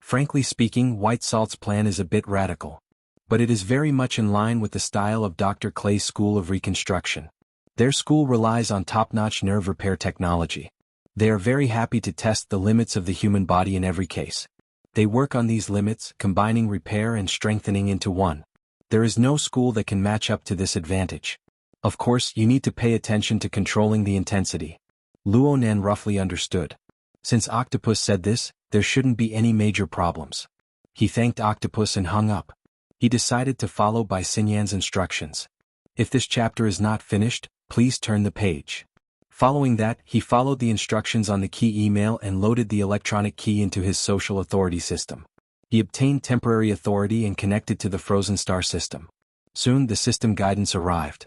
S1: Frankly speaking, White Salt's plan is a bit radical. But it is very much in line with the style of Dr. Clay's School of Reconstruction. Their school relies on top-notch nerve repair technology. They are very happy to test the limits of the human body in every case. They work on these limits, combining repair and strengthening into one. There is no school that can match up to this advantage. Of course, you need to pay attention to controlling the intensity. Luo Nan roughly understood. Since Octopus said this, there shouldn't be any major problems. He thanked Octopus and hung up. He decided to follow by Xinyan's instructions. If this chapter is not finished, please turn the page. Following that, he followed the instructions on the key email and loaded the electronic key into his social authority system. He obtained temporary authority and connected to the Frozen Star system. Soon the system guidance arrived.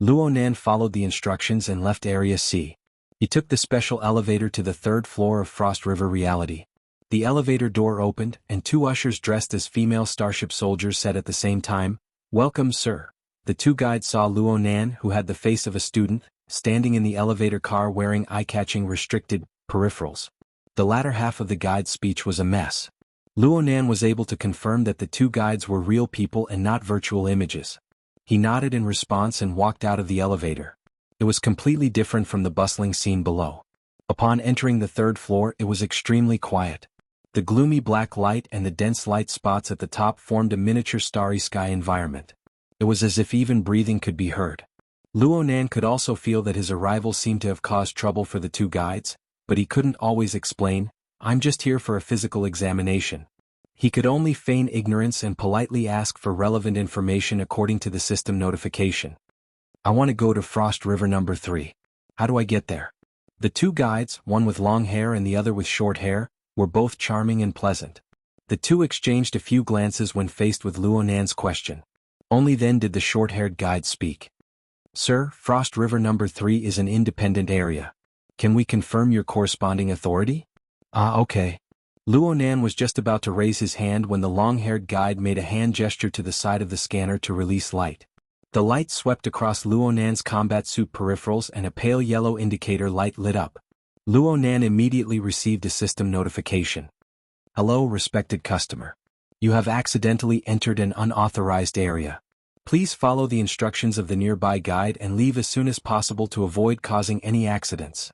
S1: Luo Nan followed the instructions and left Area C. He took the special elevator to the third floor of Frost River Reality. The elevator door opened, and two ushers dressed as female starship soldiers said at the same time, Welcome, sir. The two guides saw Luo Nan, who had the face of a student, standing in the elevator car wearing eye-catching restricted peripherals. The latter half of the guide's speech was a mess. Luo Nan was able to confirm that the two guides were real people and not virtual images. He nodded in response and walked out of the elevator. It was completely different from the bustling scene below. Upon entering the third floor, it was extremely quiet. The gloomy black light and the dense light spots at the top formed a miniature starry sky environment. It was as if even breathing could be heard. Luo Nan could also feel that his arrival seemed to have caused trouble for the two guides, but he couldn't always explain, I'm just here for a physical examination. He could only feign ignorance and politely ask for relevant information according to the system notification. I want to go to Frost River number 3. How do I get there? The two guides, one with long hair and the other with short hair, were both charming and pleasant. The two exchanged a few glances when faced with Luo Nan's question. Only then did the short-haired guide speak. Sir, Frost River number 3 is an independent area. Can we confirm your corresponding authority? Okay. Luo Nan was just about to raise his hand when the long-haired guide made a hand gesture to the side of the scanner to release light. The light swept across Luo Nan's combat suit peripherals and a pale yellow indicator light lit up. Luo Nan immediately received a system notification. Hello, respected customer. You have accidentally entered an unauthorized area. Please follow the instructions of the nearby guide and leave as soon as possible to avoid causing any accidents.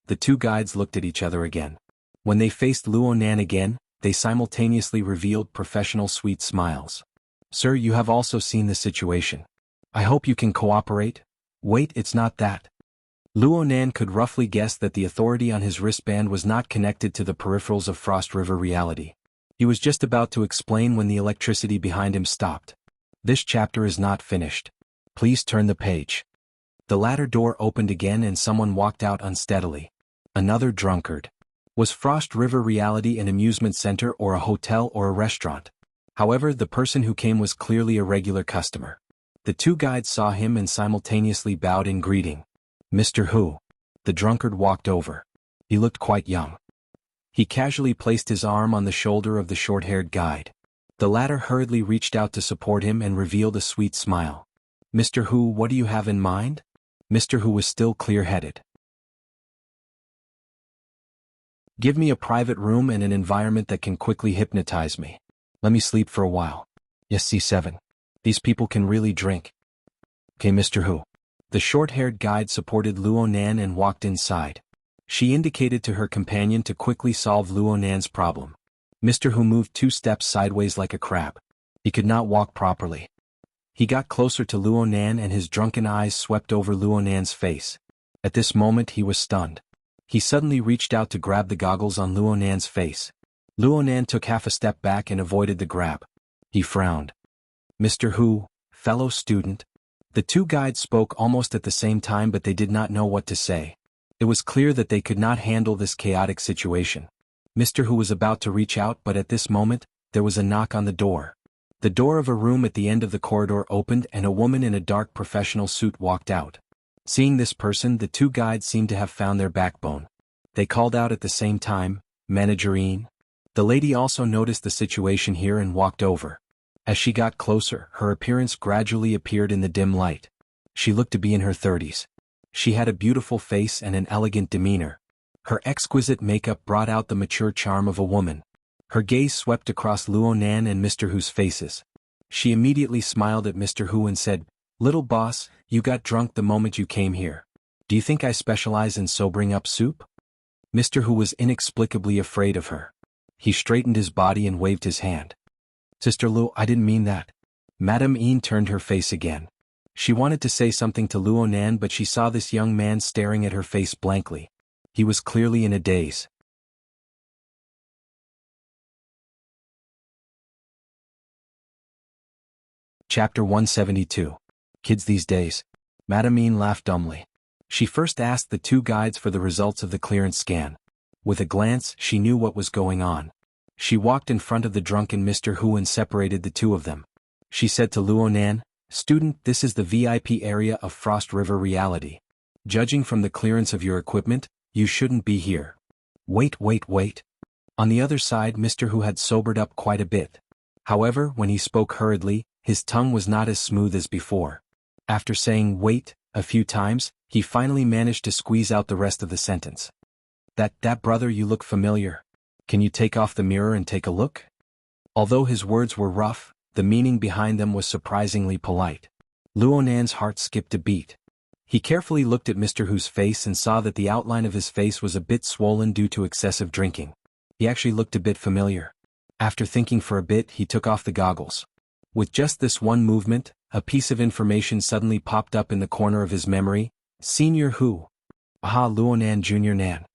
S1: The two guides looked at each other again. When they faced Luo Nan again, they simultaneously revealed professional sweet smiles. Sir, you have also seen the situation. I hope you can cooperate? Wait, it's not that. Luo Nan could roughly guess that the authority on his wristband was not connected to the peripherals of Frost River reality. He was just about to explain when the electricity behind him stopped. This chapter is not finished. Please turn the page. The ladder door opened again and someone walked out unsteadily. Another drunkard. Was Frost River reality an amusement center or a hotel or a restaurant? However, the person who came was clearly a regular customer. The two guides saw him and simultaneously bowed in greeting. Mr. Hu. The drunkard walked over. He looked quite young. He casually placed his arm on the shoulder of the short-haired guide. The latter hurriedly reached out to support him and revealed a sweet smile. Mr. Hu, what do you have in mind? Mr. Hu was still clear-headed. Give me a private room and an environment that can quickly hypnotize me. Let me sleep for a while. Yes, C7. These people can really drink. Okay, Mr. Hu. The short-haired guide supported Luo Nan and walked inside. She indicated to her companion to quickly solve Luo Nan's problem. Mr. Hu moved 2 steps sideways like a crab. He could not walk properly. He got closer to Luo Nan and his drunken eyes swept over Luo Nan's face. At this moment he was stunned. He suddenly reached out to grab the goggles on Luo Nan's face. Luo Nan took half a step back and avoided the grab. He frowned. Mr. Hu, fellow student. The two guides spoke almost at the same time, but they did not know what to say. It was clear that they could not handle this chaotic situation. Mr. Hu was about to reach out, but at this moment, there was a knock on the door. The door of a room at the end of the corridor opened and a woman in a dark professional suit walked out. Seeing this person, the two guides seemed to have found their backbone. They called out at the same time, Managerine. The lady also noticed the situation here and walked over. As she got closer, her appearance gradually appeared in the dim light. She looked to be in her 30s. She had a beautiful face and an elegant demeanor. Her exquisite makeup brought out the mature charm of a woman. Her gaze swept across Luo Nan and Mr. Hu's faces. She immediately smiled at Mr. Hu and said, "Little boss, you got drunk the moment you came here. Do you think I specialize in sobering up soup?" Mr. Hu was inexplicably afraid of her. He straightened his body and waved his hand. "Sister Luo, I didn't mean that." Madame Yin turned her face again. She wanted to say something to Luo Nan, but she saw this young man staring at her face blankly. He was clearly in a daze. Chapter 172. Kids these days. Madame Yin laughed dumbly. She first asked the two guides for the results of the clearance scan. With a glance, she knew what was going on. She walked in front of the drunken Mr. Hu and separated the two of them. She said to Luo Nan, "Student, this is the VIP area of Frost River reality. Judging from the clearance of your equipment, you shouldn't be here." Wait. On the other side, Mr. Hu had sobered up quite a bit. However, when he spoke hurriedly, his tongue was not as smooth as before. After saying "wait" a few times, he finally managed to squeeze out the rest of the sentence. That brother, you look familiar. Can you take off the mirror and take a look?" Although his words were rough, the meaning behind them was surprisingly polite. Luo Nan's heart skipped a beat. He carefully looked at Mr. Hu's face and saw that the outline of his face was a bit swollen due to excessive drinking. He actually looked a bit familiar. After thinking for a bit, he took off the goggles. With just this one movement, a piece of information suddenly popped up in the corner of his memory. Senior Hu. Aha, Luo Nan Jr. Nan.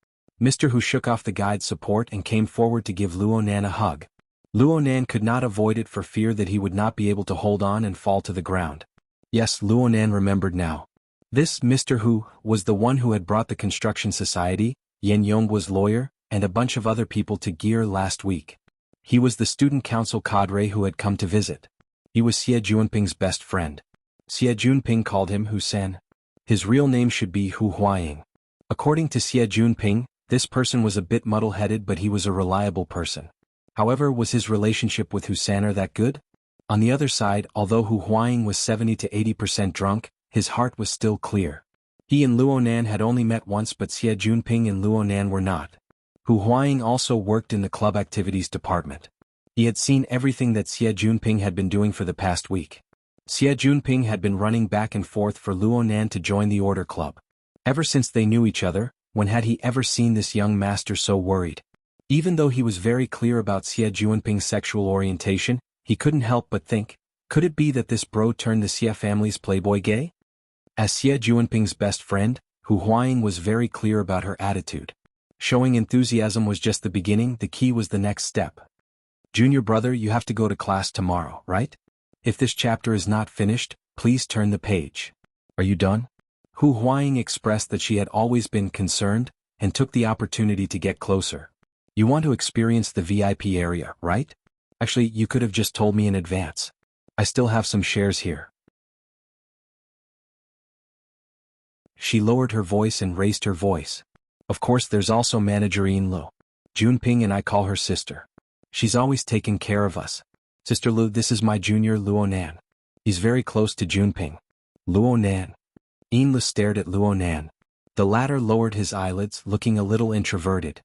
S1: Mr. Hu shook off the guide's support and came forward to give Luo Nan a hug. Luo Nan could not avoid it for fear that he would not be able to hold on and fall to the ground. Yes, Luo Nan remembered now. This Mr. Hu was the one who had brought the construction society, Yen Yongguo's lawyer, and a bunch of other people to Gear last week. He was the student council cadre who had come to visit. He was Xie Junping's best friend. Xie Junping called him Hu-san. His real name should be Hu Huaying. According to Xie Junping, this person was a bit muddle-headed, but he was a reliable person. However, was his relationship with Hu-san that good? On the other side, although Hu Huaying was 70 to 80% drunk, his heart was still clear. He and Luo Nan had only met once, but Xie Junping and Luo Nan were not. Hu Huaying also worked in the club activities department. He had seen everything that Xie Junping had been doing for the past week. Xie Junping had been running back and forth for Luo Nan to join the order club. Ever since they knew each other, when had he ever seen this young master so worried? Even though he was very clear about Xie Juanping's sexual orientation, he couldn't help but think, could it be that this bro turned the Xie family's playboy gay? As Xie Juanping's best friend, Hu Huaying was very clear about her attitude. Showing enthusiasm was just the beginning, the key was the next step. Junior brother, you have to go to class tomorrow, right? If this chapter is not finished, please turn the page. Are you done? Hu Huaying expressed that she had always been concerned, and took the opportunity to get closer. You want to experience the VIP area, right? Actually, you could have just told me in advance. I still have some shares here. She lowered her voice and raised her voice. Of course, there's also Manager Yin Lu. Junping and I call her sister. She's always taken care of us. Sister Lu, this is my junior Luonan. He's very close to Junping. Luonan. Yin Lu stared at Luonan. The latter lowered his eyelids, looking a little introverted.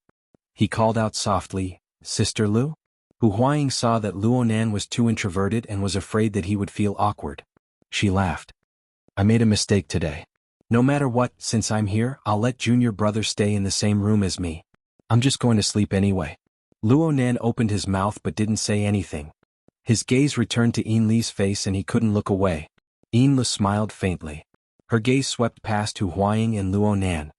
S1: He called out softly, Sister Lu? Hu Huaying saw that Luonan was too introverted and was afraid that he would feel awkward. She laughed. I made a mistake today. No matter what, since I'm here, I'll let junior brother stay in the same room as me. I'm just going to sleep anyway. Luonan opened his mouth but didn't say anything. His gaze returned to Yin Li's face and he couldn't look away. Yin Li smiled faintly. Her gaze swept past Hu Huaying and Luonan.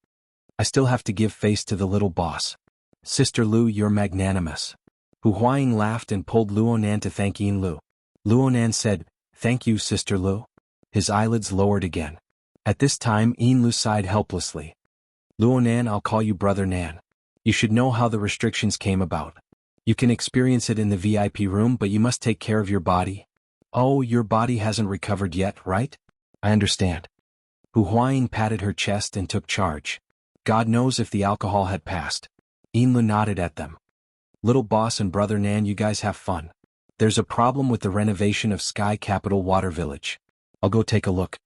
S1: I still have to give face to the little boss. Sister Lu, you're magnanimous. Hu Huaying laughed and pulled Luonan to thank Yin Lu. Luonan said, Thank you, Sister Lu. His eyelids lowered again. At this time Yin Lu sighed helplessly. Luonan, I'll call you Brother Nan. You should know how the restrictions came about. You can experience it in the VIP room, but you must take care of your body. Oh, your body hasn't recovered yet, right? I understand. Hu Huaying patted her chest and took charge. God knows if the alcohol had passed. Yin Lu nodded at them. Little boss and Brother Nan, you guys have fun. There's a problem with the renovation of Sky Capital Water Village. I'll go take a look.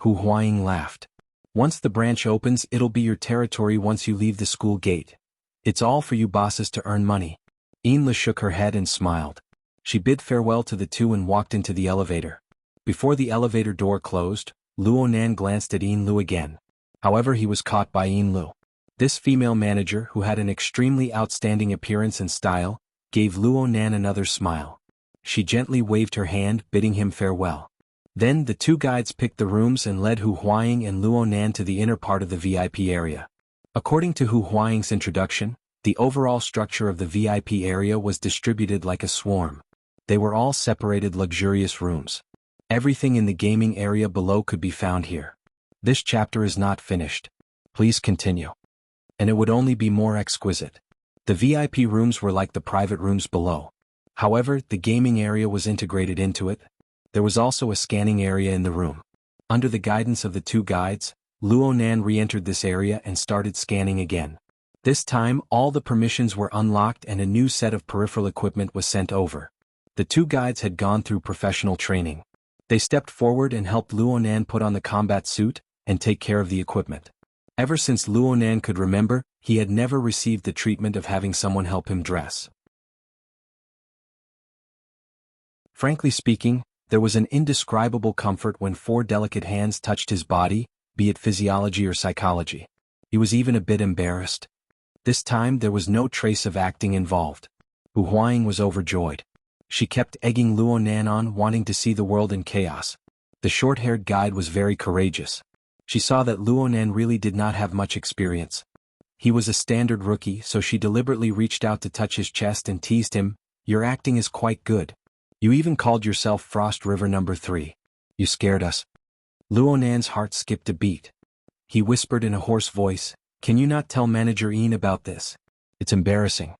S1: Hu Huaying laughed. Once the branch opens, it'll be your territory once you leave the school gate. It's all for you bosses to earn money. Yin Lu shook her head and smiled. She bid farewell to the two and walked into the elevator. Before the elevator door closed, Luonan glanced at Yin Lu again. However, he was caught by Yin Lu. This female manager, who had an extremely outstanding appearance and style, gave Luonan another smile. She gently waved her hand, bidding him farewell. Then the two guides picked the rooms and led Hu Huaying and Luonan to the inner part of the VIP area. According to Hu Huaying's introduction, the overall structure of the VIP area was distributed like a swarm. They were all separated luxurious rooms. Everything in the gaming area below could be found here. This chapter is not finished. Please continue. And it would only be more exquisite. The VIP rooms were like the private rooms below. However, the gaming area was integrated into it. There was also a scanning area in the room. Under the guidance of the two guides, Luonan re-entered this area and started scanning again. This time, all the permissions were unlocked and a new set of peripheral equipment was sent over. The two guides had gone through professional training. They stepped forward and helped Luonan put on the combat suit and take care of the equipment. Ever since Luonan could remember, he had never received the treatment of having someone help him dress. Frankly speaking, there was an indescribable comfort when four delicate hands touched his body, be it physiology or psychology. He was even a bit embarrassed. This time there was no trace of acting involved. Hu Huaying was overjoyed. She kept egging Luonan on, wanting to see the world in chaos. The short-haired guide was very courageous. She saw that Luonan really did not have much experience. He was a standard rookie, so she deliberately reached out to touch his chest and teased him, Your acting is quite good. You even called yourself Frost River number 3. You scared us. Luonan's heart skipped a beat. He whispered in a hoarse voice, Can you not tell Manager Yin about this? It's embarrassing.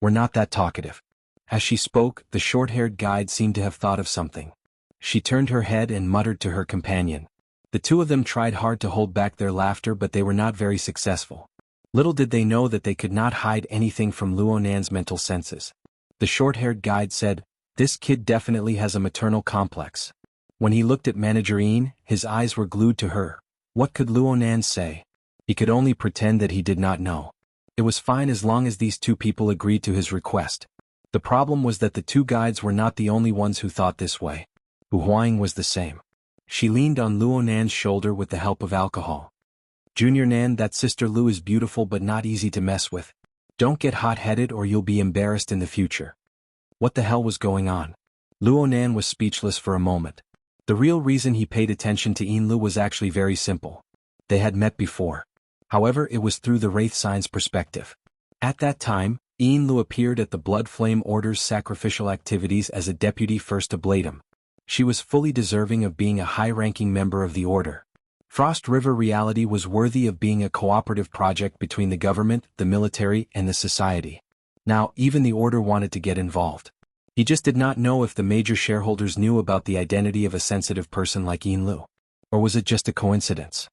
S1: We're not that talkative. As she spoke, the short-haired guide seemed to have thought of something. She turned her head and muttered to her companion. The two of them tried hard to hold back their laughter, but they were not very successful. Little did they know that they could not hide anything from Luonan's mental senses. The short-haired guide said, This kid definitely has a maternal complex. When he looked at Manager Yin, his eyes were glued to her. What could Luonan say? He could only pretend that he did not know. It was fine as long as these two people agreed to his request. The problem was that the two guides were not the only ones who thought this way. Hu Huaying was the same. She leaned on Luonan's shoulder with the help of alcohol. Junior Nan, that Sister Lu is beautiful but not easy to mess with. Don't get hot-headed or you'll be embarrassed in the future. What the hell was going on? Luonan was speechless for a moment. The real reason he paid attention to Yinlu was actually very simple. They had met before. However, it was through the Wraith Sign's perspective. At that time, Yinlu appeared at the Blood Flame Order's sacrificial activities as a deputy first ablatum. She was fully deserving of being a high-ranking member of the Order. Frost River Reality was worthy of being a cooperative project between the government, the military, and the society. Now, even the Order wanted to get involved. He just did not know if the major shareholders knew about the identity of a sensitive person like Yinlu. Or was it just a coincidence?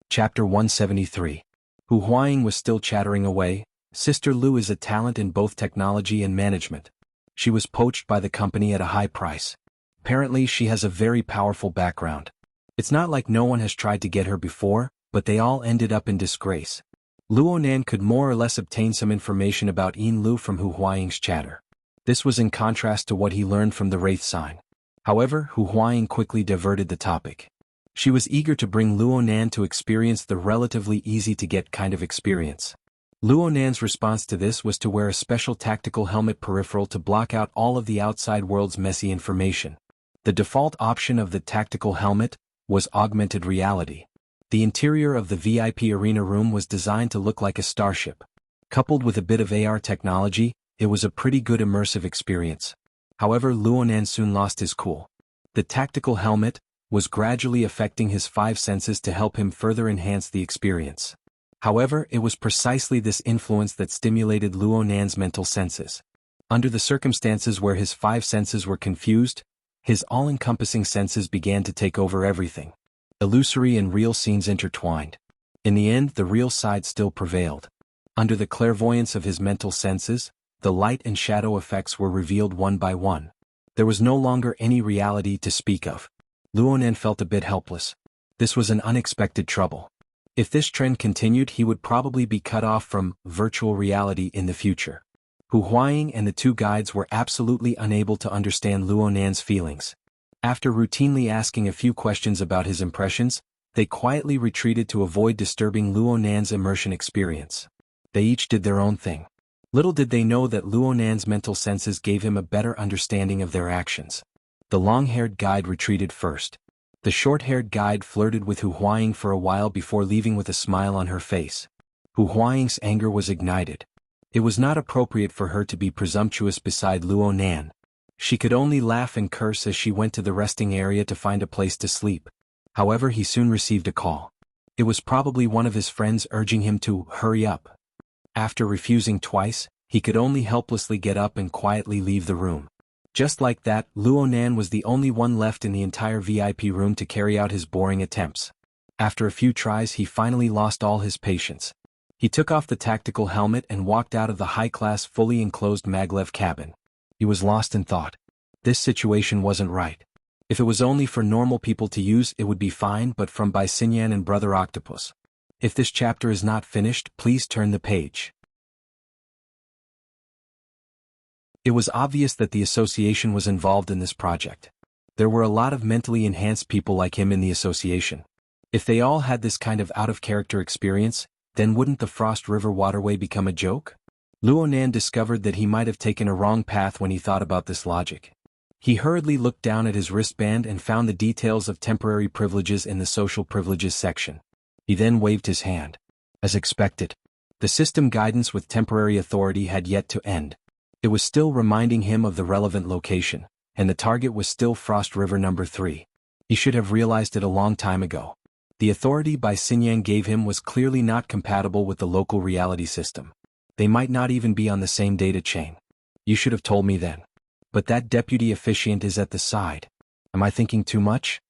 S1: Chapter 173. Hu Huaying was still chattering away. Sister Lu is a talent in both technology and management. She was poached by the company at a high price. Apparently she has a very powerful background. It's not like no one has tried to get her before, but they all ended up in disgrace. Luonan could more or less obtain some information about Yinlu from Hu Huaying's chatter. This was in contrast to what he learned from the Wraith Sign. However, Hu Huaying quickly diverted the topic. She was eager to bring Luonan to experience the relatively easy-to-get kind of experience. Luonan's response to this was to wear a special tactical helmet peripheral to block out all of the outside world's messy information. The default option of the tactical helmet was augmented reality. The interior of the VIP arena room was designed to look like a starship. Coupled with a bit of AR technology, it was a pretty good immersive experience. However, Luonan soon lost his cool. The tactical helmet was gradually affecting his five senses to help him further enhance the experience. However, it was precisely this influence that stimulated Luonan's mental senses. Under the circumstances where his five senses were confused, his all-encompassing senses began to take over everything. Illusory and real scenes intertwined. In the end, the real side still prevailed. Under the clairvoyance of his mental senses, the light and shadow effects were revealed one by one. There was no longer any reality to speak of. Luonan felt a bit helpless. This was an unexpected trouble. If this trend continued, he would probably be cut off from virtual reality in the future. Hu Huaying and the two guides were absolutely unable to understand Luonan's feelings. After routinely asking a few questions about his impressions, they quietly retreated to avoid disturbing Luonan's immersion experience. They each did their own thing. Little did they know that Luonan's mental senses gave him a better understanding of their actions. The long-haired guide retreated first. The short-haired guide flirted with Hu Huaying for a while before leaving with a smile on her face. Hu Huaying's anger was ignited. It was not appropriate for her to be presumptuous beside Luonan. She could only laugh and curse as she went to the resting area to find a place to sleep. However, he soon received a call. It was probably one of his friends urging him to hurry up. After refusing twice, he could only helplessly get up and quietly leave the room. Just like that, Luonan was the only one left in the entire VIP room to carry out his boring attempts. After a few tries, he finally lost all his patience. He took off the tactical helmet and walked out of the high-class fully enclosed maglev cabin. He was lost in thought. This situation wasn't right. If it was only for normal people to use, it would be fine, but from Bai Xinyan and Brother Octopus. If this chapter is not finished, please turn the page. It was obvious that the association was involved in this project. There were a lot of mentally enhanced people like him in the association. If they all had this kind of out-of-character experience, then wouldn't the Frost River waterway become a joke? Luonan discovered that he might have taken a wrong path when he thought about this logic. He hurriedly looked down at his wristband and found the details of temporary privileges in the social privileges section. He then waved his hand. As expected, the system guidance with temporary authority had yet to end. It was still reminding him of the relevant location, and the target was still Frost River number 3. He should have realized it a long time ago. The authority Bai Xinyan gave him was clearly not compatible with the local reality system. They might not even be on the same data chain. You should have told me then. But that deputy officiant is at the side. Am I thinking too much?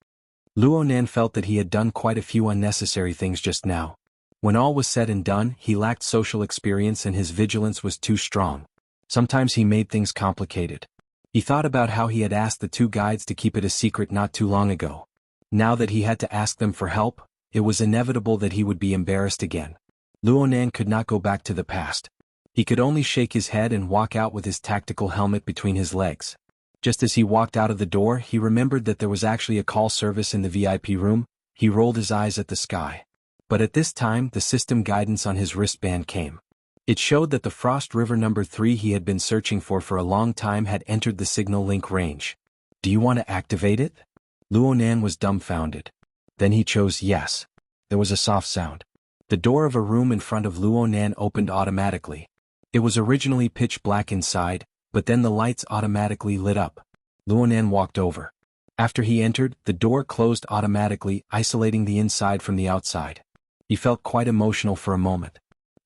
S1: Luonan felt that he had done quite a few unnecessary things just now. When all was said and done, he lacked social experience and his vigilance was too strong. Sometimes he made things complicated. He thought about how he had asked the two guides to keep it a secret not too long ago. Now that he had to ask them for help, it was inevitable that he would be embarrassed again. Luonan could not go back to the past. He could only shake his head and walk out with his tactical helmet between his legs. Just as he walked out of the door, he remembered that there was actually a call service in the VIP room. He rolled his eyes at the sky. But at this time, the system guidance on his wristband came. It showed that the Frost River number 3 he had been searching for a long time had entered the signal link range. Do you want to activate it? Luonan was dumbfounded. Then he chose yes. There was a soft sound. The door of a room in front of Luonan opened automatically. It was originally pitch black inside, but then the lights automatically lit up. Luonan walked over. After he entered, the door closed automatically, isolating the inside from the outside. He felt quite emotional for a moment.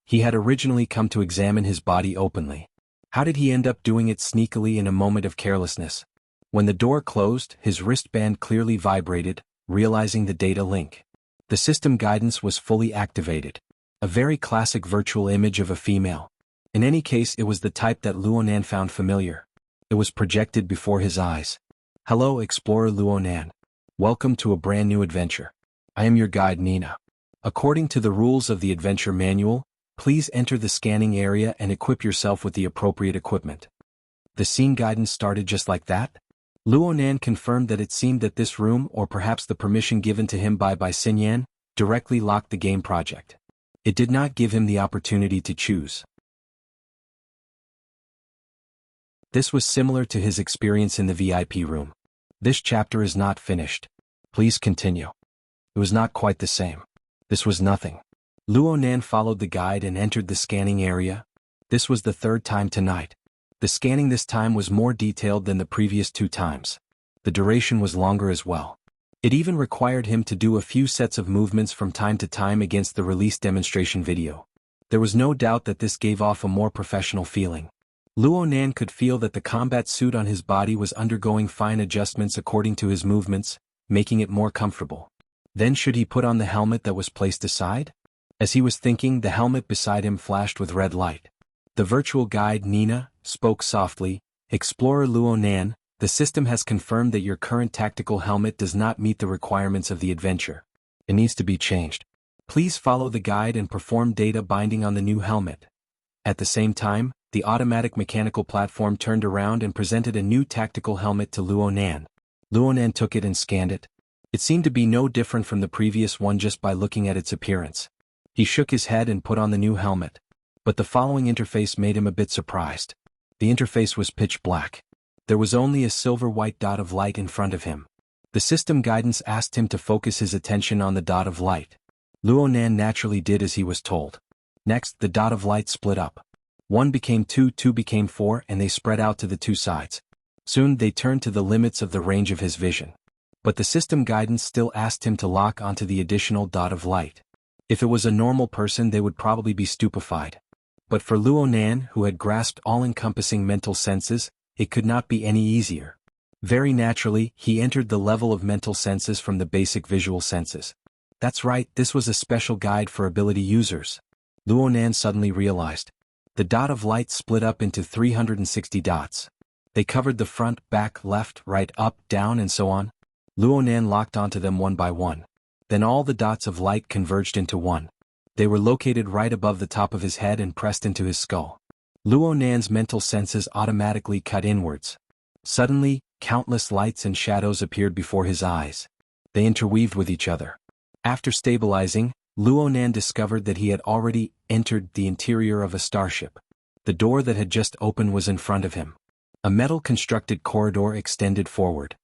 S1: He had originally come to examine his body openly. How did he end up doing it sneakily in a moment of carelessness? When the door closed, his wristband clearly vibrated, realizing the data link. The system guidance was fully activated. A very classic virtual image of a female. In any case, it was the type that Luonan found familiar. It was projected before his eyes. Hello, Explorer Luonan. Welcome to a brand new adventure. I am your guide, Nina. According to the rules of the adventure manual, please enter the scanning area and equip yourself with the appropriate equipment. The scene guidance started just like that? Luonan confirmed that it seemed that this room, or perhaps the permission given to him by Xinyan, directly locked the game project. It did not give him the opportunity to choose. This was similar to his experience in the VIP room. This chapter is not finished. Please continue. It was not quite the same. This was nothing. Luonan followed the guide and entered the scanning area. This was the third time tonight. The scanning this time was more detailed than the previous 2 times. The duration was longer as well. It even required him to do a few sets of movements from time to time against the released demonstration video. There was no doubt that this gave off a more professional feeling. Luonan could feel that the combat suit on his body was undergoing fine adjustments according to his movements, making it more comfortable. Then should he put on the helmet that was placed aside? As he was thinking, the helmet beside him flashed with red light. The virtual guide, Nina, spoke softly. Explorer Luonan, the system has confirmed that your current tactical helmet does not meet the requirements of the adventure. It needs to be changed. Please follow the guide and perform data binding on the new helmet. At the same time, the automatic mechanical platform turned around and presented a new tactical helmet to Luonan. Luonan took it and scanned it. It seemed to be no different from the previous one just by looking at its appearance. He shook his head and put on the new helmet. But the following interface made him a bit surprised. The interface was pitch black. There was only a silver-white dot of light in front of him. The system guidance asked him to focus his attention on the dot of light. Luonan naturally did as he was told. Next, the dot of light split up. 1 became 2, 2 became 4, and they spread out to the 2 sides. Soon they turned to the limits of the range of his vision. But the system guidance still asked him to lock onto the additional dot of light. If it was a normal person, they would probably be stupefied. But for Luonan, who had grasped all-encompassing mental senses, it could not be any easier. Very naturally, he entered the level of mental senses from the basic visual senses. That's right, this was a special guide for ability users. Luonan suddenly realized. The dot of light split up into 360 dots. They covered the front, back, left, right, up, down, and so on. Luonan locked onto them one by one. Then all the dots of light converged into one. They were located right above the top of his head and pressed into his skull. Luonan's mental senses automatically cut inwards. Suddenly, countless lights and shadows appeared before his eyes. They interweaved with each other. After stabilizing, Luonan discovered that he had already entered the interior of a starship. The door that had just opened was in front of him. A metal-constructed corridor extended forward.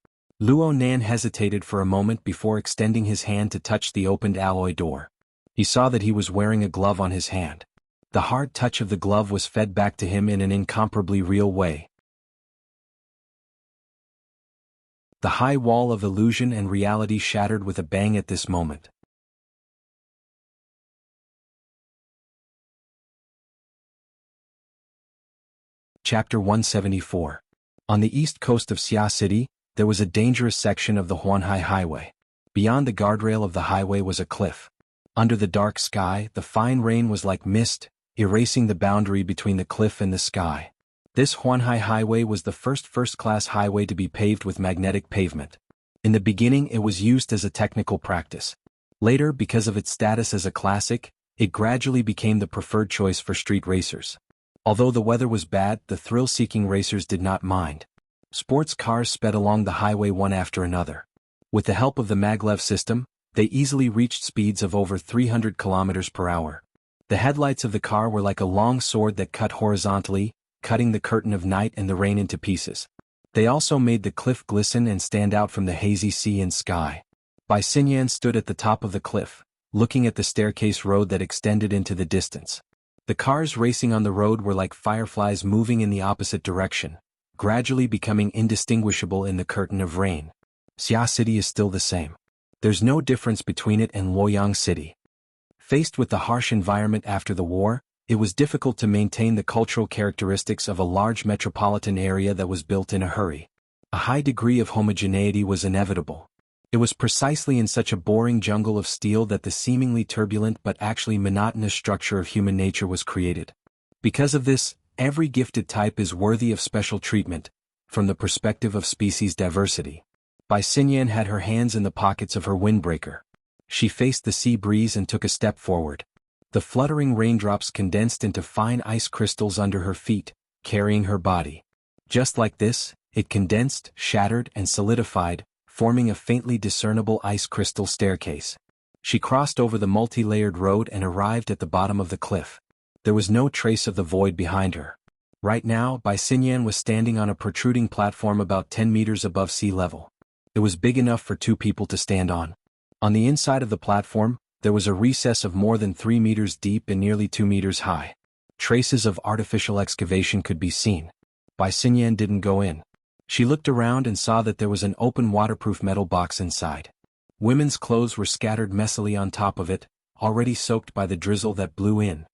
S1: Luonan hesitated for a moment before extending his hand to touch the opened alloy door. He saw that he was wearing a glove on his hand. The hard touch of the glove was fed back to him in an incomparably real way. The high wall of illusion and reality shattered with a bang at this moment. Chapter 174. On the east coast of Xia City, there was a dangerous section of the Huanhai Highway. Beyond the guardrail of the highway was a cliff. Under the dark sky, the fine rain was like mist, erasing the boundary between the cliff and the sky. This Huanhai Highway was the first-class highway to be paved with magnetic pavement. In the beginning, it was used as a technical practice. Later, because of its status as a classic, it gradually became the preferred choice for street racers. Although the weather was bad, the thrill-seeking racers did not mind. Sports cars sped along the highway one after another. With the help of the maglev system, they easily reached speeds of over 300 kilometers per hour. The headlights of the car were like a long sword that cut horizontally, cutting the curtain of night and the rain into pieces. They also made the cliff glisten and stand out from the hazy sea and sky. Bai Xinyan stood at the top of the cliff, looking at the staircase road that extended into the distance. The cars racing on the road were like fireflies moving in the opposite direction, gradually becoming indistinguishable in the curtain of rain. Xia City is still the same. There's no difference between it and Luoyang City. Faced with the harsh environment after the war, it was difficult to maintain the cultural characteristics of a large metropolitan area that was built in a hurry. A high degree of homogeneity was inevitable. It was precisely in such a boring jungle of steel that the seemingly turbulent but actually monotonous structure of human nature was created. Because of this, every gifted type is worthy of special treatment, from the perspective of species diversity. Bai Xinyan had her hands in the pockets of her windbreaker. She faced the sea breeze and took a step forward. The fluttering raindrops condensed into fine ice crystals under her feet, carrying her body. Just like this, it condensed, shattered, and solidified, forming a faintly discernible ice crystal staircase. She crossed over the multi-layered road and arrived at the bottom of the cliff. There was no trace of the void behind her. Right now, Bai Xinyan was standing on a protruding platform about 10 meters above sea level. It was big enough for 2 people to stand on. On the inside of the platform, there was a recess of more than 3 meters deep and nearly 2 meters high. Traces of artificial excavation could be seen. Bai Xinyan didn't go in. She looked around and saw that there was an open waterproof metal box inside. Women's clothes were scattered messily on top of it, already soaked by the drizzle that blew in.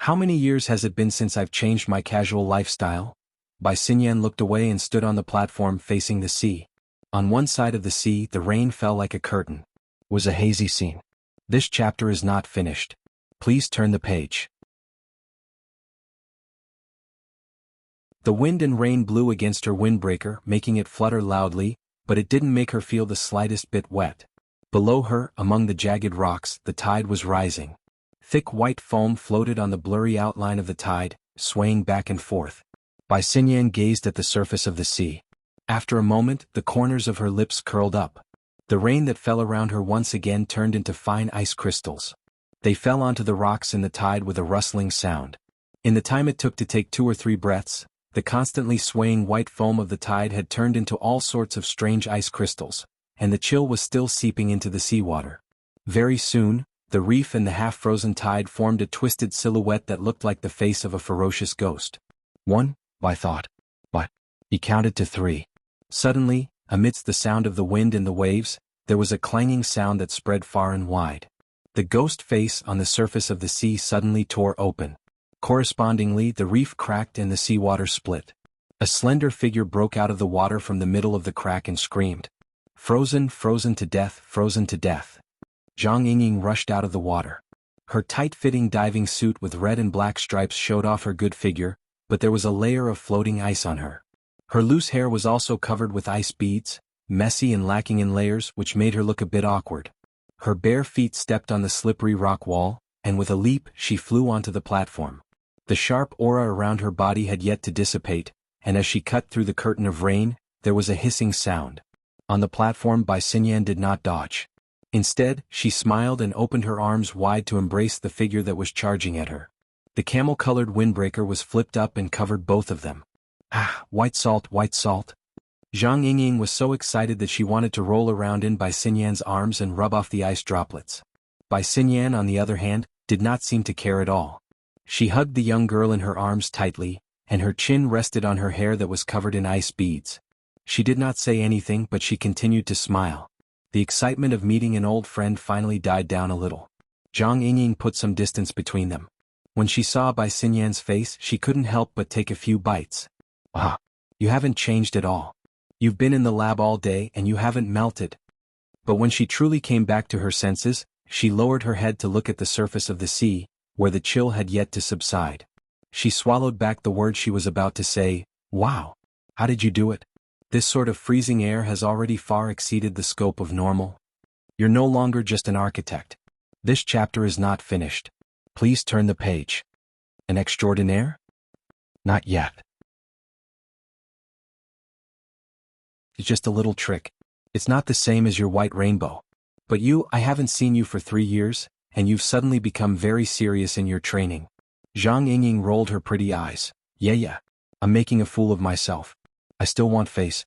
S1: How many years has it been since I've changed my casual lifestyle? Bai Xinyan looked away and stood on the platform facing the sea. On one side of the sea, the rain fell like a curtain. It was a hazy scene. This chapter is not finished. Please turn the page. The wind and rain blew against her windbreaker, making it flutter loudly, but it didn't make her feel the slightest bit wet. Below her, among the jagged rocks, the tide was rising. Thick white foam floated on the blurry outline of the tide, swaying back and forth. Bai Xinyan gazed at the surface of the sea. After a moment, the corners of her lips curled up. The rain that fell around her once again turned into fine ice crystals. They fell onto the rocks in the tide with a rustling sound. In the time it took to take 2 or 3 breaths, the constantly swaying white foam of the tide had turned into all sorts of strange ice crystals, and the chill was still seeping into the seawater. Very soon, the reef and the half-frozen tide formed a twisted silhouette that looked like the face of a ferocious ghost. 1, Bai thought. But he counted to 3. Suddenly, amidst the sound of the wind and the waves, there was a clanging sound that spread far and wide. The ghost face on the surface of the sea suddenly tore open. Correspondingly, the reef cracked and the seawater split. A slender figure broke out of the water from the middle of the crack and screamed. Frozen, frozen to death, frozen to death. Zhang Yingying rushed out of the water. Her tight-fitting diving suit with red and black stripes showed off her good figure, but there was a layer of floating ice on her. Her loose hair was also covered with ice beads, messy and lacking in layers, which made her look a bit awkward. Her bare feet stepped on the slippery rock wall, and with a leap she flew onto the platform. The sharp aura around her body had yet to dissipate, and as she cut through the curtain of rain, there was a hissing sound. On the platform, Bai Xinyan did not dodge. Instead, she smiled and opened her arms wide to embrace the figure that was charging at her. The camel-colored windbreaker was flipped up and covered both of them. Ah, white salt, white salt. Zhang Yingying was so excited that she wanted to roll around in Bai Xinyan's arms and rub off the ice droplets. Bai Xinyan, on the other hand, did not seem to care at all. She hugged the young girl in her arms tightly, and her chin rested on her hair that was covered in ice beads. She did not say anything, but she continued to smile. The excitement of meeting an old friend finally died down a little. Zhang Yingying put some distance between them. When she saw Bai Xinyan's face, she couldn't help but take a few bites. Ah, you haven't changed at all. You've been in the lab all day and you haven't melted. But when she truly came back to her senses, she lowered her head to look at the surface of the sea, where the chill had yet to subside. She swallowed back the words she was about to say. Wow! How did you do it? This sort of freezing air has already far exceeded the scope of normal. You're no longer just an architect. This chapter is not finished. Please turn the page. An extraordinaire? Not yet. It's just a little trick. It's not the same as your white rainbow. But I haven't seen you for 3 years, and you've suddenly become very serious in your training. Zhang Yingying rolled her pretty eyes. Yeah. I'm making a fool of myself. I still want face.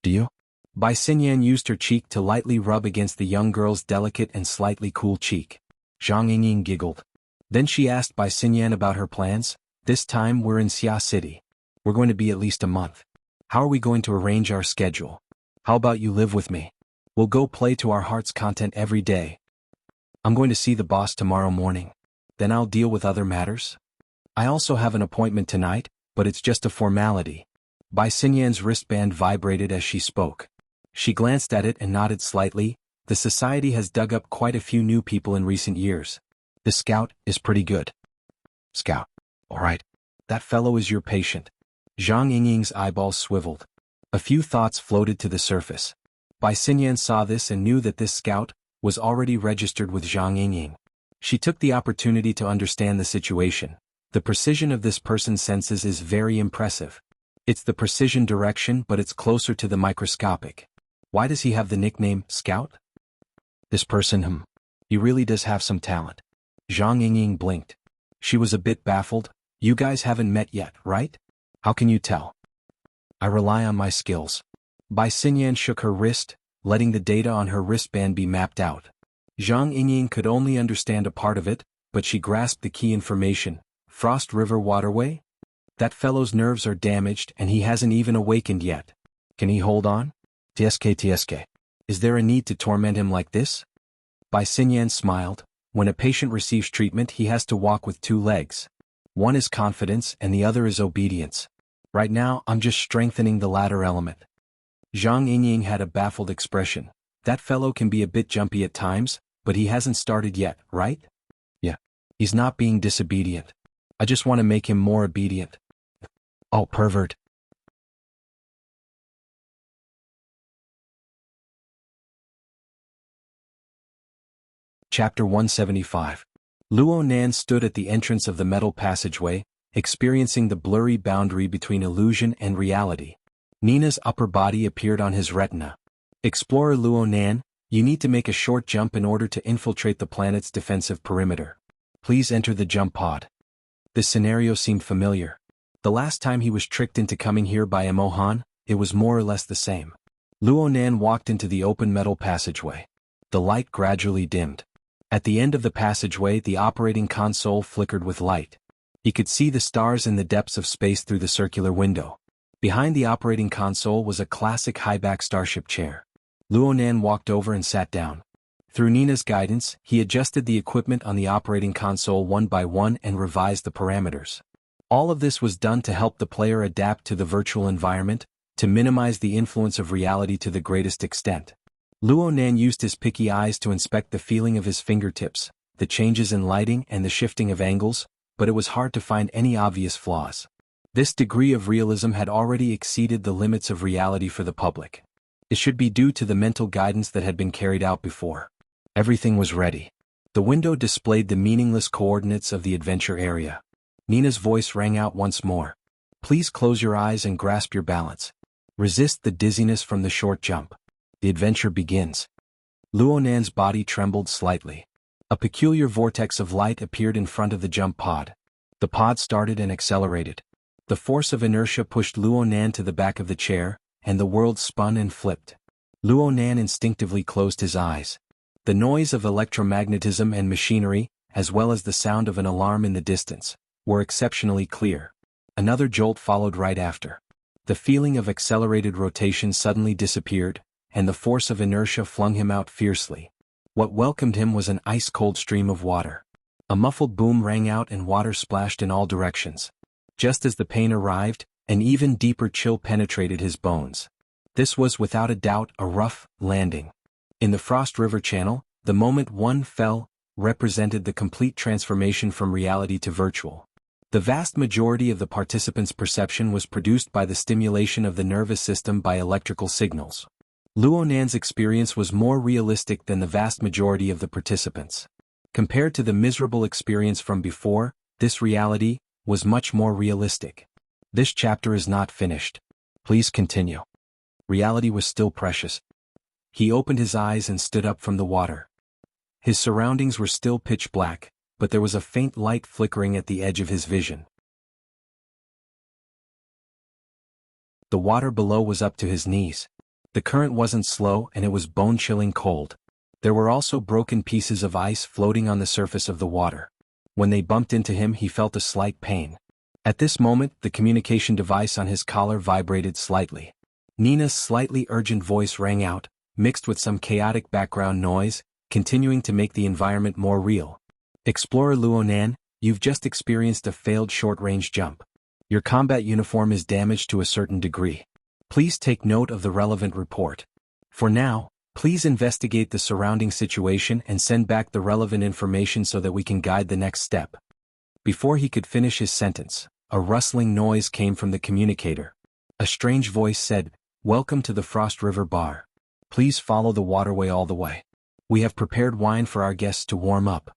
S1: Do you? Bai Xinyan used her cheek to lightly rub against the young girl's delicate and slightly cool cheek. Zhang Yingying giggled. Then she asked Bai Xinyan about her plans. This time we're in Xia City. We're going to be at least a month. How are we going to arrange our schedule? How about you live with me? We'll go play to our heart's content every day. I'm going to see the boss tomorrow morning. Then I'll deal with other matters. I also have an appointment tonight, but it's just a formality. Bai Xinyan's wristband vibrated as she spoke. She glanced at it and nodded slightly. The society has dug up quite a few new people in recent years. The scout is pretty good. Scout. All right. That fellow is your patient. Zhang Yingying's eyeballs swiveled. A few thoughts floated to the surface. Bai Xinyan saw this and knew that this scout was already registered with Zhang Yingying. She took the opportunity to understand the situation. The precision of this person's senses is very impressive. It's the precision direction, but it's closer to the microscopic. Why does he have the nickname Scout? This person, he really does have some talent. Zhang Yingying blinked. She was a bit baffled. You guys haven't met yet, right? How can you tell? I rely on my skills. Bai Xinyan shook her wrist, letting the data on her wristband be mapped out. Zhang Yingying could only understand a part of it, but she grasped the key information. Frost River Waterway? That fellow's nerves are damaged and he hasn't even awakened yet. Can he hold on? TSK. Is there a need to torment him like this? Bai Xinyan smiled. When a patient receives treatment, he has to walk with 2 legs. One is confidence and the other is obedience. Right now, I'm just strengthening the latter element. Zhang Yingying had a baffled expression. That fellow can be a bit jumpy at times, but he hasn't started yet, right? Yeah. He's not being disobedient. I just want to make him more obedient. Oh, pervert. Chapter 175. Luo Nan stood at the entrance of the metal passageway, experiencing the blurry boundary between illusion and reality. Nina's upper body appeared on his retina. Explorer Luo Nan, you need to make a short jump in order to infiltrate the planet's defensive perimeter. Please enter the jump pod. This scenario seemed familiar. The last time he was tricked into coming here by Emohan, it was more or less the same. Luo Nan walked into the open metal passageway. The light gradually dimmed. At the end of the passageway, the operating console flickered with light. He could see the stars in the depths of space through the circular window. Behind the operating console was a classic high-back starship chair. Luo Nan walked over and sat down. Through Nina's guidance, he adjusted the equipment on the operating console one by one and revised the parameters. All of this was done to help the player adapt to the virtual environment, to minimize the influence of reality to the greatest extent. Luo Nan used his picky eyes to inspect the feeling of his fingertips, the changes in lighting and the shifting of angles, but it was hard to find any obvious flaws. This degree of realism had already exceeded the limits of reality for the public. It should be due to the mental guidance that had been carried out before. Everything was ready. The window displayed the meaningless coordinates of the adventure area. Nina's voice rang out once more. Please close your eyes and grasp your balance. Resist the dizziness from the short jump. The adventure begins. Luo Nan's body trembled slightly. A peculiar vortex of light appeared in front of the jump pod. The pod started and accelerated. The force of inertia pushed Luo Nan to the back of the chair, and the world spun and flipped. Luo Nan instinctively closed his eyes. The noise of electromagnetism and machinery, as well as the sound of an alarm in the distance, were exceptionally clear. Another jolt followed right after. The feeling of accelerated rotation suddenly disappeared, and the force of inertia flung him out fiercely. What welcomed him was an ice-cold stream of water. A muffled boom rang out and water splashed in all directions. Just as the pain arrived, an even deeper chill penetrated his bones. This was without a doubt a rough landing. In the Frost River Channel, the moment one fell represented the complete transformation from reality to virtual. The vast majority of the participants' perception was produced by the stimulation of the nervous system by electrical signals. Luo Nan's experience was more realistic than the vast majority of the participants. Compared to the miserable experience from before, this reality was much more realistic. This chapter is not finished. Please continue. Reality was still precious. He opened his eyes and stood up from the water. His surroundings were still pitch black, but there was a faint light flickering at the edge of his vision. The water below was up to his knees. The current wasn't slow and it was bone-chilling cold. There were also broken pieces of ice floating on the surface of the water. When they bumped into him, he felt a slight pain. At this moment, the communication device on his collar vibrated slightly. Nina's slightly urgent voice rang out, mixed with some chaotic background noise, continuing to make the environment more real. Explorer Luo Nan, you've just experienced a failed short-range jump. Your combat uniform is damaged to a certain degree. Please take note of the relevant report. For now, please investigate the surrounding situation and send back the relevant information so that we can guide the next step. Before he could finish his sentence, a rustling noise came from the communicator. A strange voice said, "Welcome to the Frost River Bar. Please follow the waterway all the way. We have prepared wine for our guests to warm up."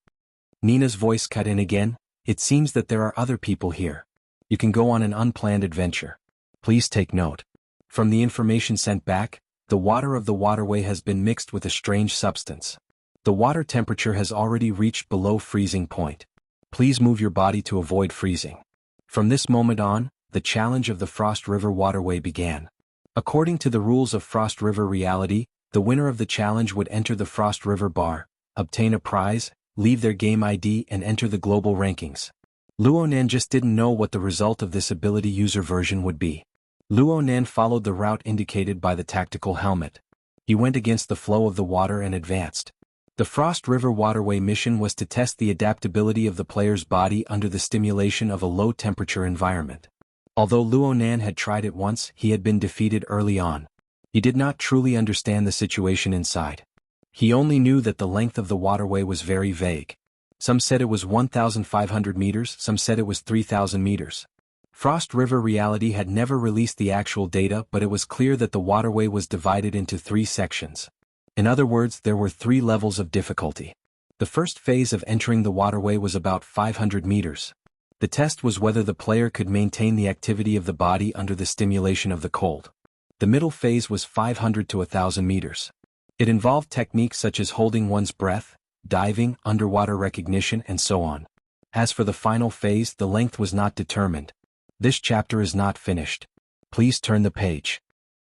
S1: Nina's voice cut in again, "It seems that there are other people here. You can go on an unplanned adventure. Please take note." From the information sent back, the water of the waterway has been mixed with a strange substance. The water temperature has already reached below freezing point. Please move your body to avoid freezing. From this moment on, the challenge of the Frost River waterway began. According to the rules of Frost River reality, the winner of the challenge would enter the Frost River Bar, obtain a prize, leave their game ID and enter the global rankings. Luo Nan just didn't know what the result of this ability user version would be. Luo Nan followed the route indicated by the tactical helmet. He went against the flow of the water and advanced. The Frost River waterway mission was to test the adaptability of the player's body under the stimulation of a low-temperature environment. Although Luo Nan had tried it once, he had been defeated early on. He did not truly understand the situation inside. He only knew that the length of the waterway was very vague. Some said it was 1,500 meters, some said it was 3,000 meters. Frost River reality had never released the actual data, but it was clear that the waterway was divided into 3 sections. In other words, there were 3 levels of difficulty. The first phase of entering the waterway was about 500 meters. The test was whether the player could maintain the activity of the body under the stimulation of the cold. The middle phase was 500 to 1,000 meters. It involved techniques such as holding one's breath, diving, underwater recognition, and so on. As for the final phase, the length was not determined. This chapter is not finished. Please turn the page.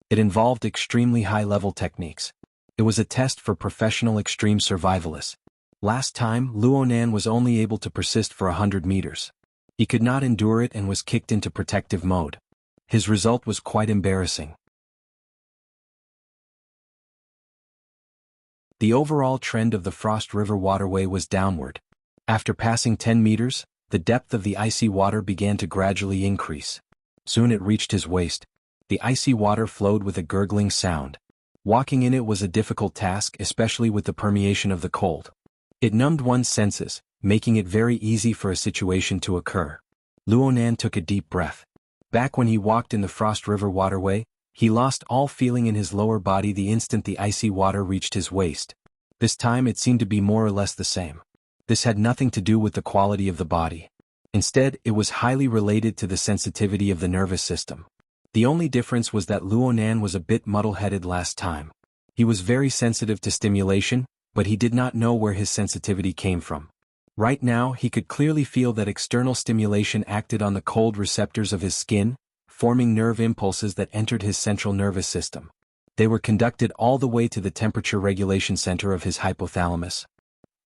S1: It involved extremely high-level techniques. It was a test for professional extreme survivalists. Last time, Luo Nan was only able to persist for 100 meters. He could not endure it and was kicked into protective mode. His result was quite embarrassing. The overall trend of the Frost River waterway was downward. After passing 10 meters, the depth of the icy water began to gradually increase. Soon it reached his waist. The icy water flowed with a gurgling sound. Walking in it was a difficult task, especially with the permeation of the cold. It numbed one's senses, making it very easy for a situation to occur. Luo Nan took a deep breath. Back when he walked in the Frost River waterway, he lost all feeling in his lower body the instant the icy water reached his waist. This time it seemed to be more or less the same. This had nothing to do with the quality of the body. Instead, it was highly related to the sensitivity of the nervous system. The only difference was that Luo Nan was a bit muddle-headed last time. He was very sensitive to stimulation, but he did not know where his sensitivity came from. Right now, he could clearly feel that external stimulation acted on the cold receptors of his skin, forming nerve impulses that entered his central nervous system. They were conducted all the way to the temperature regulation center of his hypothalamus.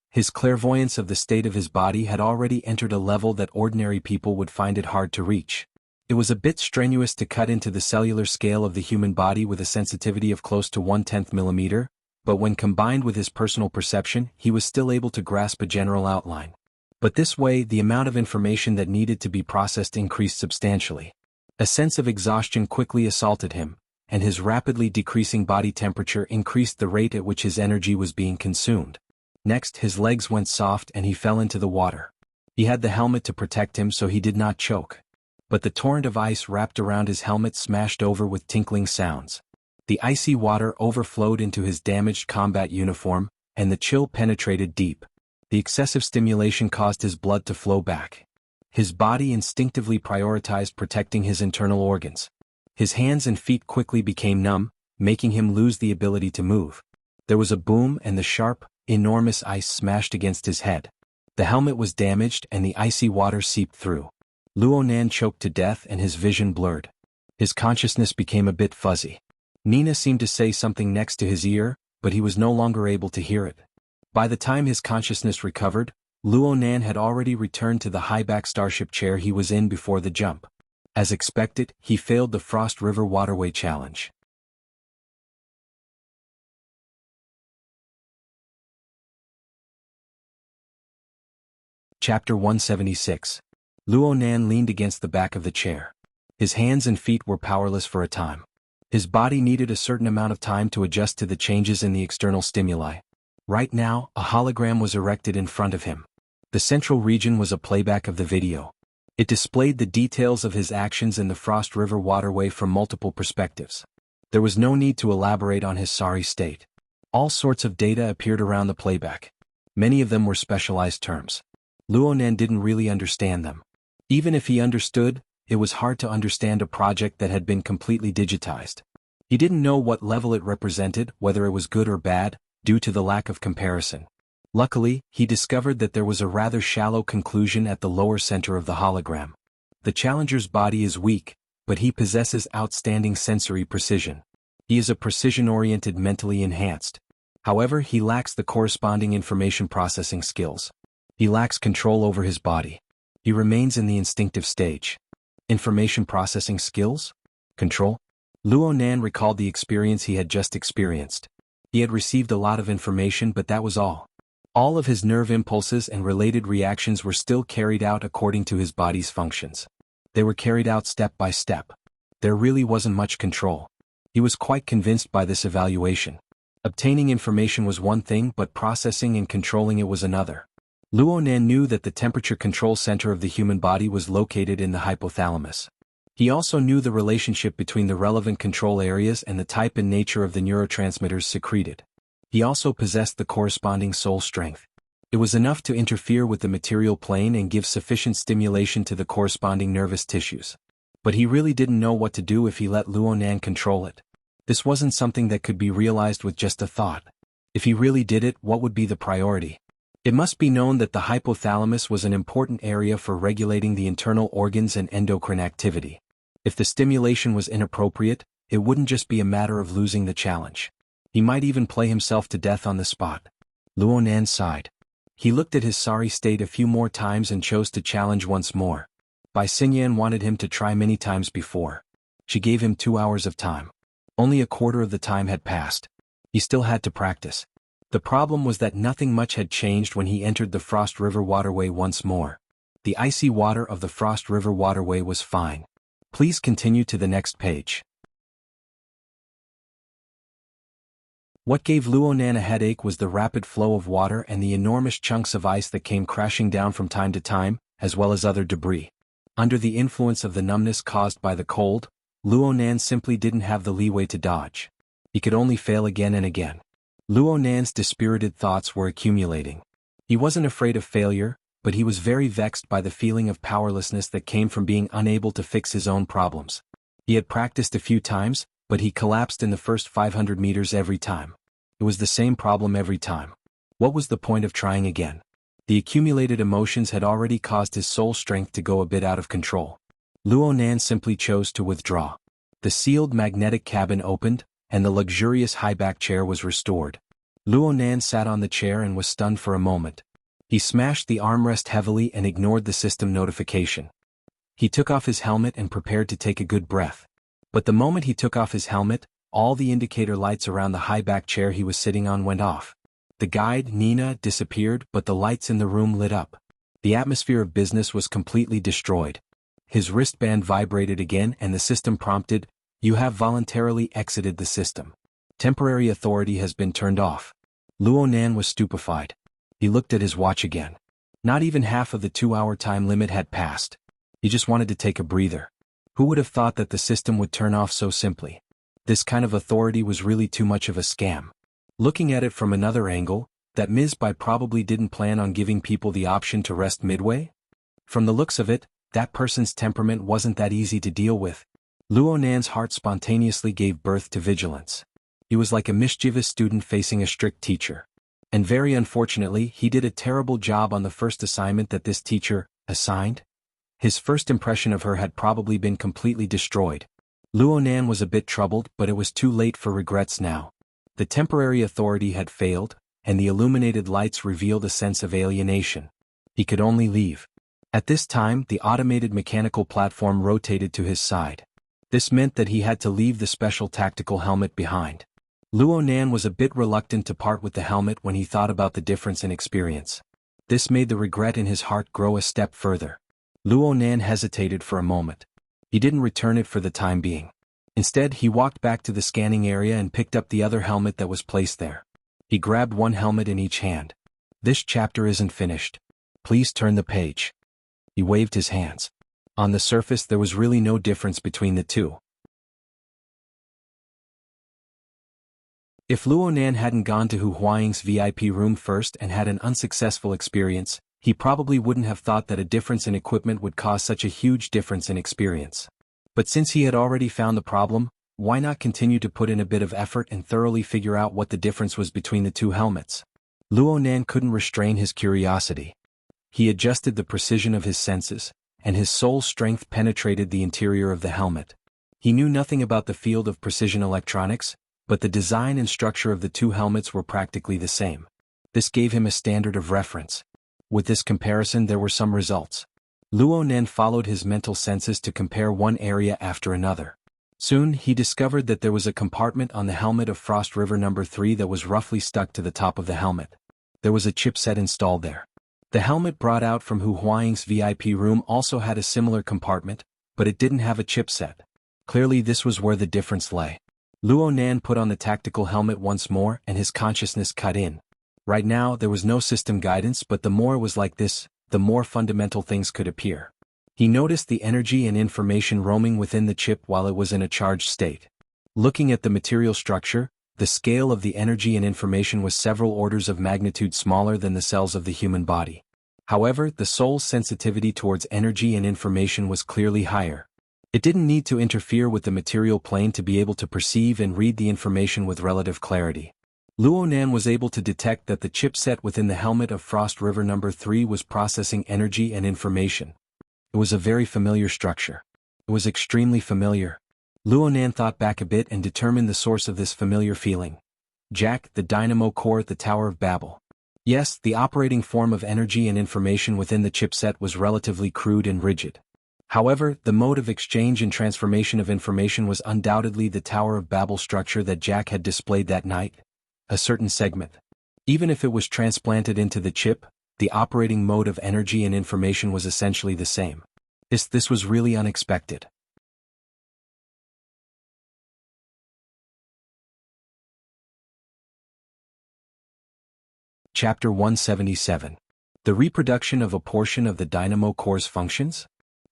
S1: His clairvoyance of the state of his body had already entered a level that ordinary people would find it hard to reach. It was a bit strenuous to cut into the cellular scale of the human body with a sensitivity of close to 1/10 millimeter, but when combined with his personal perception, he was still able to grasp a general outline. But this way, the amount of information that needed to be processed increased substantially. A sense of exhaustion quickly assaulted him, and his rapidly decreasing body temperature increased the rate at which his energy was being consumed. Next, his legs went soft and he fell into the water. He had the helmet to protect him so he did not choke. But the torrent of ice wrapped around his helmet smashed over with tinkling sounds. The icy water overflowed into his damaged combat uniform, and the chill penetrated deep. The excessive stimulation caused his blood to flow back. His body instinctively prioritized protecting his internal organs. His hands and feet quickly became numb, making him lose the ability to move. There was a boom and the sharp, enormous ice smashed against his head. The helmet was damaged and the icy water seeped through. Luo Nan choked to death and his vision blurred. His consciousness became a bit fuzzy. Nina seemed to say something next to his ear, but he was no longer able to hear it. By the time his consciousness recovered, Luo Nan had already returned to the high-back starship chair he was in before the jump. As expected, he failed the Frost River Waterway Challenge. Chapter 176. Luo Nan leaned against the back of the chair. His hands and feet were powerless for a time. His body needed a certain amount of time to adjust to the changes in the external stimuli. Right now, a hologram was erected in front of him. The central region was a playback of the video. It displayed the details of his actions in the Frost River waterway from multiple perspectives. There was no need to elaborate on his sorry state. All sorts of data appeared around the playback. Many of them were specialized terms. Luo Nan didn't really understand them. Even if he understood, it was hard to understand a project that had been completely digitized. He didn't know what level it represented, whether it was good or bad, due to the lack of comparison. Luckily, he discovered that there was a rather shallow conclusion at the lower center of the hologram. The challenger's body is weak, but he possesses outstanding sensory precision. He is a precision-oriented mentally enhanced. However, he lacks the corresponding information processing skills. He lacks control over his body. He remains in the instinctive stage. Information processing skills? Control? Luo Nan recalled the experience he had just experienced. He had received a lot of information, but that was all. All of his nerve impulses and related reactions were still carried out according to his body's functions. They were carried out step by step. There really wasn't much control. He was quite convinced by this evaluation. Obtaining information was one thing, but processing and controlling it was another. Luo Nan knew that the temperature control center of the human body was located in the hypothalamus. He also knew the relationship between the relevant control areas and the type and nature of the neurotransmitters secreted. He also possessed the corresponding soul strength. It was enough to interfere with the material plane and give sufficient stimulation to the corresponding nervous tissues. But he really didn't know what to do if he let Luo Nan control it. This wasn't something that could be realized with just a thought. If he really did it, what would be the priority? It must be known that the hypothalamus was an important area for regulating the internal organs and endocrine activity. If the stimulation was inappropriate, it wouldn't just be a matter of losing the challenge. He might even play himself to death on the spot. Luo Nan sighed. He looked at his sorry state a few more times and chose to challenge once more. Bai Xingyan wanted him to try many times before. She gave him 2 hours of time. Only a quarter of the time had passed. He still had to practice. The problem was that nothing much had changed when he entered the Frost River waterway once more. The icy water of the Frost River waterway was fine. Please continue to the next page. What gave Luo Nan a headache was the rapid flow of water and the enormous chunks of ice that came crashing down from time to time, as well as other debris. Under the influence of the numbness caused by the cold, Luo Nan simply didn't have the leeway to dodge. He could only fail again and again. Luo Nan's dispirited thoughts were accumulating. He wasn't afraid of failure, but he was very vexed by the feeling of powerlessness that came from being unable to fix his own problems. He had practiced a few times, but he collapsed in the first 500 meters every time. It was the same problem every time. What was the point of trying again? The accumulated emotions had already caused his soul strength to go a bit out of control. Luo Nan simply chose to withdraw. The sealed magnetic cabin opened, and the luxurious high-back chair was restored. Luo Nan sat on the chair and was stunned for a moment. He smashed the armrest heavily and ignored the system notification. He took off his helmet and prepared to take a good breath. But the moment he took off his helmet, all the indicator lights around the high-back chair he was sitting on went off. The guide, Nina, disappeared, but the lights in the room lit up. The atmosphere of business was completely destroyed. His wristband vibrated again and the system prompted, "You have voluntarily exited the system. Temporary authority has been turned off." Luo Nan was stupefied. He looked at his watch again. Not even half of the 2-hour time limit had passed. He just wanted to take a breather. Who would have thought that the system would turn off so simply? This kind of authority was really too much of a scam. Looking at it from another angle, that Ms. Bai probably didn't plan on giving people the option to rest midway? From the looks of it, that person's temperament wasn't that easy to deal with. Luo Nan's heart spontaneously gave birth to vigilance. He was like a mischievous student facing a strict teacher. And very unfortunately, he did a terrible job on the first assignment that this teacher assigned. His first impression of her had probably been completely destroyed. Luo Nan was a bit troubled, but it was too late for regrets now. The temporary authority had failed, and the illuminated lights revealed a sense of alienation. He could only leave. At this time, the automated mechanical platform rotated to his side. This meant that he had to leave the special tactical helmet behind. Luo Nan was a bit reluctant to part with the helmet when he thought about the difference in experience. This made the regret in his heart grow a step further. Luo Nan hesitated for a moment. He didn't return it for the time being. Instead, he walked back to the scanning area and picked up the other helmet that was placed there. He grabbed one helmet in each hand. This chapter isn't finished. Please turn the page. He waved his hands. On the surface, there was really no difference between the two. If Luo Nan hadn't gone to Hu Huaying's VIP room first and had an unsuccessful experience, he probably wouldn't have thought that a difference in equipment would cause such a huge difference in experience. But since he had already found the problem, why not continue to put in a bit of effort and thoroughly figure out what the difference was between the two helmets? Luo Nan couldn't restrain his curiosity. He adjusted the precision of his senses, and his soul strength penetrated the interior of the helmet. He knew nothing about the field of precision electronics, but the design and structure of the two helmets were practically the same. This gave him a standard of reference. With this comparison, there were some results. Luo Nan followed his mental senses to compare one area after another. Soon, he discovered that there was a compartment on the helmet of Frost River No. 3 that was roughly stuck to the top of the helmet. There was a chipset installed there. The helmet brought out from Hu Huaying's VIP room also had a similar compartment, but it didn't have a chipset. Clearly, this was where the difference lay. Luo Nan put on the tactical helmet once more and his consciousness cut in. Right now, there was no system guidance, but the more it was like this, the more fundamental things could appear. He noticed the energy and information roaming within the chip while it was in a charged state. Looking at the material structure, the scale of the energy and information was several orders of magnitude smaller than the cells of the human body. However, the soul's sensitivity towards energy and information was clearly higher. It didn't need to interfere with the material plane to be able to perceive and read the information with relative clarity. Luo Nan was able to detect that the chipset within the helmet of Frost River No. 3 was processing energy and information. It was a very familiar structure. It was extremely familiar. Luo Nan thought back a bit and determined the source of this familiar feeling. Jack, the dynamo core at the Tower of Babel. Yes, the operating form of energy and information within the chipset was relatively crude and rigid. However, the mode of exchange and transformation of information was undoubtedly the Tower of Babel structure that Jack had displayed that night. A certain segment. Even if it was transplanted into the chip, the operating mode of energy and information was essentially the same. This was really unexpected. Chapter 177. The reproduction of a portion of the dynamo core's functions?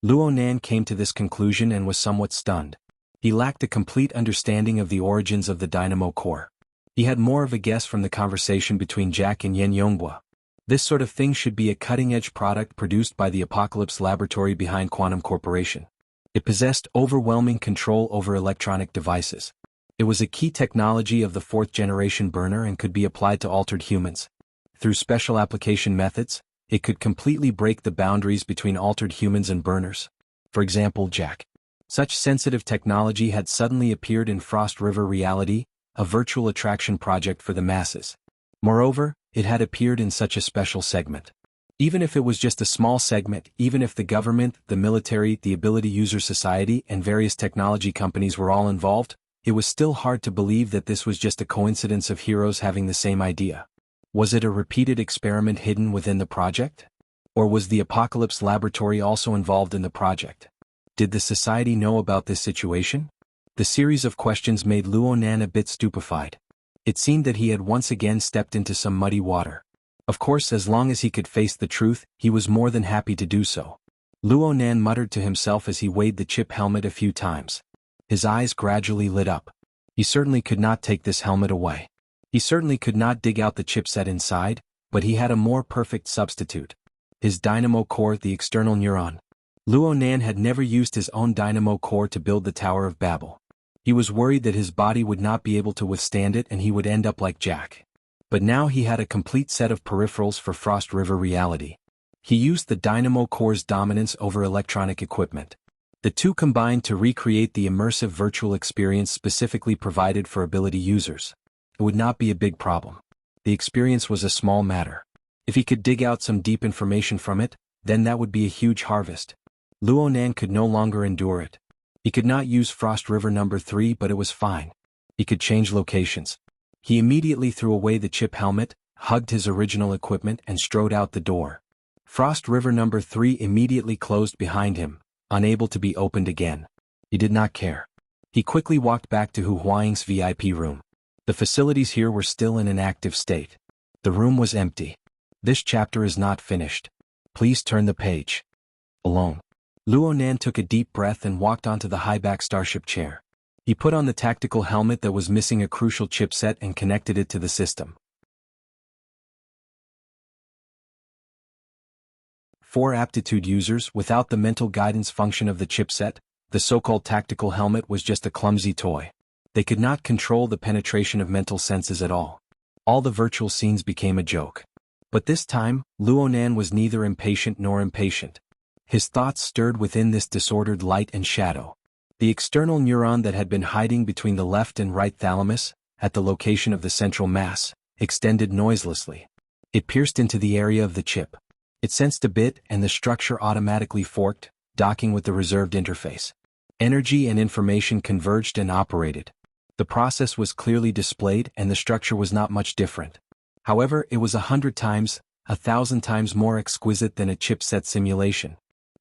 S1: Luo Nan came to this conclusion and was somewhat stunned. He lacked a complete understanding of the origins of the dynamo core. He had more of a guess from the conversation between Jack and Yen Yonghua. This sort of thing should be a cutting-edge product produced by the Apocalypse laboratory behind Quantum Corporation. It possessed overwhelming control over electronic devices. It was a key technology of the fourth-generation burner and could be applied to altered humans. Through special application methods, it could completely break the boundaries between altered humans and burners. For example, Jack. Such sensitive technology had suddenly appeared in Frost River Reality, a virtual attraction project for the masses. Moreover, it had appeared in such a special segment. Even if it was just a small segment, even if the government, the military, the Ability User Society, and various technology companies were all involved, it was still hard to believe that this was just a coincidence of heroes having the same idea. Was it a repeated experiment hidden within the project? Or was the Apocalypse laboratory also involved in the project? Did the society know about this situation? The series of questions made Luo Nan a bit stupefied. It seemed that he had once again stepped into some muddy water. Of course, as long as he could face the truth, he was more than happy to do so. Luo Nan muttered to himself as he weighed the chip helmet a few times. His eyes gradually lit up. He certainly could not take this helmet away. He certainly could not dig out the chipset inside, but he had a more perfect substitute. His dynamo core, the external neuron. Luo Nan had never used his own dynamo core to build the Tower of Babel. He was worried that his body would not be able to withstand it and he would end up like Jack. But now he had a complete set of peripherals for Frost River reality. He used the dynamo core's dominance over electronic equipment. The two combined to recreate the immersive virtual experience specifically provided for ability users. It would not be a big problem. The experience was a small matter. If he could dig out some deep information from it, then that would be a huge harvest. Luo Nan could no longer endure it. He could not use Frost River number 3, but it was fine. He could change locations. He immediately threw away the chip helmet, hugged his original equipment and strode out the door. Frost River number 3 immediately closed behind him, unable to be opened again. He did not care. He quickly walked back to Hu Huaying's VIP room. The facilities here were still in an active state. The room was empty. This chapter is not finished. Please turn the page. Alone. Luo Nan took a deep breath and walked onto the high-back starship chair. He put on the tactical helmet that was missing a crucial chipset and connected it to the system. 4 aptitude users without the mental guidance function of the chipset, the so-called tactical helmet was just a clumsy toy. They could not control the penetration of mental senses at all. All the virtual scenes became a joke. But this time, Luo Nan was neither impatient nor impatient. His thoughts stirred within this disordered light and shadow. The external neuron that had been hiding between the left and right thalamus, at the location of the central mass, extended noiselessly. It pierced into the area of the chip. It sensed a bit and the structure automatically forked, docking with the reserved interface. Energy and information converged and operated. The process was clearly displayed and the structure was not much different. However, it was 100 times, 1,000 times more exquisite than a chipset simulation.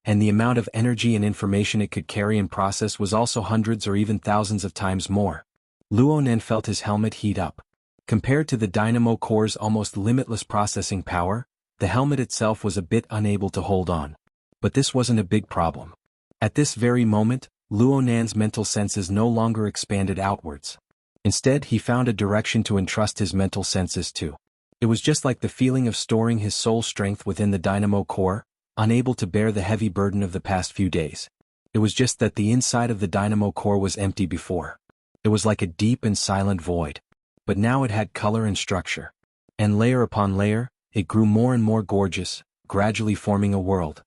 S1: And the amount of energy and information it could carry and process was also hundreds or even thousands of times more. Luo Nan felt his helmet heat up. Compared to the dynamo core's almost limitless processing power, the helmet itself was a bit unable to hold on. But this wasn't a big problem. At this very moment, Luo Nan's mental senses no longer expanded outwards. Instead, he found a direction to entrust his mental senses to. It was just like the feeling of storing his soul strength within the dynamo core, unable to bear the heavy burden of the past few days. It was just that the inside of the dynamo core was empty before. It was like a deep and silent void. But now it had color and structure. And layer upon layer, it grew more and more gorgeous, gradually forming a world.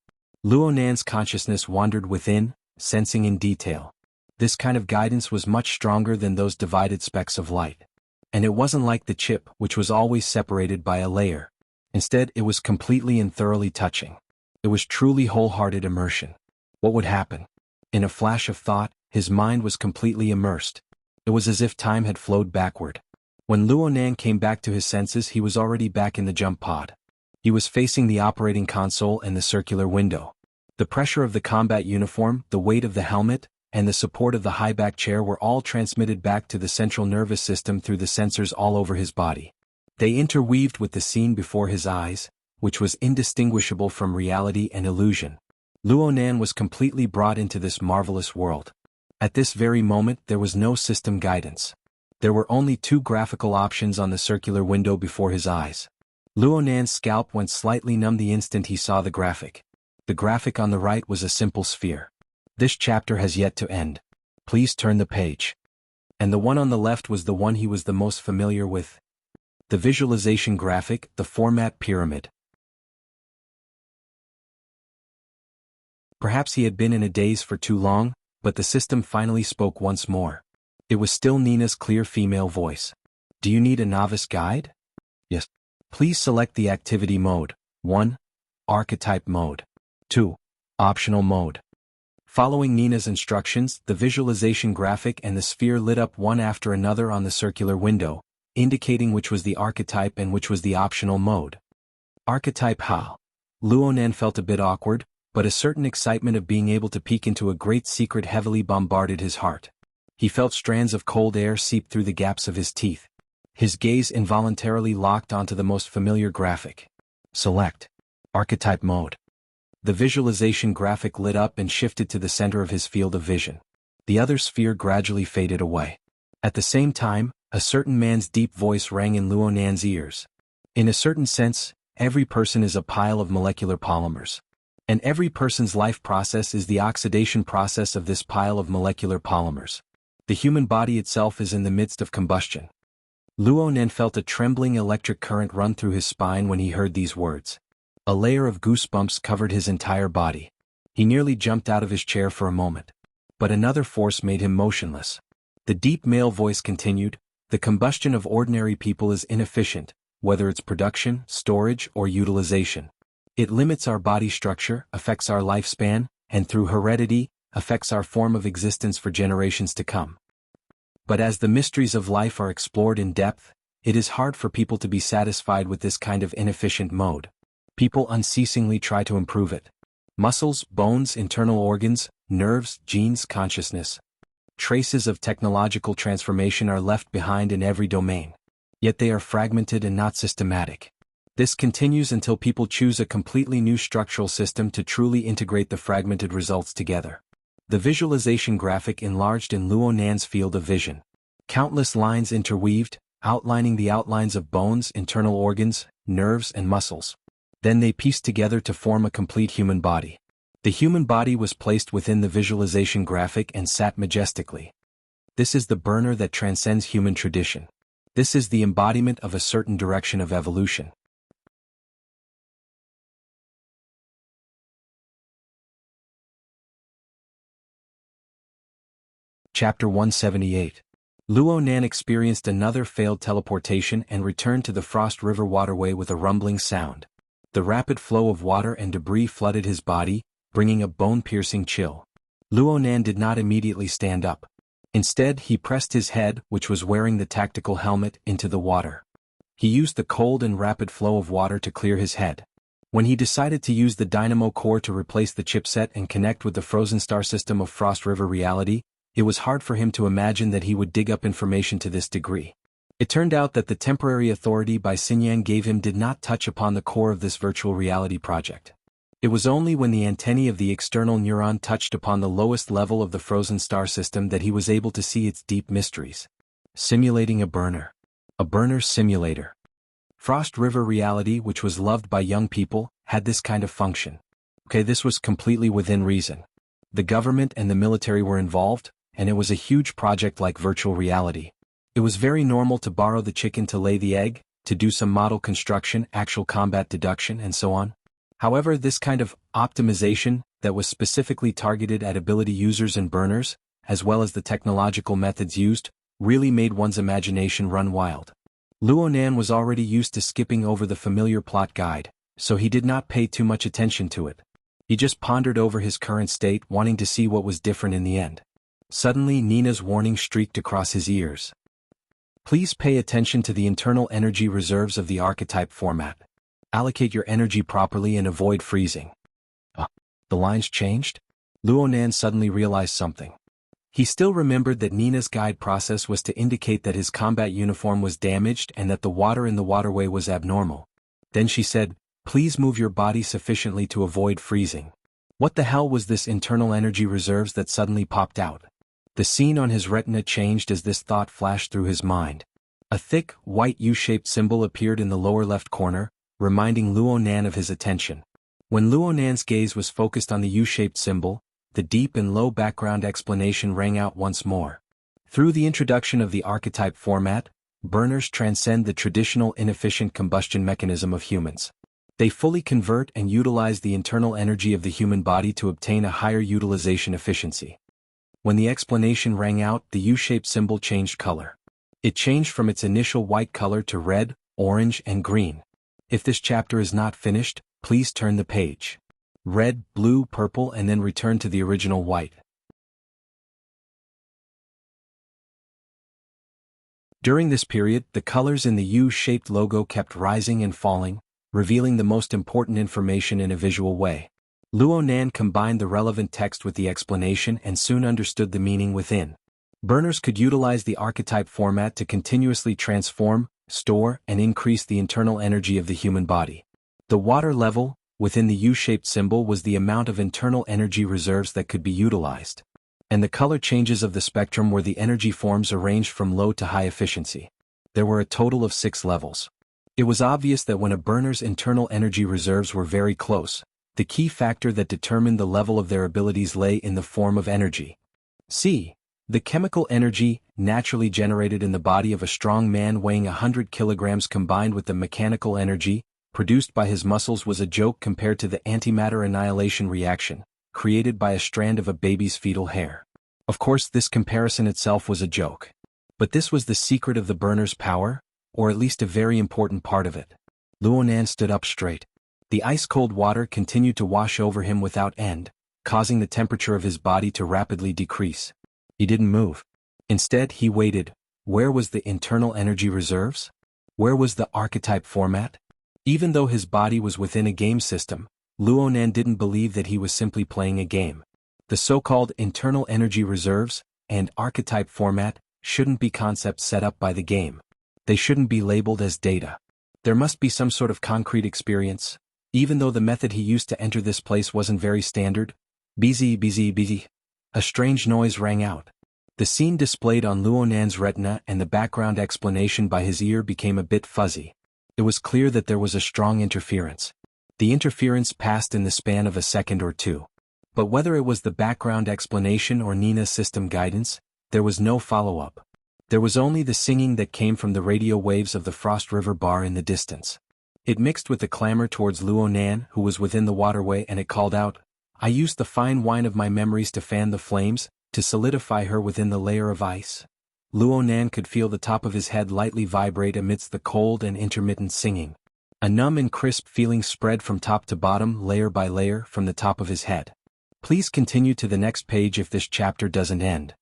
S1: Luo Nan's consciousness wandered within, sensing in detail. This kind of guidance was much stronger than those divided specks of light. And it wasn't like the chip, which was always separated by a layer. Instead, it was completely and thoroughly touching. It was truly wholehearted immersion. What would happen? In a flash of thought, his mind was completely immersed. It was as if time had flowed backward. When Luo Nan came back to his senses, he was already back in the jump pod. He was facing the operating console and the circular window. The pressure of the combat uniform, the weight of the helmet, and the support of the high-back chair were all transmitted back to the central nervous system through the sensors all over his body. They interweaved with the scene before his eyes, which was indistinguishable from reality and illusion. Luo Nan was completely brought into this marvelous world. At this very moment there was no system guidance. There were only 2 graphical options on the circular window before his eyes. Luo Nan's scalp went slightly numb the instant he saw the graphic. The graphic on the right was a simple sphere. This chapter has yet to end. Please turn the page. And the one on the left was the one he was the most familiar with. The visualization graphic, the format pyramid. Perhaps he had been in a daze for too long, but the system finally spoke once more. It was still Nina's clear female voice. Do you need a novice guide? Yes. Please select the activity mode. 1. Archetype mode. 2. Optional mode. Following Nina's instructions, the visualization graphic and the sphere lit up one after another on the circular window, indicating which was the archetype and which was the optional mode. Archetype HAL. Luo Nan felt a bit awkward, but a certain excitement of being able to peek into a great secret heavily bombarded his heart. He felt strands of cold air seep through the gaps of his teeth. His gaze involuntarily locked onto the most familiar graphic. Select Archetype mode. The visualization graphic lit up and shifted to the center of his field of vision. The other sphere gradually faded away. At the same time, a certain man's deep voice rang in Luo Nan's ears. In a certain sense, every person is a pile of molecular polymers. And every person's life process is the oxidation process of this pile of molecular polymers. The human body itself is in the midst of combustion. Luo Nen felt a trembling electric current run through his spine when he heard these words. A layer of goosebumps covered his entire body. He nearly jumped out of his chair for a moment. But another force made him motionless. The deep male voice continued, "The combustion of ordinary people is inefficient, whether it's production, storage, or utilization. It limits our body structure, affects our lifespan, and through heredity, affects our form of existence for generations to come. But as the mysteries of life are explored in depth, it is hard for people to be satisfied with this kind of inefficient mode. People unceasingly try to improve it. Muscles, bones, internal organs, nerves, genes, consciousness. Traces of technological transformation are left behind in every domain. Yet they are fragmented and not systematic. This continues until people choose a completely new structural system to truly integrate the fragmented results together." The visualization graphic enlarged in Luo Nan's field of vision. Countless lines interweaved, outlining the outlines of bones, internal organs, nerves, and muscles. Then they pieced together to form a complete human body. The human body was placed within the visualization graphic and sat majestically. This is the burner that transcends human tradition. This is the embodiment of a certain direction of evolution. Chapter 178. Luo Nan experienced another failed teleportation and returned to the Frost River waterway with a rumbling sound. The rapid flow of water and debris flooded his body, bringing a bone-piercing chill. Luo Nan did not immediately stand up. Instead, he pressed his head, which was wearing the tactical helmet, into the water. He used the cold and rapid flow of water to clear his head. When he decided to use the dynamo core to replace the chipset and connect with the frozen star system of Frost River reality, it was hard for him to imagine that he would dig up information to this degree. It turned out that the temporary authority Bai Xinyan gave him did not touch upon the core of this virtual reality project. It was only when the antennae of the external neuron touched upon the lowest level of the frozen star system that he was able to see its deep mysteries. Simulating a burner. A burner simulator. Frost River reality, which was loved by young people, had this kind of function. Okay, this was completely within reason. The government and the military were involved, and it was a huge project like virtual reality. It was very normal to borrow the chicken to lay the egg, to do some model construction, actual combat deduction, and so on. However, this kind of optimization that was specifically targeted at ability users and burners, as well as the technological methods used, really made one's imagination run wild. Luo Nan was already used to skipping over the familiar plot guide, so he did not pay too much attention to it. He just pondered over his current state, wanting to see what was different in the end. Suddenly, Nina's warning streaked across his ears. Please pay attention to the internal energy reserves of the archetype format. Allocate your energy properly and avoid freezing. The lines changed? Luo Nan suddenly realized something. He still remembered that Nina's guide process was to indicate that his combat uniform was damaged and that the water in the waterway was abnormal. Then she said, "Please move your body sufficiently to avoid freezing." What the hell was this internal energy reserves that suddenly popped out? The scene on his retina changed as this thought flashed through his mind. A thick, white U-shaped symbol appeared in the lower left corner, reminding Luo Nan of his attention. When Luo Nan's gaze was focused on the U-shaped symbol, the deep and low background explanation rang out once more. Through the introduction of the archetype format, burners transcend the traditional inefficient combustion mechanism of humans. They fully convert and utilize the internal energy of the human body to obtain a higher utilization efficiency. When the explanation rang out, the U-shaped symbol changed color. It changed from its initial white color to red, orange, and green. If this chapter is not finished, please turn the page. Red, blue, purple, and then return to the original white. During this period, the colors in the U-shaped logo kept rising and falling, revealing the most important information in a visual way. Luo Nan combined the relevant text with the explanation and soon understood the meaning within. Burners could utilize the archetype format to continuously transform, store, and increase the internal energy of the human body. The water level, within the U-shaped symbol, was the amount of internal energy reserves that could be utilized. And the color changes of the spectrum were the energy forms arranged from low to high efficiency. There were a total of 6 levels. It was obvious that when a burner's internal energy reserves were very close, The key factor that determined the level of their abilities lay in the form of energy. C. The chemical energy, naturally generated in the body of a strong man weighing 100 kilograms combined with the mechanical energy, produced by his muscles, was a joke compared to the antimatter annihilation reaction, created by a strand of a baby's fetal hair. Of course, this comparison itself was a joke. But this was the secret of the burner's power, or at least a very important part of it. Luonan stood up straight. The ice-cold water continued to wash over him without end, causing the temperature of his body to rapidly decrease. He didn't move. Instead, he waited. Where was the internal energy reserves? Where was the archetype format? Even though his body was within a game system, Luonan didn't believe that he was simply playing a game. The so-called internal energy reserves and archetype format shouldn't be concepts set up by the game. They shouldn't be labeled as data. There must be some sort of concrete experience. Even though the method he used to enter this place wasn't very standard. Busy. A strange noise rang out. The scene displayed on Luonan's retina and the background explanation by his ear became a bit fuzzy. It was clear that there was a strong interference. The interference passed in the span of a second or two. But whether it was the background explanation or Nina's system guidance, there was no follow-up. There was only the singing that came from the radio waves of the Frost River bar in the distance. It mixed with the clamor towards Luonan, who was within the waterway, and it called out, "I used the fine wine of my memories to fan the flames, to solidify her within the layer of ice." Luonan could feel the top of his head lightly vibrate amidst the cold and intermittent singing. A numb and crisp feeling spread from top to bottom, layer by layer, from the top of his head. Please continue to the next page if this chapter doesn't end.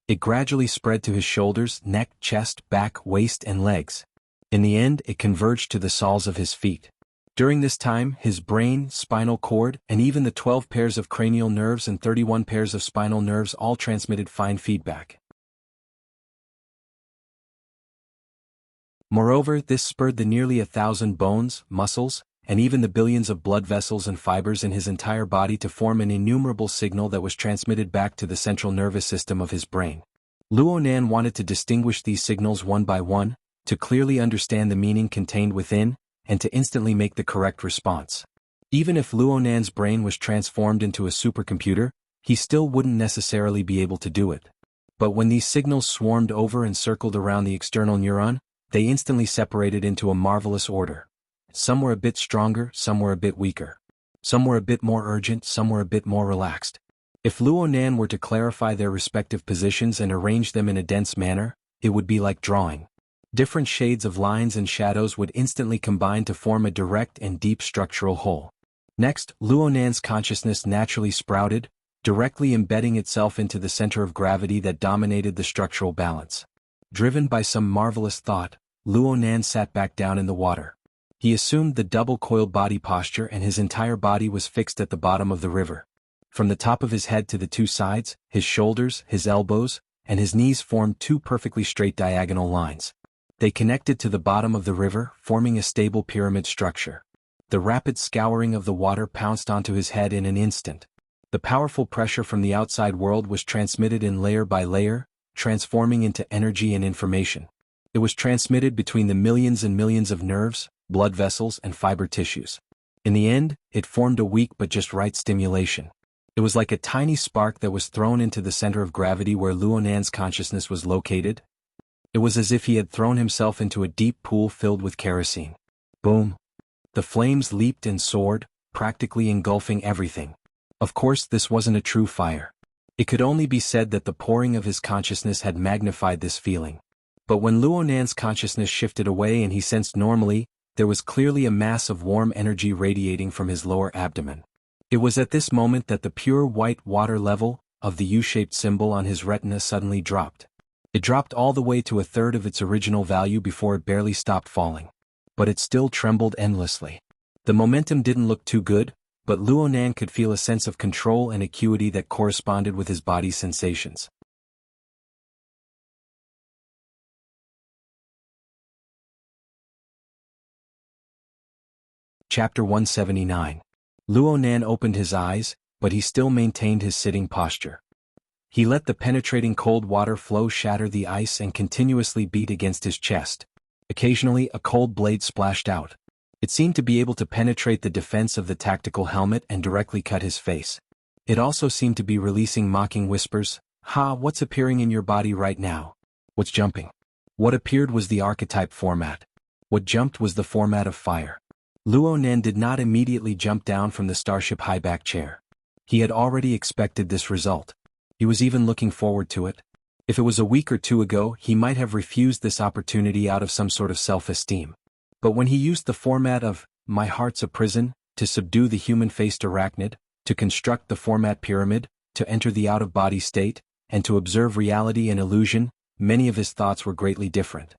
S1: It gradually spread to his shoulders, neck, chest, back, waist, and legs. In the end, it converged to the soles of his feet. During this time, his brain, spinal cord, and even the 12 pairs of cranial nerves and 31 pairs of spinal nerves all transmitted fine feedback. Moreover, this spurred the nearly 1,000 bones, muscles, and even the billions of blood vessels and fibers in his entire body to form an innumerable signal that was transmitted back to the central nervous system of his brain. Luonan wanted to distinguish these signals one by one, to clearly understand the meaning contained within, and to instantly make the correct response. Even if Luonan's brain was transformed into a supercomputer, he still wouldn't necessarily be able to do it. But when these signals swarmed over and circled around the external neuron, they instantly separated into a marvelous order. Some were a bit stronger, some were a bit weaker. Some were a bit more urgent, some were a bit more relaxed. If Luonan were to clarify their respective positions and arrange them in a dense manner, it would be like drawing. Different shades of lines and shadows would instantly combine to form a direct and deep structural whole. Next, Luonan's consciousness naturally sprouted, directly embedding itself into the center of gravity that dominated the structural balance. Driven by some marvelous thought, Luonan sat back down in the water. He assumed the double-coiled body posture and his entire body was fixed at the bottom of the river. From the top of his head to the two sides, his shoulders, his elbows, and his knees formed two perfectly straight diagonal lines. They connected to the bottom of the river, forming a stable pyramid structure. The rapid scouring of the water pounced onto his head in an instant. The powerful pressure from the outside world was transmitted in layer by layer, transforming into energy and information. It was transmitted between the millions and millions of nerves, blood vessels, and fiber tissues. In the end, it formed a weak but just right stimulation. It was like a tiny spark that was thrown into the center of gravity where Luonan's consciousness was located. It was as if he had thrown himself into a deep pool filled with kerosene. Boom! The flames leaped and soared, practically engulfing everything. Of course, this wasn't a true fire. It could only be said that the pouring of his consciousness had magnified this feeling. But when Luonan's consciousness shifted away and he sensed normally, there was clearly a mass of warm energy radiating from his lower abdomen. It was at this moment that the pure white water level of the U-shaped symbol on his retina suddenly dropped. It dropped all the way to a third of its original value before it barely stopped falling. But it still trembled endlessly. The momentum didn't look too good, but Luonan could feel a sense of control and acuity that corresponded with his body's sensations. Chapter 179. Luonan opened his eyes, but he still maintained his sitting posture. He let the penetrating cold water flow shatter the ice and continuously beat against his chest. Occasionally, a cold blade splashed out. It seemed to be able to penetrate the defense of the tactical helmet and directly cut his face. It also seemed to be releasing mocking whispers. "Ha, what's appearing in your body right now? What's jumping?" What appeared was the archetype format. What jumped was the format of fire. Luo Nan did not immediately jump down from the starship high-back chair. He had already expected this result. He was even looking forward to it. If it was a week or two ago, he might have refused this opportunity out of some sort of self-esteem. But when he used the format of, "My heart's a prison," to subdue the human-faced arachnid, to construct the format pyramid, to enter the out-of-body state, and to observe reality and illusion, many of his thoughts were greatly different.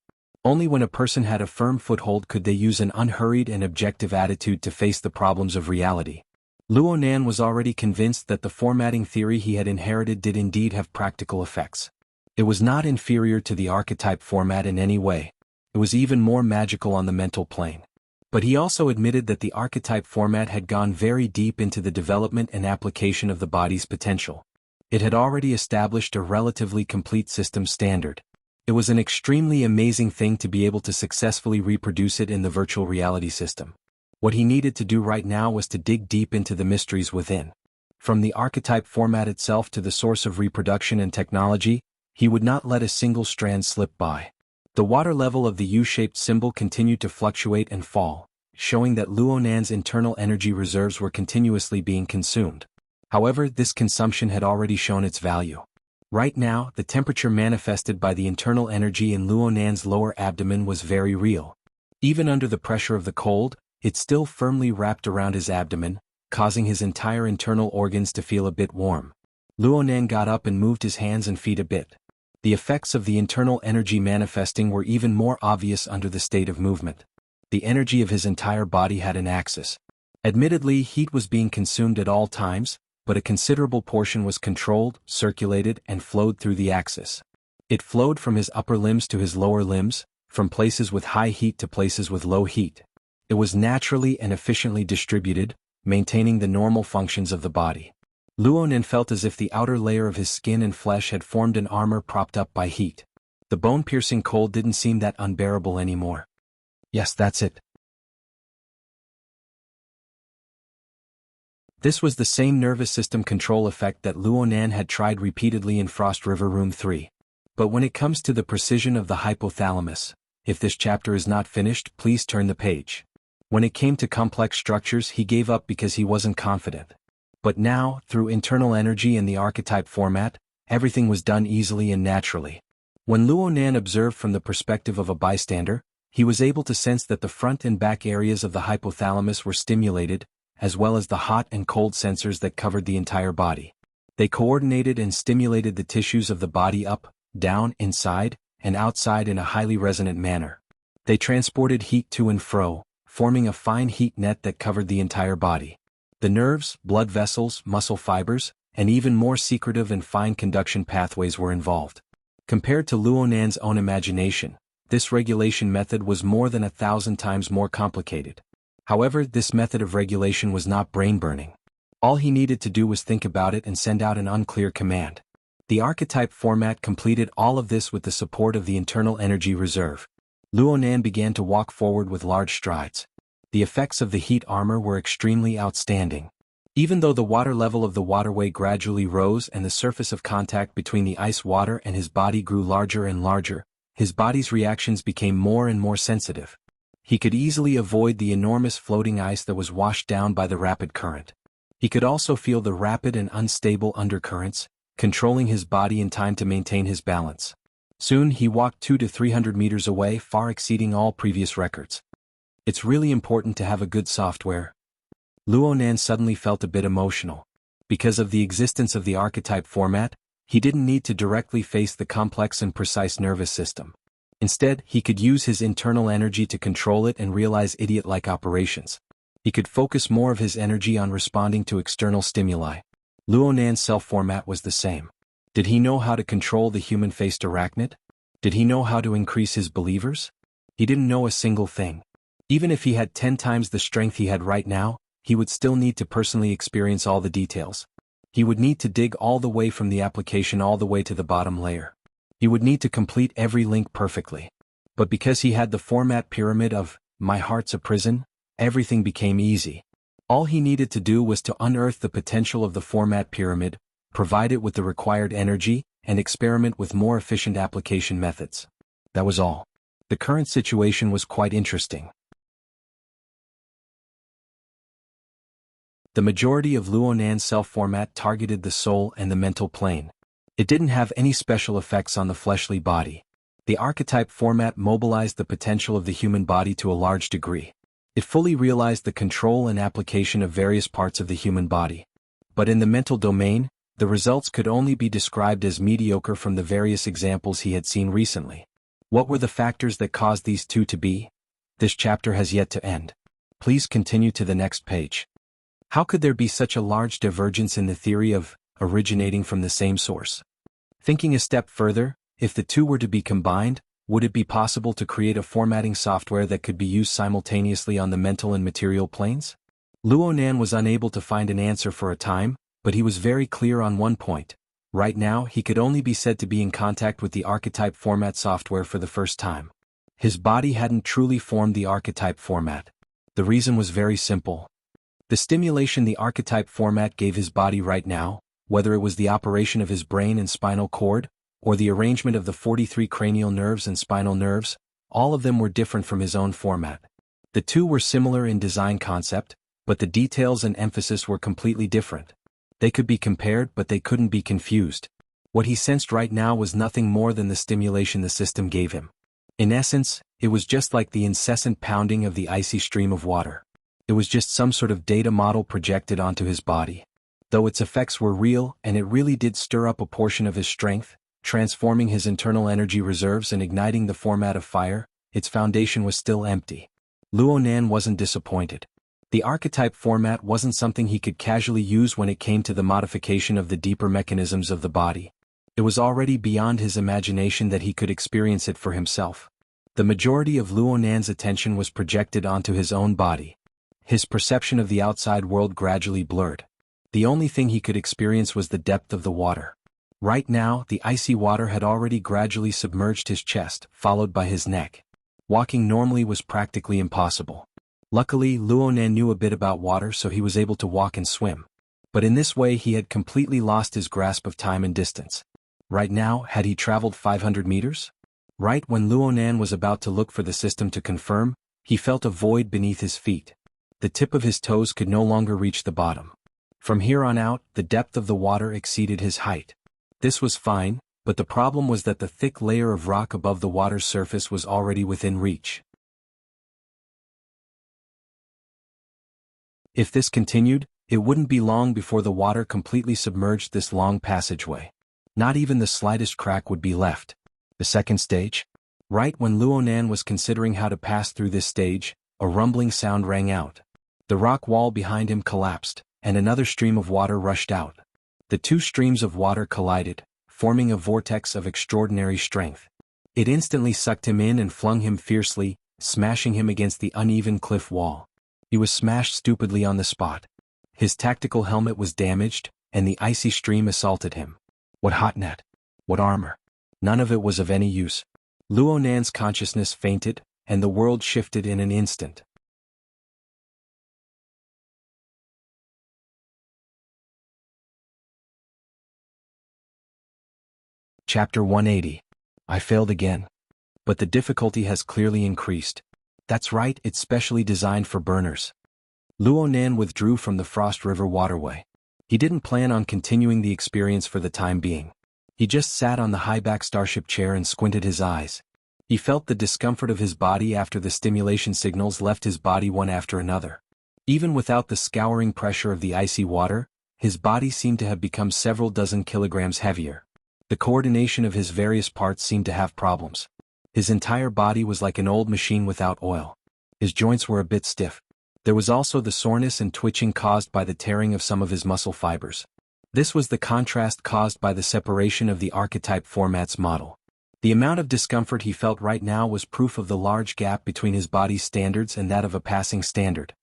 S1: Only when a person had a firm foothold could they use an unhurried and objective attitude to face the problems of reality. Luo Nan was already convinced that the formatting theory he had inherited did indeed have practical effects. It was not inferior to the archetype format in any way. It was even more magical on the mental plane. But he also admitted that the archetype format had gone very deep into the development and application of the body's potential. It had already established a relatively complete system standard. It was an extremely amazing thing to be able to successfully reproduce it in the virtual reality system. What he needed to do right now was to dig deep into the mysteries within. From the archetype format itself to the source of reproduction and technology, he would not let a single strand slip by. The water level of the U-shaped symbol continued to fluctuate and fall, showing that Luo Nan's internal energy reserves were continuously being consumed. However, this consumption had already shown its value. Right now, the temperature manifested by the internal energy in Luo Nan's lower abdomen was very real. Even under the pressure of the cold, it still firmly wrapped around his abdomen, causing his entire internal organs to feel a bit warm. Luo Nan got up and moved his hands and feet a bit. The effects of the internal energy manifesting were even more obvious under the state of movement. The energy of his entire body had an axis. Admittedly, heat was being consumed at all times, but a considerable portion was controlled, circulated, and flowed through the axis. It flowed from his upper limbs to his lower limbs, from places with high heat to places with low heat. It was naturally and efficiently distributed, maintaining the normal functions of the body. Luo Nan felt as if the outer layer of his skin and flesh had formed an armor propped up by heat. The bone-piercing cold didn't seem that unbearable anymore. Yes, that's it. This was the same nervous system control effect that Luo Nan had tried repeatedly in Frost River Room 3. But when it comes to the precision of the hypothalamus, if this chapter is not finished, please turn the page. When it came to complex structures, he gave up because he wasn't confident. But now, through internal energy and the archetype format, everything was done easily and naturally. When Luo Nan observed from the perspective of a bystander, he was able to sense that the front and back areas of the hypothalamus were stimulated, as well as the hot and cold sensors that covered the entire body. They coordinated and stimulated the tissues of the body up, down, inside, and outside in a highly resonant manner. They transported heat to and fro, forming a fine heat net that covered the entire body. The nerves, blood vessels, muscle fibers, and even more secretive and fine conduction pathways were involved. Compared to Luo Nan's own imagination, this regulation method was more than 1,000 times more complicated. However, this method of regulation was not brain-burning. All he needed to do was think about it and send out an unclear command. The archetype format completed all of this with the support of the internal energy reserve. Luo Nan began to walk forward with large strides. The effects of the heat armor were extremely outstanding. Even though the water level of the waterway gradually rose and the surface of contact between the ice water and his body grew larger and larger, his body's reactions became more and more sensitive. He could easily avoid the enormous floating ice that was washed down by the rapid current. He could also feel the rapid and unstable undercurrents, controlling his body in time to maintain his balance. Soon he walked 200 to 300 meters away, far exceeding all previous records. It's really important to have a good software. Luo Nan suddenly felt a bit emotional. Because of the existence of the archetype format, he didn't need to directly face the complex and precise nervous system. Instead, he could use his internal energy to control it and realize idiot-like operations. He could focus more of his energy on responding to external stimuli. Luo Nan's self-format was the same. Did he know how to control the human-faced arachnid? Did he know how to increase his believers? He didn't know a single thing. Even if he had 10 times the strength he had right now, he would still need to personally experience all the details. He would need to dig all the way from the application all the way to the bottom layer. He would need to complete every link perfectly. But because he had the format pyramid of, "My heart's a prison," Everything became easy. All he needed to do was to unearth the potential of the format pyramid, provide it with the required energy, and experiment with more efficient application methods. That was all. The current situation was quite interesting. The majority of Luonan's self-format targeted the soul and the mental plane. It didn't have any special effects on the fleshly body. The archetype format mobilized the potential of the human body to a large degree. It fully realized the control and application of various parts of the human body. But in the mental domain, the results could only be described as mediocre from the various examples he had seen recently. What were the factors that caused these two to be? This chapter has yet to end. Please continue to the next page. How could there be such a large divergence in the theory of originating from the same source? Thinking a step further, if the two were to be combined, would it be possible to create a formatting software that could be used simultaneously on the mental and material planes? Luonan was unable to find an answer for a time, but he was very clear on one point. Right now, he could only be said to be in contact with the archetype format software for the first time. His body hadn't truly formed the archetype format. The reason was very simple. The stimulation the archetype format gave his body right now, whether it was the operation of his brain and spinal cord, or the arrangement of the 43 cranial nerves and spinal nerves, all of them were different from his own format. The two were similar in design concept, but the details and emphasis were completely different. They could be compared, but they couldn't be confused. What he sensed right now was nothing more than the stimulation the system gave him. In essence, it was just like the incessant pounding of the icy stream of water. It was just some sort of data model projected onto his body. Though its effects were real and it really did stir up a portion of his strength, transforming his internal energy reserves and igniting the format of fire, its foundation was still empty. Luonan wasn't disappointed. The archetype format wasn't something he could casually use when it came to the modification of the deeper mechanisms of the body. It was already beyond his imagination that he could experience it for himself. The majority of Luonan's attention was projected onto his own body. His perception of the outside world gradually blurred. The only thing he could experience was the depth of the water. Right now, the icy water had already gradually submerged his chest, followed by his neck. Walking normally was practically impossible. Luckily, Luonan knew a bit about water, so he was able to walk and swim. But in this way he had completely lost his grasp of time and distance. Right now, had he traveled 500 meters? Right when Luonan was about to look for the system to confirm, he felt a void beneath his feet. The tip of his toes could no longer reach the bottom. From here on out, the depth of the water exceeded his height. This was fine, but the problem was that the thick layer of rock above the water's surface was already within reach. If this continued, it wouldn't be long before the water completely submerged this long passageway. Not even the slightest crack would be left. The second stage? Right when Luonan was considering how to pass through this stage, a rumbling sound rang out. The rock wall behind him collapsed, and another stream of water rushed out. The two streams of water collided, forming a vortex of extraordinary strength. It instantly sucked him in and flung him fiercely, smashing him against the uneven cliff wall. He was smashed stupidly on the spot. His tactical helmet was damaged, and the icy stream assaulted him. What hotnet? What armor? None of it was of any use. Luonan's consciousness fainted, and the world shifted in an instant. Chapter 180. I failed again. But the difficulty has clearly increased. That's right, it's specially designed for burners. Luonan withdrew from the Frost River waterway. He didn't plan on continuing the experience for the time being. He just sat on the high-back starship chair and squinted his eyes. He felt the discomfort of his body after the stimulation signals left his body one after another. Even without the scouring pressure of the icy water, his body seemed to have become several dozen kilograms heavier. The coordination of his various parts seemed to have problems. His entire body was like an old machine without oil. His joints were a bit stiff. There was also the soreness and twitching caused by the tearing of some of his muscle fibers. This was the contrast caused by the separation of the archetype format's model. The amount of discomfort he felt right now was proof of the large gap between his body's standards and that of a passing standard.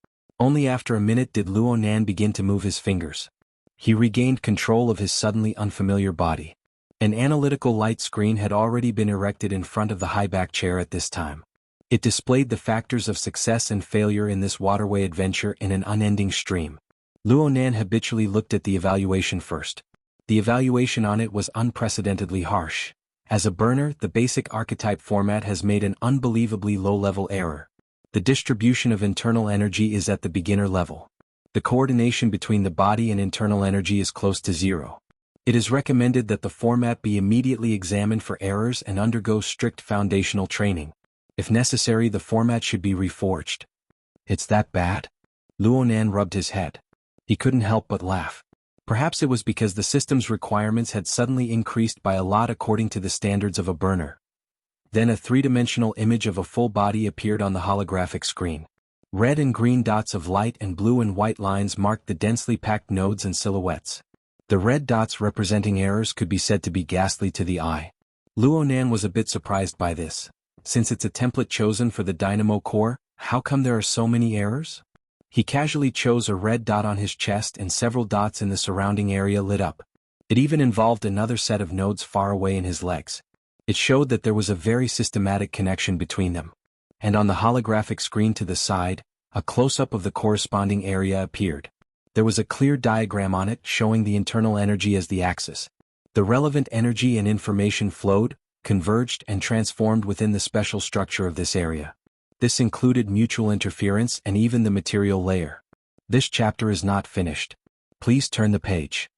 S1: Only after a minute did Luonan begin to move his fingers. He regained control of his suddenly unfamiliar body. An analytical light screen had already been erected in front of the high-back chair at this time. It displayed the factors of success and failure in this waterway adventure in an unending stream. Luo Nan habitually looked at the evaluation first. The evaluation on it was unprecedentedly harsh. As a burner, the basic archetype format has made an unbelievably low-level error. The distribution of internal energy is at the beginner level. The coordination between the body and internal energy is close to zero. It is recommended that the format be immediately examined for errors and undergo strict foundational training. If necessary, the format should be reforged. It's that bad? Luo Nan rubbed his head. He couldn't help but laugh. Perhaps it was because the system's requirements had suddenly increased by a lot according to the standards of a burner. Then a three-dimensional image of a full body appeared on the holographic screen. Red and green dots of light and blue and white lines marked the densely packed nodes and silhouettes. The red dots representing errors could be said to be ghastly to the eye. Luo Nan was a bit surprised by this. Since it's a template chosen for the Dynamo core, how come there are so many errors? He casually chose a red dot on his chest and several dots in the surrounding area lit up. It even involved another set of nodes far away in his legs. It showed that there was a very systematic connection between them. And on the holographic screen to the side, a close-up of the corresponding area appeared. There was a clear diagram on it showing the internal energy as the axis. The relevant energy and information flowed, converged and transformed within the special structure of this area. This included mutual interference and even the material layer. This chapter is not finished. Please turn the page.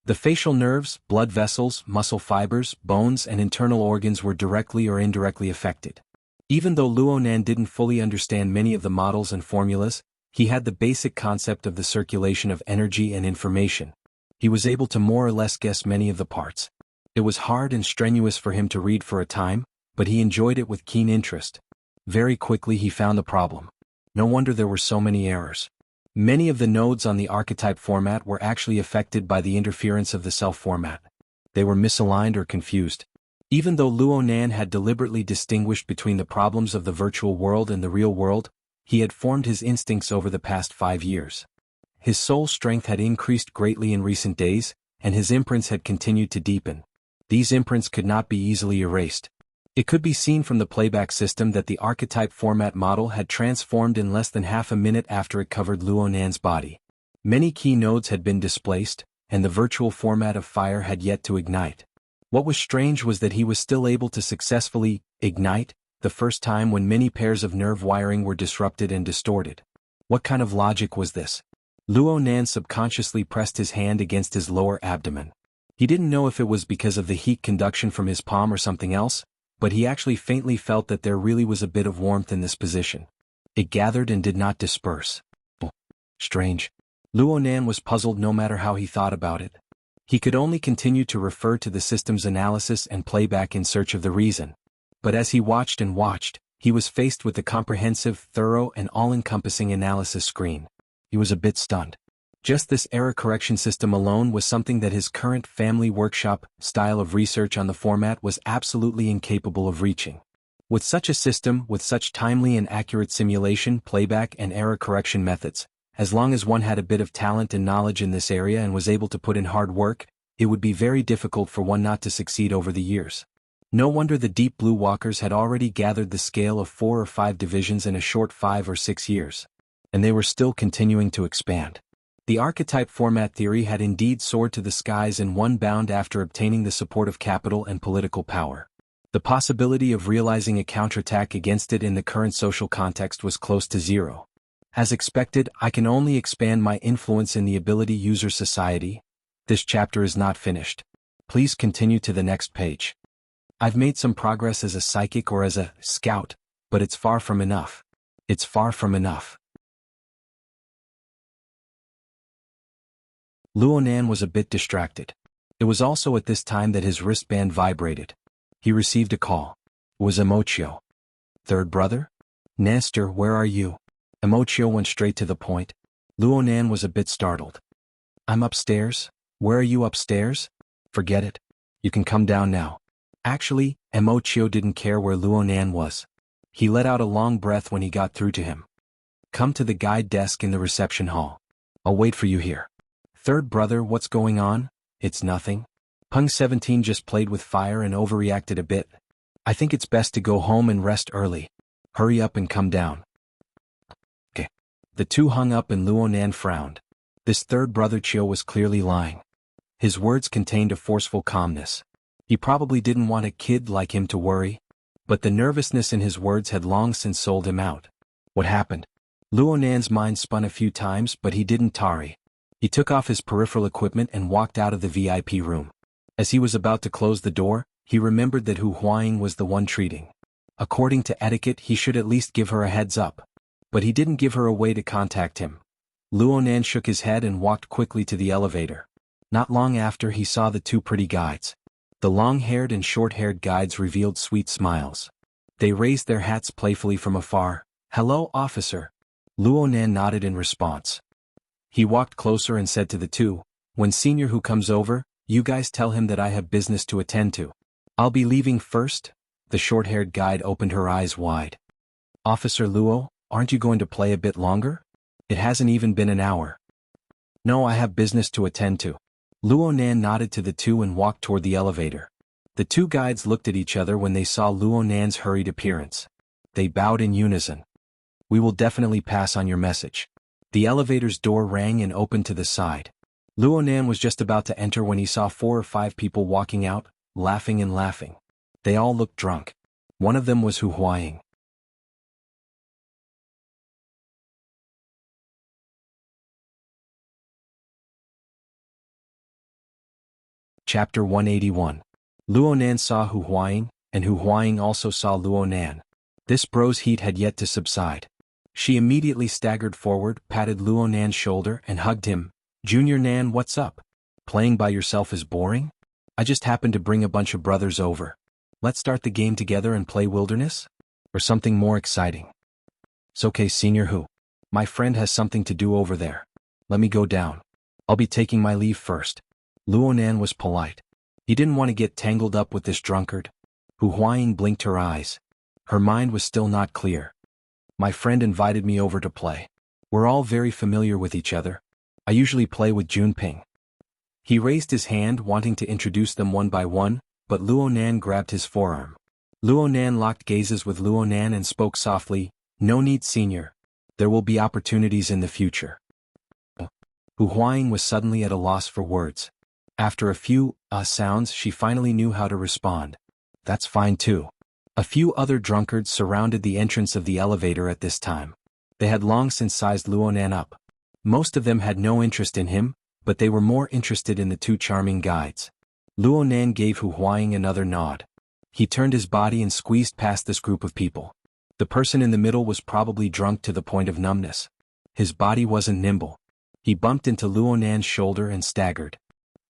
S1: The facial nerves, blood vessels, muscle fibers, bones and internal organs were directly or indirectly affected. Even though Luo Nan didn't fully understand many of the models and formulas, he had the basic concept of the circulation of energy and information. He was able to more or less guess many of the parts. It was hard and strenuous for him to read for a time, but he enjoyed it with keen interest. Very quickly he found the problem. No wonder there were so many errors. Many of the nodes on the archetype format were actually affected by the interference of the self format. They were misaligned or confused. Even though Luo Nan had deliberately distinguished between the problems of the virtual world and the real world, he had formed his instincts over the past 5 years. His soul strength had increased greatly in recent days, and his imprints had continued to deepen. These imprints could not be easily erased. It could be seen from the playback system that the archetype format model had transformed in less than half a minute after it covered Luo Nan's body. Many key nodes had been displaced, and the virtual format of fire had yet to ignite. What was strange was that he was still able to successfully ignite the first time when many pairs of nerve wiring were disrupted and distorted. What kind of logic was this? Luo Nan subconsciously pressed his hand against his lower abdomen. He didn't know if it was because of the heat conduction from his palm or something else, but he actually faintly felt that there really was a bit of warmth in this position. It gathered and did not disperse. Strange. Luo Nan was puzzled no matter how he thought about it. He could only continue to refer to the system's analysis and playback in search of the reason. But as he watched and watched, he was faced with the comprehensive, thorough and all-encompassing analysis screen. He was a bit stunned. Just this error correction system alone was something that his current family workshop style of research on the format was absolutely incapable of reaching. With such a system, with such timely and accurate simulation, playback and error correction methods, as long as one had a bit of talent and knowledge in this area and was able to put in hard work, it would be very difficult for one not to succeed over the years. No wonder the Deep Blue Walkers had already gathered the scale of 4 or 5 divisions in a short 5 or 6 years. And they were still continuing to expand. The archetype format theory had indeed soared to the skies in one bound after obtaining the support of capital and political power. The possibility of realizing a counterattack against it in the current social context was close to zero. As expected, I can only expand my influence in the ability user society. This chapter is not finished. Please continue to the next page. I've made some progress as a psychic or as a scout, but it's far from enough. It's far from enough. Luo Nan was a bit distracted. It was also at this time that his wristband vibrated. He received a call. It was Emochio. Third brother? Nestor, where are you? Emochio went straight to the point. Luo Nan was a bit startled. I'm upstairs. Where are you upstairs? Forget it. You can come down now. Actually, Emochio didn't care where Luo Nan was. He let out a long breath when he got through to him. Come to the guide desk in the reception hall. I'll wait for you here. Third brother, what's going on? It's nothing. Hung 17 just played with fire and overreacted a bit. I think it's best to go home and rest early. Hurry up and come down. Okay. The two hung up and Luo Nan frowned. This third brother Chiu was clearly lying. His words contained a forceful calmness. He probably didn't want a kid like him to worry, but the nervousness in his words had long since sold him out. What happened? Luo Nan's mind spun a few times, but he didn't tarry. He took off his peripheral equipment and walked out of the VIP room. As he was about to close the door, he remembered that Hu Huaying was the one treating. According to etiquette, he should at least give her a heads up. But he didn't give her a way to contact him. Luo Nan shook his head and walked quickly to the elevator. Not long after, he saw the two pretty guides. The long-haired and short-haired guides revealed sweet smiles. They raised their hats playfully from afar. "Hello, officer." Luo Nan nodded in response. He walked closer and said to the two, "When Senior Hu comes over, you guys tell him that I have business to attend to. I'll be leaving first." The short-haired guide opened her eyes wide. "Officer Luo, aren't you going to play a bit longer? It hasn't even been an hour." "No, I have business to attend to." Luo Nan nodded to the two and walked toward the elevator. The two guides looked at each other when they saw Luo Nan's hurried appearance. They bowed in unison. "We will definitely pass on your message." The elevator's door rang and opened to the side. Luo Nan was just about to enter when he saw 4 or 5 people walking out, laughing and laughing. They all looked drunk. One of them was Hu Huaying. Chapter 181. Luo Nan saw Hu Huaying, and Hu Huaying also saw Luo Nan. This bro's heat had yet to subside. She immediately staggered forward, patted Luo Nan's shoulder, and hugged him. "Junior Nan, what's up? Playing by yourself is boring? I just happened to bring a bunch of brothers over. Let's start the game together and play Wilderness? Or something more exciting?" "It's okay, Senior Hu. My friend has something to do over there. Let me go down. I'll be taking my leave first." Luo Nan was polite. He didn't want to get tangled up with this drunkard. Hu Huaying blinked her eyes. Her mind was still not clear. "My friend invited me over to play. We're all very familiar with each other. I usually play with Junping." He raised his hand, wanting to introduce them one by one, but Luo Nan grabbed his forearm. Luo Nan locked gazes with Luo Nan and spoke softly, "No need, Senior. There will be opportunities in the future." Hu Huaying was suddenly at a loss for words. After a few sounds, she finally knew how to respond. "That's fine too." A few other drunkards surrounded the entrance of the elevator at this time. They had long since sized Luo Nan up. Most of them had no interest in him, but they were more interested in the two charming guides. Luo Nan gave Hu Huaying another nod. He turned his body and squeezed past this group of people. The person in the middle was probably drunk to the point of numbness. His body wasn't nimble. He bumped into Luo Nan's shoulder and staggered.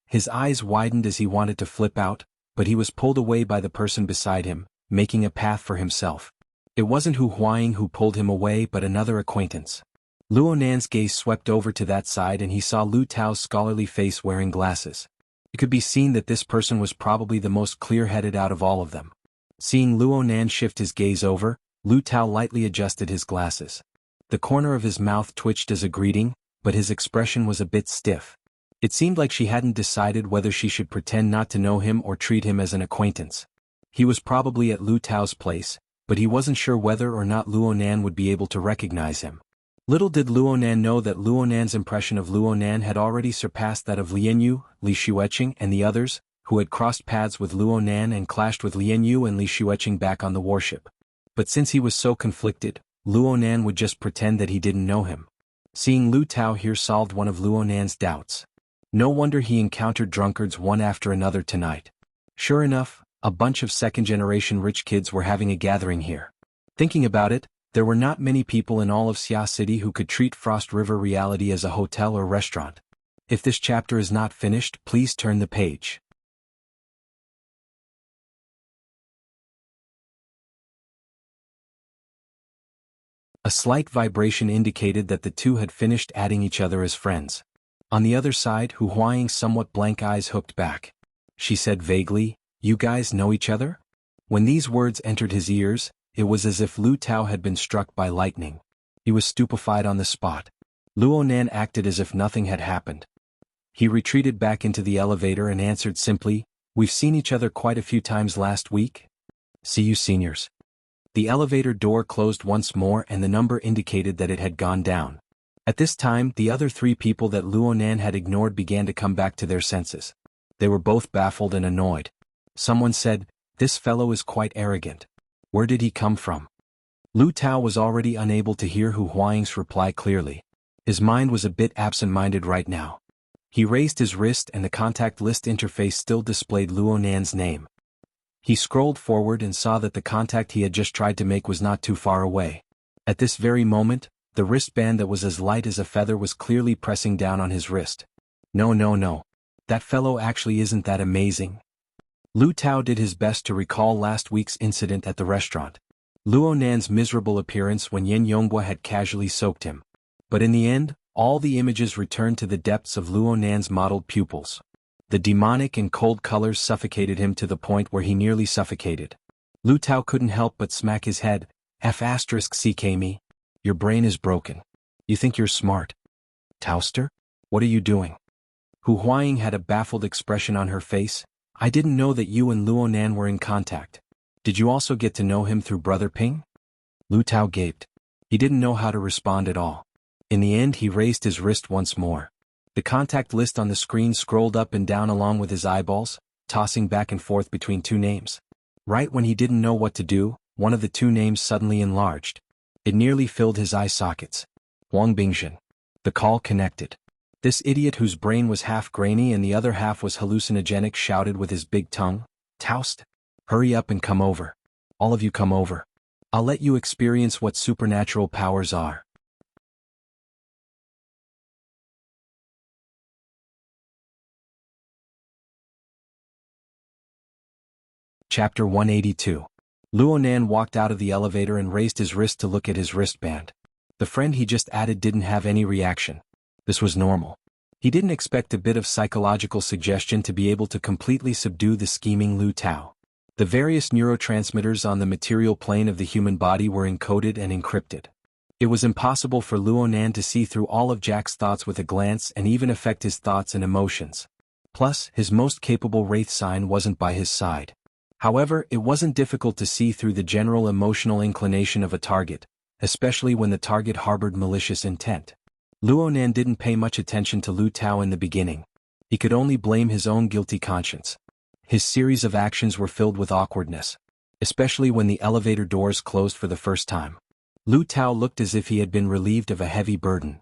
S1: His eyes widened as he wanted to flip out, but he was pulled away by the person beside him, making a path for himself. It wasn't Hu Huaying who pulled him away but another acquaintance. Luo Nan's gaze swept over to that side and he saw Lu Tao's scholarly face wearing glasses. It could be seen that this person was probably the most clear-headed out of all of them. Seeing Luo Nan shift his gaze over, Lu Tao lightly adjusted his glasses. The corner of his mouth twitched as a greeting, but his expression was a bit stiff. It seemed like she hadn't decided whether she should pretend not to know him or treat him as an acquaintance. He was probably at Lu Tao's place, but he wasn't sure whether or not Luo Nan would be able to recognize him. Little did Luo Nan know that Luo Nan's impression of Luo Nan had already surpassed that of Lian Yu, Li Xueqing and the others, who had crossed paths with Luo Nan and clashed with Lian Yu and Li Xueqing back on the warship. But since he was so conflicted, Luo Nan would just pretend that he didn't know him. Seeing Lu Tao here solved one of Luo Nan's doubts. No wonder he encountered drunkards one after another tonight. Sure enough, a bunch of second-generation rich kids were having a gathering here. Thinking about it, there were not many people in all of Xia City who could treat Frost River Reality as a hotel or restaurant. If this chapter is not finished, please turn the page. A slight vibration indicated that the two had finished adding each other as friends. On the other side, Hu Huaying's somewhat blank eyes hooked back. She said vaguely, "You guys know each other?" When these words entered his ears, it was as if Lu Tao had been struck by lightning. He was stupefied on the spot. Luo Nan acted as if nothing had happened. He retreated back into the elevator and answered simply, We've seen each other quite a few times last week. See you seniors. The elevator door closed once more and the number indicated that it had gone down. At this time, the other three people that Luonan had ignored began to come back to their senses. They were both baffled and annoyed. Someone said, "This fellow is quite arrogant. Where did he come from?" Lu Tao was already unable to hear Hu Huaying's reply clearly. His mind was a bit absent-minded right now. He raised his wrist and the contact list interface still displayed Luonan's name. He scrolled forward and saw that the contact he had just tried to make was not too far away. At this very moment, the wristband that was as light as a feather was clearly pressing down on his wrist. No. That fellow actually isn't that amazing. Lu Tao did his best to recall last week's incident at the restaurant. Luonan's miserable appearance when Yen Yonghua had casually soaked him. But in the end, all the images returned to the depths of Luonan's mottled pupils. The demonic and cold colors suffocated him to the point where he nearly suffocated. Lu Tao couldn't help but smack his head. F***ck me. Your brain is broken. You think you're smart. Taoster? What are you doing? Hu Huaying had a baffled expression on her face. I didn't know that you and Luonan were in contact. Did you also get to know him through Brother Ping? Lu Tao gaped. He didn't know how to respond at all. In the end he raised his wrist once more. The contact list on the screen scrolled up and down along with his eyeballs, tossing back and forth between two names. Right when he didn't know what to do, one of the two names suddenly enlarged. It nearly filled his eye sockets. Huang Bingjin. The call connected. This idiot whose brain was half grainy and the other half was hallucinogenic shouted with his big tongue, "Taost! Hurry up and come over. All of you come over. I'll let you experience what supernatural powers are." Chapter 182. Luonan walked out of the elevator and raised his wrist to look at his wristband. The friend he just added didn't have any reaction. This was normal. He didn't expect a bit of psychological suggestion to be able to completely subdue the scheming Lu Tao. The various neurotransmitters on the material plane of the human body were encoded and encrypted. It was impossible for Luonan to see through all of Jack's thoughts with a glance and even affect his thoughts and emotions. Plus, his most capable wraith sign wasn't by his side. However, it wasn't difficult to see through the general emotional inclination of a target, especially when the target harbored malicious intent. Luonan didn't pay much attention to Lu Tao in the beginning. He could only blame his own guilty conscience. His series of actions were filled with awkwardness, especially when the elevator doors closed for the first time. Lu Tao looked as if he had been relieved of a heavy burden.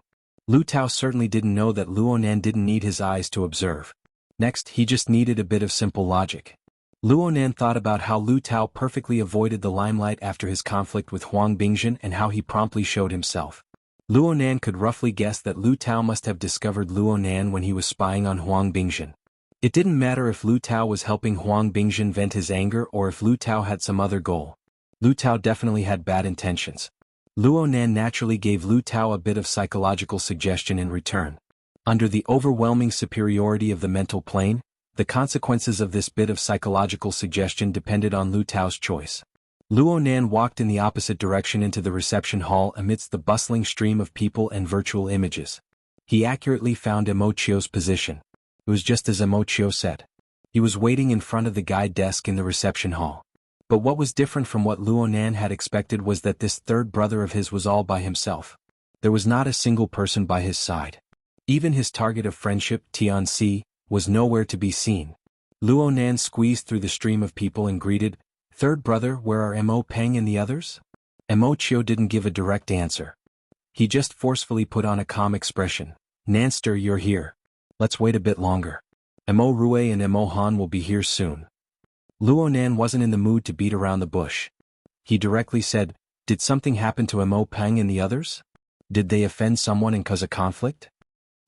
S1: Lu Tao certainly didn't know that Luonan didn't need his eyes to observe. Next, he just needed a bit of simple logic. Luonan thought about how Lu Tao perfectly avoided the limelight after his conflict with Huang Bingjin and how he promptly showed himself. Luonan could roughly guess that Lu Tao must have discovered Luonan when he was spying on Huang Bingjin. It didn't matter if Lu Tao was helping Huang Bingjin vent his anger or if Lu Tao had some other goal. Lu Tao definitely had bad intentions. Luonan naturally gave Lu Tao a bit of psychological suggestion in return. Under the overwhelming superiority of the mental plane, the consequences of this bit of psychological suggestion depended on Lu Tao's choice. Luonan walked in the opposite direction into the reception hall amidst the bustling stream of people and virtual images. He accurately found Emochio's position. It was just as Emochio said. He was waiting in front of the guide desk in the reception hall. But what was different from what Luonan had expected was that this third brother of his was all by himself. There was not a single person by his side. Even his target of friendship, Tianxi, was nowhere to be seen. Luonan squeezed through the stream of people and greeted, "Third brother, where are Mo Peng and the others?" Emochio didn't give a direct answer. He just forcefully put on a calm expression. "Nanster, you're here. Let's wait a bit longer. Mo Rue and Mo Han will be here soon." Luonan wasn't in the mood to beat around the bush. He directly said, "Did something happen to Mo Peng and the others? Did they offend someone and cause a conflict?"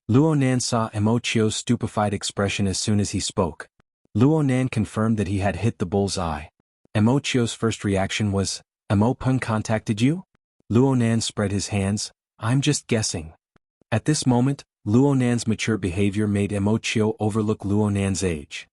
S1: Luonan saw Emochio's stupefied expression as soon as he spoke. Luonan confirmed that he had hit the bull's eye. Emochio's first reaction was, "Mo Peng contacted you?" Luonan spread his hands, "I'm just guessing." At this moment, Luonan's mature behavior made Emochio overlook Luonan's age.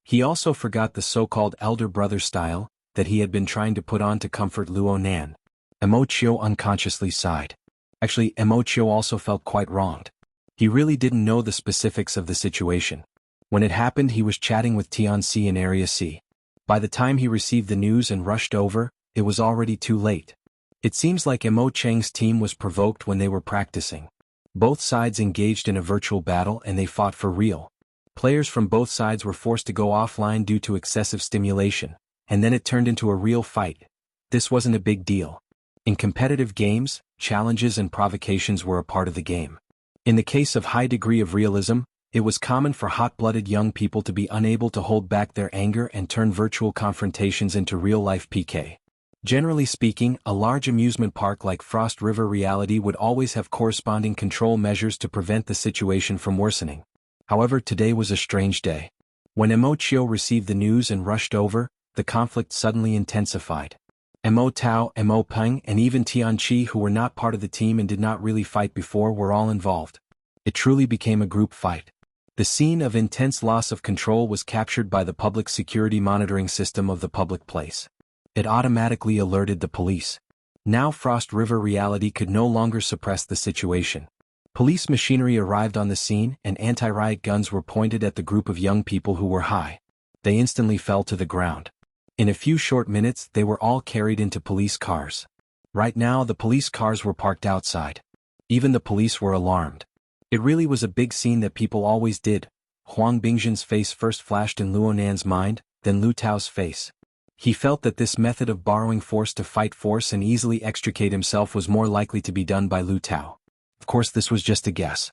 S1: He also forgot the so-called elder brother style that he had been trying to put on to comfort Luonan. Emochio unconsciously sighed. Actually, Emochio also felt quite wronged. He really didn't know the specifics of the situation. When it happened, he was chatting with Tianxi in Area C. By the time he received the news and rushed over, it was already too late. It seems like Mo Cheng's team was provoked when they were practicing. Both sides engaged in a virtual battle and they fought for real. Players from both sides were forced to go offline due to excessive stimulation, and then it turned into a real fight. This wasn't a big deal. In competitive games, challenges and provocations were a part of the game. In the case of high degree of realism, it was common for hot-blooded young people to be unable to hold back their anger and turn virtual confrontations into real-life PK. Generally speaking, a large amusement park like Frost River Reality would always have corresponding control measures to prevent the situation from worsening. However, today was a strange day. When Mo Chio received the news and rushed over, the conflict suddenly intensified. Mo Tao, Mo Peng, and even Tianqi, who were not part of the team and did not really fight before, were all involved. It truly became a group fight. The scene of intense loss of control was captured by the public security monitoring system of the public place. It automatically alerted the police. Now Frost River Reality could no longer suppress the situation. Police machinery arrived on the scene and anti-riot guns were pointed at the group of young people who were high. They instantly fell to the ground. In a few short minutes, they were all carried into police cars. Right now, the police cars were parked outside. Even the police were alarmed. It really was a big scene that people always did. Huang Bingzhen's face first flashed in Luo Nan's mind, then Lu Tao's face. He felt that this method of borrowing force to fight force and easily extricate himself was more likely to be done by Lu Tao. Of course, this was just a guess.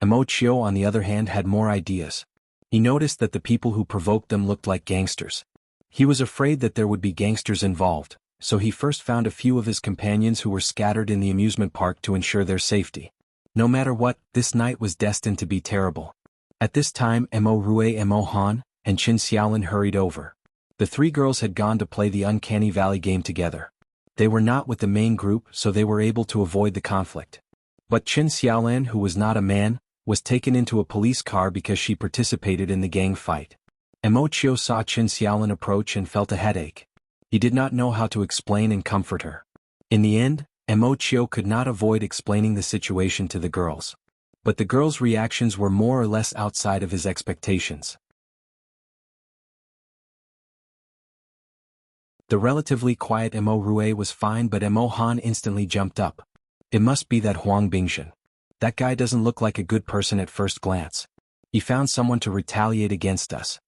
S1: Mo Chio, on the other hand, had more ideas. He noticed that the people who provoked them looked like gangsters. He was afraid that there would be gangsters involved, so he first found a few of his companions who were scattered in the amusement park to ensure their safety. No matter what, this night was destined to be terrible. At this time, Mo Rue, Mo Han, and Qin Xiaolin hurried over. The three girls had gone to play the Uncanny Valley game together. They were not with the main group, so they were able to avoid the conflict. But Qin Xiaolin, who was not a man, was taken into a police car because she participated in the gang fight. Mo Chio saw Qin Xiaolin approach and felt a headache. He did not know how to explain and comfort her. In the end, Mo Chio could not avoid explaining the situation to the girls. But the girls' reactions were more or less outside of his expectations. The relatively quiet Mo Rue was fine, but Mo Han instantly jumped up. It must be that Huang Bingzhen. That guy doesn't look like a good person at first glance. He found someone to retaliate against us.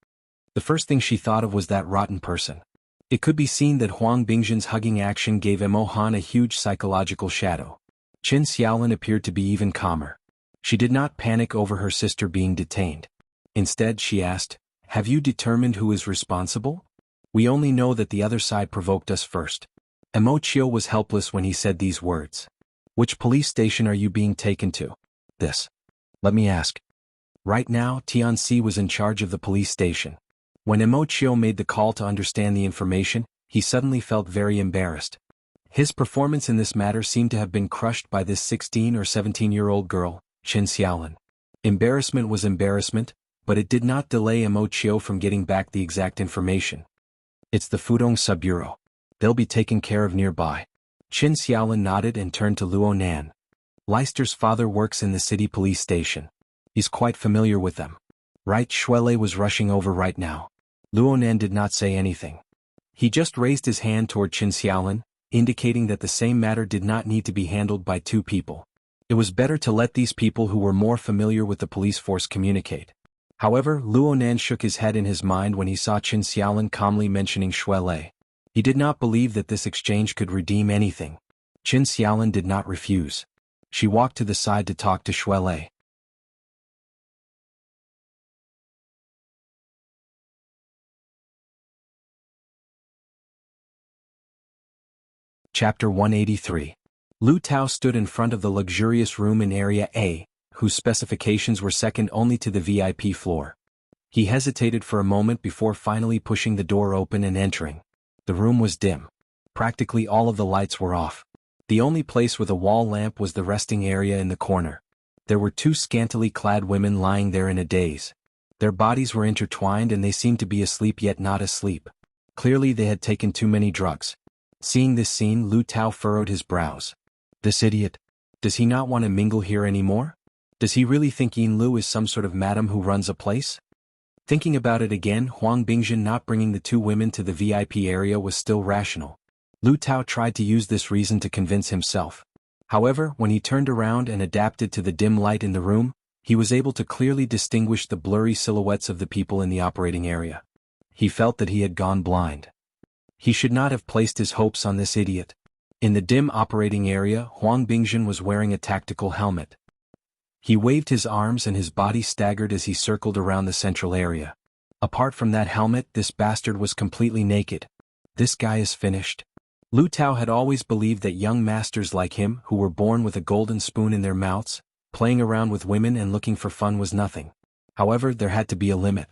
S1: The first thing she thought of was that rotten person. It could be seen that Huang Bingzhen's hugging action gave Mo Han a huge psychological shadow. Qin Xiaolin appeared to be even calmer. She did not panic over her sister being detained. Instead, she asked, "Have you determined who is responsible? We only know that the other side provoked us first." Mo Chio was helpless when he said these words. "Which police station are you being taken to?" "This. Let me ask." Right now, Tianxi was in charge of the police station. When Mo Chio made the call to understand the information, he suddenly felt very embarrassed. His performance in this matter seemed to have been crushed by this 16 or 17-year-old girl, Qin Xiaolin. Embarrassment was embarrassment, but it did not delay Mo Chio from getting back the exact information. "It's the Fudong Sub-Bureau. They'll be taken care of nearby." Qin Xiaolin nodded and turned to Luo Nan. "Leicester's father works in the city police station. He's quite familiar with them. Right?" Shuele was rushing over right now. Luo Nan did not say anything. He just raised his hand toward Qin Xiaolin, indicating that the same matter did not need to be handled by two people. It was better to let these people who were more familiar with the police force communicate. However, Luo Nan shook his head in his mind when he saw Qin Xiaolin calmly mentioning Shuele. He did not believe that this exchange could redeem anything. Qin Xiaolin did not refuse. She walked to the side to talk to Shuele. Chapter 183. Lu Tao stood in front of the luxurious room in Area A, whose specifications were second only to the VIP floor. He hesitated for a moment before finally pushing the door open and entering. The room was dim. Practically all of the lights were off. The only place with a wall lamp was the resting area in the corner. There were two scantily clad women lying there in a daze. Their bodies were intertwined and they seemed to be asleep yet not asleep. Clearly they had taken too many drugs. Seeing this scene, Lu Tao furrowed his brows. This idiot. Does he not want to mingle here anymore? Does he really think Yin Lu is some sort of madam who runs a place? Thinking about it again, Huang Bingjin not bringing the two women to the VIP area was still rational. Lu Tao tried to use this reason to convince himself. However, when he turned around and adapted to the dim light in the room, he was able to clearly distinguish the blurry silhouettes of the people in the operating area. He felt that he had gone blind. He should not have placed his hopes on this idiot. In the dim operating area, Huang Bingjin was wearing a tactical helmet. He waved his arms and his body staggered as he circled around the central area. Apart from that helmet, this bastard was completely naked. This guy is finished. Lu Tao had always believed that young masters like him, who were born with a golden spoon in their mouths, playing around with women and looking for fun was nothing. However, there had to be a limit.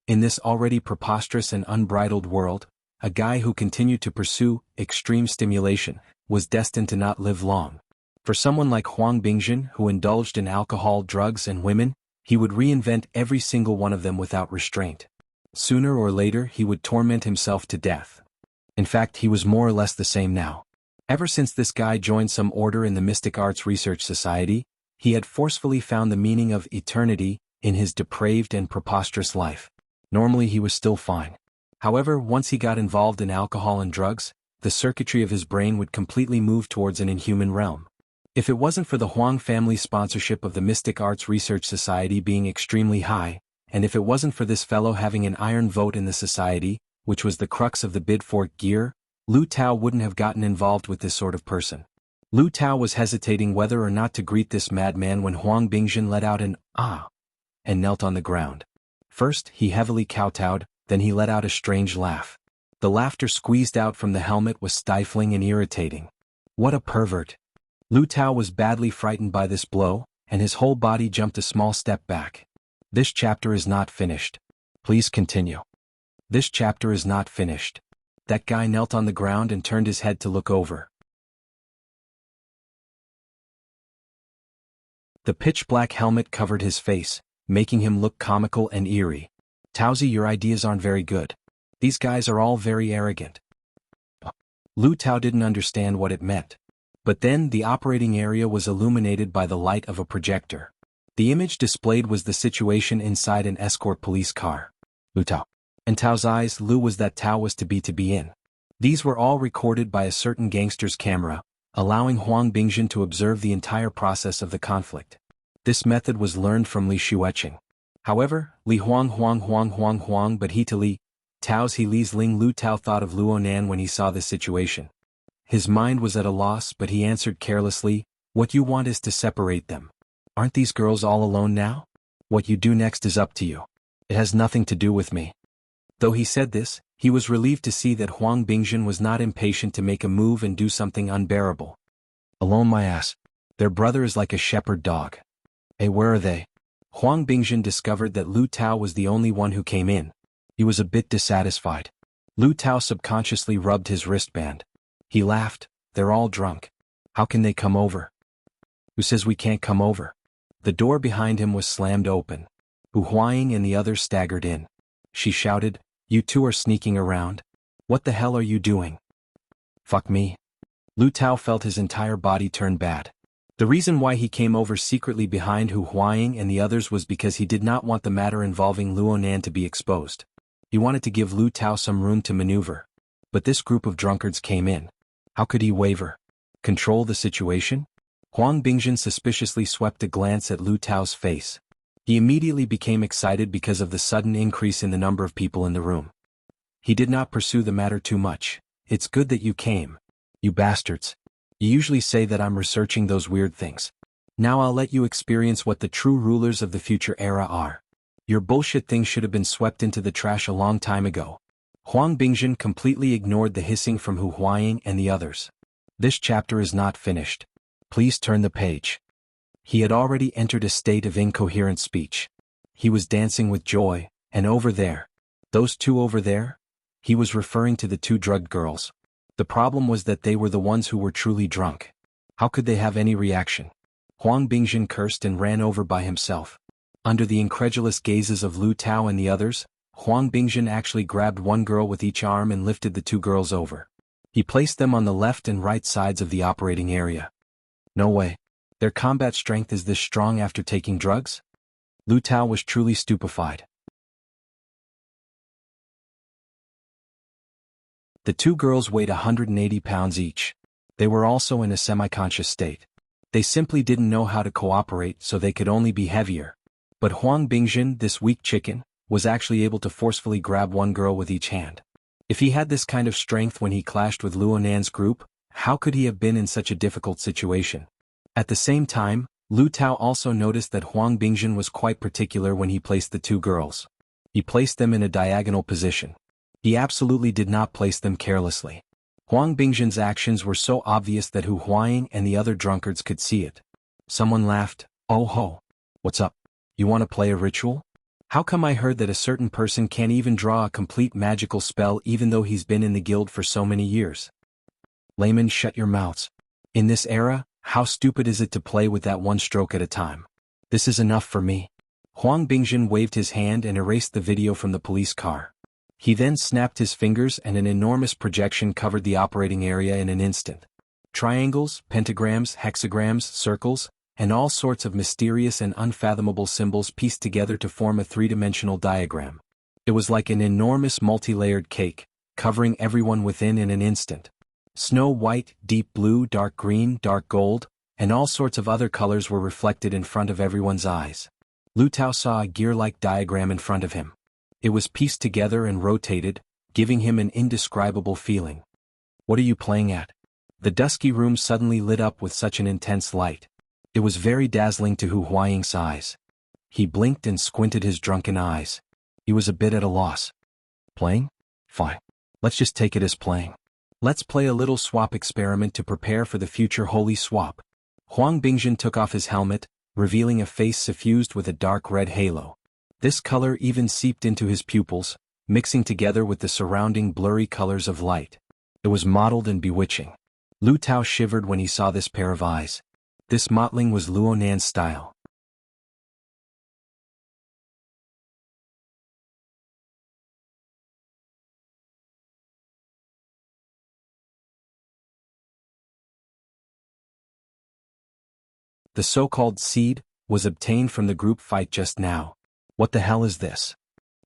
S1: In this already preposterous and unbridled world, a guy who continued to pursue extreme stimulation was destined to not live long. For someone like Huang Bingjin, who indulged in alcohol, drugs, and women, he would reinvent every single one of them without restraint. Sooner or later, he would torment himself to death. In fact, he was more or less the same now. Ever since this guy joined some order in the Mystic Arts Research Society, he had forcefully found the meaning of eternity in his depraved and preposterous life. Normally he was still fine. However, once he got involved in alcohol and drugs, the circuitry of his brain would completely move towards an inhuman realm. If it wasn't for the Huang family's sponsorship of the Mystic Arts Research Society being extremely high, and if it wasn't for this fellow having an iron vote in the society, which was the crux of the bid for gear, Lu Tao wouldn't have gotten involved with this sort of person. Lu Tao was hesitating whether or not to greet this madman when Huang Bingjin let out an "ah" and knelt on the ground. First, he heavily kowtowed, then he let out a strange laugh. The laughter squeezed out from the helmet was stifling and irritating. What a pervert! Lu Tao was badly frightened by this blow, and his whole body jumped a small step back. This chapter is not finished. Please continue. This chapter is not finished. That guy knelt on the ground and turned his head to look over. The pitch-black helmet covered his face, making him look comical and eerie. Taozi, your ideas aren't very good. These guys are all very arrogant. Lu Tao didn't understand what it meant. But then the operating area was illuminated by the light of a projector. The image displayed was the situation inside an escort police car. Lu Tao. In Tao's eyes, Lu was that Tao was to be in. These were all recorded by a certain gangster's camera, allowing Huang Bingjin to observe the entire process of the conflict. This method was learned from Li Shuecheng. However, Li Huang, but he to Li Tao's he Li's Ling Lu Tao thought of Luonan when he saw this situation. His mind was at a loss, but he answered carelessly, "What you want is to separate them. Aren't these girls all alone now? What you do next is up to you. It has nothing to do with me." Though he said this, he was relieved to see that Huang Bingjin was not impatient to make a move and do something unbearable. "Alone my ass. Their brother is like a shepherd dog. Hey, where are they?" Huang Bingjin discovered that Lu Tao was the only one who came in. He was a bit dissatisfied. Lu Tao subconsciously rubbed his wristband. He laughed. "They're all drunk. How can they come over?" "Who says we can't come over?" The door behind him was slammed open. Hu Huaying and the others staggered in. She shouted, "You two are sneaking around? What the hell are you doing?" "Fuck me." Lu Tao felt his entire body turn bad. The reason why he came over secretly behind Hu Huaying and the others was because he did not want the matter involving Luonan to be exposed. He wanted to give Lu Tao some room to maneuver. But this group of drunkards came in. How could he waver? Control the situation? Huang Bingjin suspiciously swept a glance at Lu Tao's face. He immediately became excited because of the sudden increase in the number of people in the room. He did not pursue the matter too much. "It's good that you came. You bastards. You usually say that I'm researching those weird things. Now I'll let you experience what the true rulers of the future era are. Your bullshit things should have been swept into the trash a long time ago." Huang Bingjin completely ignored the hissing from Hu Huaying and the others. "This chapter is not finished. Please turn the page." He had already entered a state of incoherent speech. He was dancing with joy, and over there. Those two over there? He was referring to the two drugged girls. The problem was that they were the ones who were truly drunk. How could they have any reaction? Huang Bingjin cursed and ran over by himself. Under the incredulous gazes of Lu Tao and the others, Huang Bingjin actually grabbed one girl with each arm and lifted the two girls over. He placed them on the left and right sides of the operating area. No way. Their combat strength is this strong after taking drugs? Lu Tao was truly stupefied. The two girls weighed 180 pounds each. They were also in a semi-conscious state. They simply didn't know how to cooperate, so they could only be heavier. But Huang Bingjin, this weak chicken, was actually able to forcefully grab one girl with each hand. If he had this kind of strength when he clashed with Luo Nan's group, how could he have been in such a difficult situation? At the same time, Lu Tao also noticed that Huang Bingjin was quite particular when he placed the two girls. He placed them in a diagonal position. He absolutely did not place them carelessly. Huang Bingjin's actions were so obvious that Hu Huaying and the other drunkards could see it. Someone laughed. "Oh ho! What's up? You want to play a ritual? How come I heard that a certain person can't even draw a complete magical spell even though he's been in the guild for so many years?" Layman, shut your mouths. In this era, how stupid is it to play with that one stroke at a time? This is enough for me. Huang Bingjin waved his hand and erased the video from the police car. He then snapped his fingers and an enormous projection covered the operating area in an instant. Triangles, pentagrams, hexagrams, circles, and all sorts of mysterious and unfathomable symbols pieced together to form a three-dimensional diagram. It was like an enormous multi-layered cake, covering everyone within in an instant. Snow white, deep blue, dark green, dark gold, and all sorts of other colors were reflected in front of everyone's eyes. Lu Tao saw a gear-like diagram in front of him. It was pieced together and rotated, giving him an indescribable feeling. What are you playing at? The dusky room suddenly lit up with such an intense light. It was very dazzling to Hu Huaying's eyes. He blinked and squinted his drunken eyes. He was a bit at a loss. Playing? Fine. Let's just take it as playing. Let's play a little swap experiment to prepare for the future holy swap. Huang Bingjin took off his helmet, revealing a face suffused with a dark red halo. This color even seeped into his pupils, mixing together with the surrounding blurry colors of light. It was mottled and bewitching. Lu Tao shivered when he saw this pair of eyes. This mottling was Luo Nan's style. The so-called seed was obtained from the group fight just now. What the hell is this?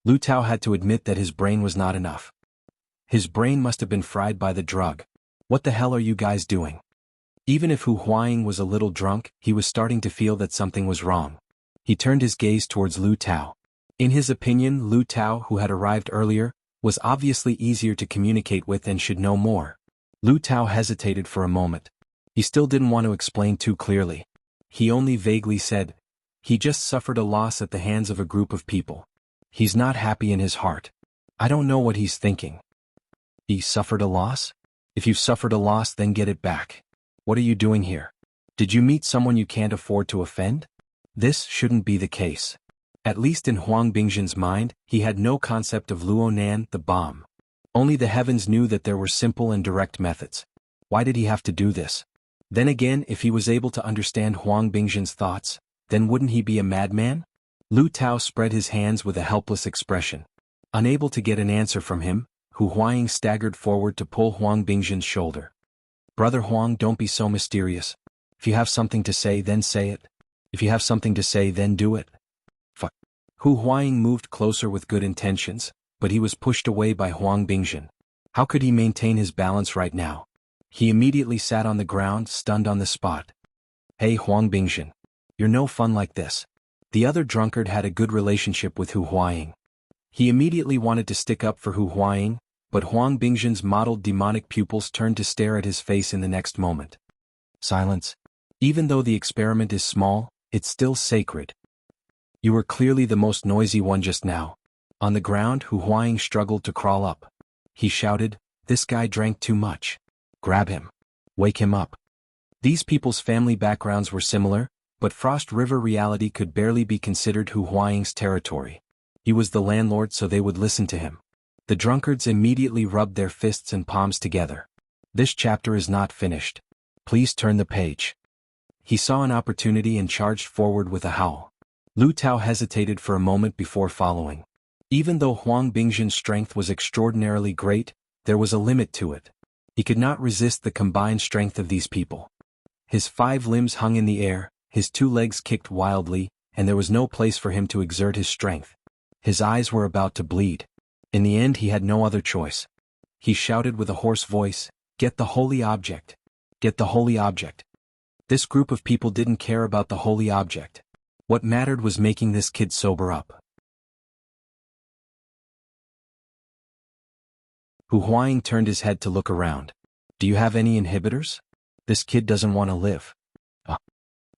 S1: Lu Tao had to admit that his brain was not enough. His brain must have been fried by the drug. What the hell are you guys doing? Even if Hu Huaying was a little drunk, he was starting to feel that something was wrong. He turned his gaze towards Lu Tao. In his opinion, Lu Tao, who had arrived earlier, was obviously easier to communicate with and should know more. Lu Tao hesitated for a moment. He still didn't want to explain too clearly. He only vaguely said, he just suffered a loss at the hands of a group of people. He's not happy in his heart. I don't know what he's thinking. He suffered a loss? If you've suffered a loss, then get it back. What are you doing here? Did you meet someone you can't afford to offend? This shouldn't be the case. At least in Huang Bingjin's mind, he had no concept of Luo Nan, the bomb. Only the heavens knew that there were simple and direct methods. Why did he have to do this? Then again, if he was able to understand Huang Bingjin's thoughts, then wouldn't he be a madman? Lu Tao spread his hands with a helpless expression. Unable to get an answer from him, Hu Huaying staggered forward to pull Huang Bingjin's shoulder. Brother Huang, don't be so mysterious. If you have something to say, then say it. If you have something to say, then do it. Fuck. Hu Huaying moved closer with good intentions, but he was pushed away by Huang Bingjin. How could he maintain his balance right now? He immediately sat on the ground, stunned on the spot. Hey Huang Bingjin. You're no fun like this. The other drunkard had a good relationship with Hu Huaying. He immediately wanted to stick up for Hu Huaying, but Huang Bingjin's mottled demonic pupils turned to stare at his face in the next moment. Silence. Even though the experiment is small, it's still sacred. You were clearly the most noisy one just now. On the ground, Hu Huaying struggled to crawl up. He shouted, "This guy drank too much. Grab him. Wake him up." These people's family backgrounds were similar, but Frost River reality could barely be considered Hu Huaying's territory. He was the landlord, so they would listen to him. The drunkards immediately rubbed their fists and palms together. This chapter is not finished. Please turn the page. He saw an opportunity and charged forward with a howl. Lu Tao hesitated for a moment before following. Even though Huang Bingjin's strength was extraordinarily great, there was a limit to it. He could not resist the combined strength of these people. His 5 limbs hung in the air, his 2 legs kicked wildly, and there was no place for him to exert his strength. His eyes were about to bleed. In the end he had no other choice. He shouted with a hoarse voice, "Get the holy object! Get the holy object!" This group of people didn't care about the holy object. What mattered was making this kid sober up. Hu Huaying turned his head to look around. "Do you have any inhibitors? This kid doesn't want to live."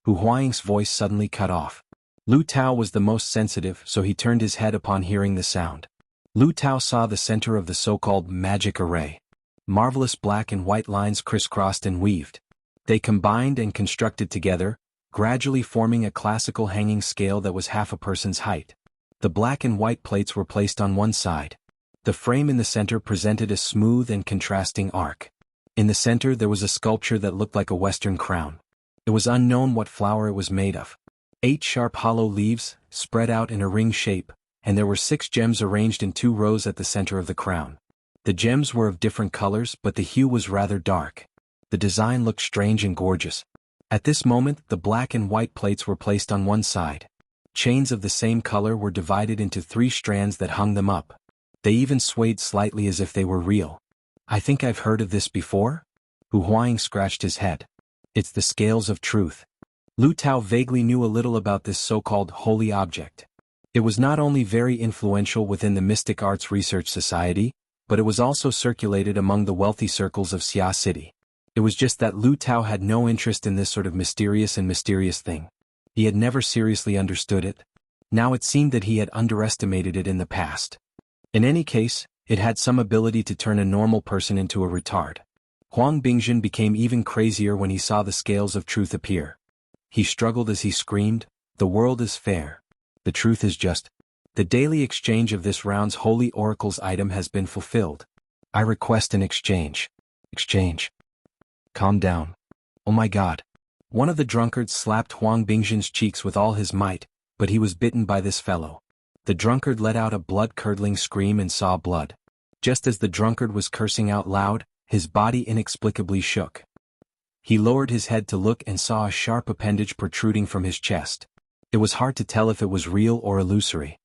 S1: Hu Huaying's voice suddenly cut off. Lu Tao was the most sensitive, so he turned his head upon hearing the sound. Lu Tao saw the center of the so-called magic array. Marvelous black and white lines crisscrossed and weaved. They combined and constructed together, gradually forming a classical hanging scale that was half a person's height. The black and white plates were placed on one side. The frame in the center presented a smooth and contrasting arc. In the center there was a sculpture that looked like a western crown. It was unknown what flower it was made of. 8 sharp hollow leaves, spread out in a ring shape, and there were 6 gems arranged in 2 rows at the center of the crown. The gems were of different colors, but the hue was rather dark. The design looked strange and gorgeous. At this moment, the black and white plates were placed on one side. Chains of the same color were divided into 3 strands that hung them up. They even swayed slightly as if they were real. "I think I've heard of this before?" Hu Huaying scratched his head. "It's the scales of truth." Lu Tao vaguely knew a little about this so-called holy object. It was not only very influential within the Mystic Arts Research Society, but it was also circulated among the wealthy circles of Xia City. It was just that Lu Tao had no interest in this sort of mysterious thing. He had never seriously understood it. Now it seemed that he had underestimated it in the past. In any case, it had some ability to turn a normal person into a retard. Huang Bingjun became even crazier when he saw the scales of truth appear. He struggled as he screamed, "The world is fair. The truth is just. The daily exchange of this round's holy oracle's item has been fulfilled. I request an exchange." "Exchange? Calm down. Oh my God." One of the drunkards slapped Huang Bingjun's cheeks with all his might, but he was bitten by this fellow. The drunkard let out a blood-curdling scream and saw blood. Just as the drunkard was cursing out loud, his body inexplicably shook. He lowered his head to look and saw a sharp appendage protruding from his chest. It was hard to tell if it was real or illusory.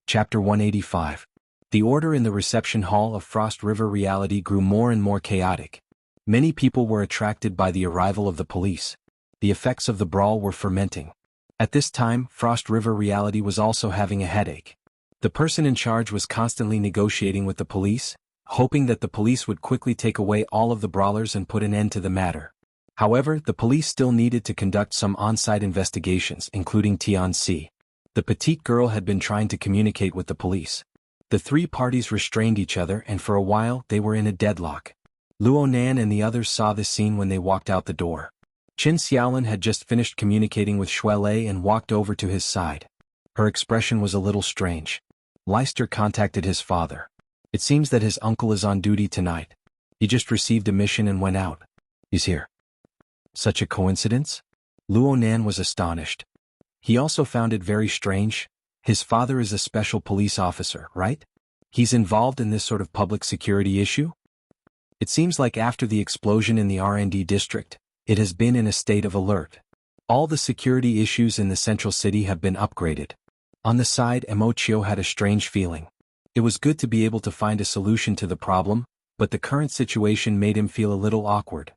S1: Chapter 185. The order in the reception hall of Frost River Reality grew more and more chaotic. Many people were attracted by the arrival of the police. The effects of the brawl were fermenting. At this time, Frost River Reality was also having a headache. The person in charge was constantly negotiating with the police, hoping that the police would quickly take away all of the brawlers and put an end to the matter. However, the police still needed to conduct some on-site investigations, including Tianxi. The petite girl had been trying to communicate with the police. The 3 parties restrained each other, and for a while they were in a deadlock. Luo Nan and the others saw this scene when they walked out the door. Qin Xiaolin had just finished communicating with Shuelei and walked over to his side. Her expression was a little strange. Leister contacted his father. "It seems that his uncle is on duty tonight. He just received a mission and went out. He's here." "Such a coincidence?" Luo Nan was astonished. He also found it very strange. His father is a special police officer, right? He's involved in this sort of public security issue? It seems like after the explosion in the R&D district, it has been in a state of alert. All the security issues in the central city have been upgraded. On the side, Emochio had a strange feeling. It was good to be able to find a solution to the problem, but the current situation made him feel a little awkward.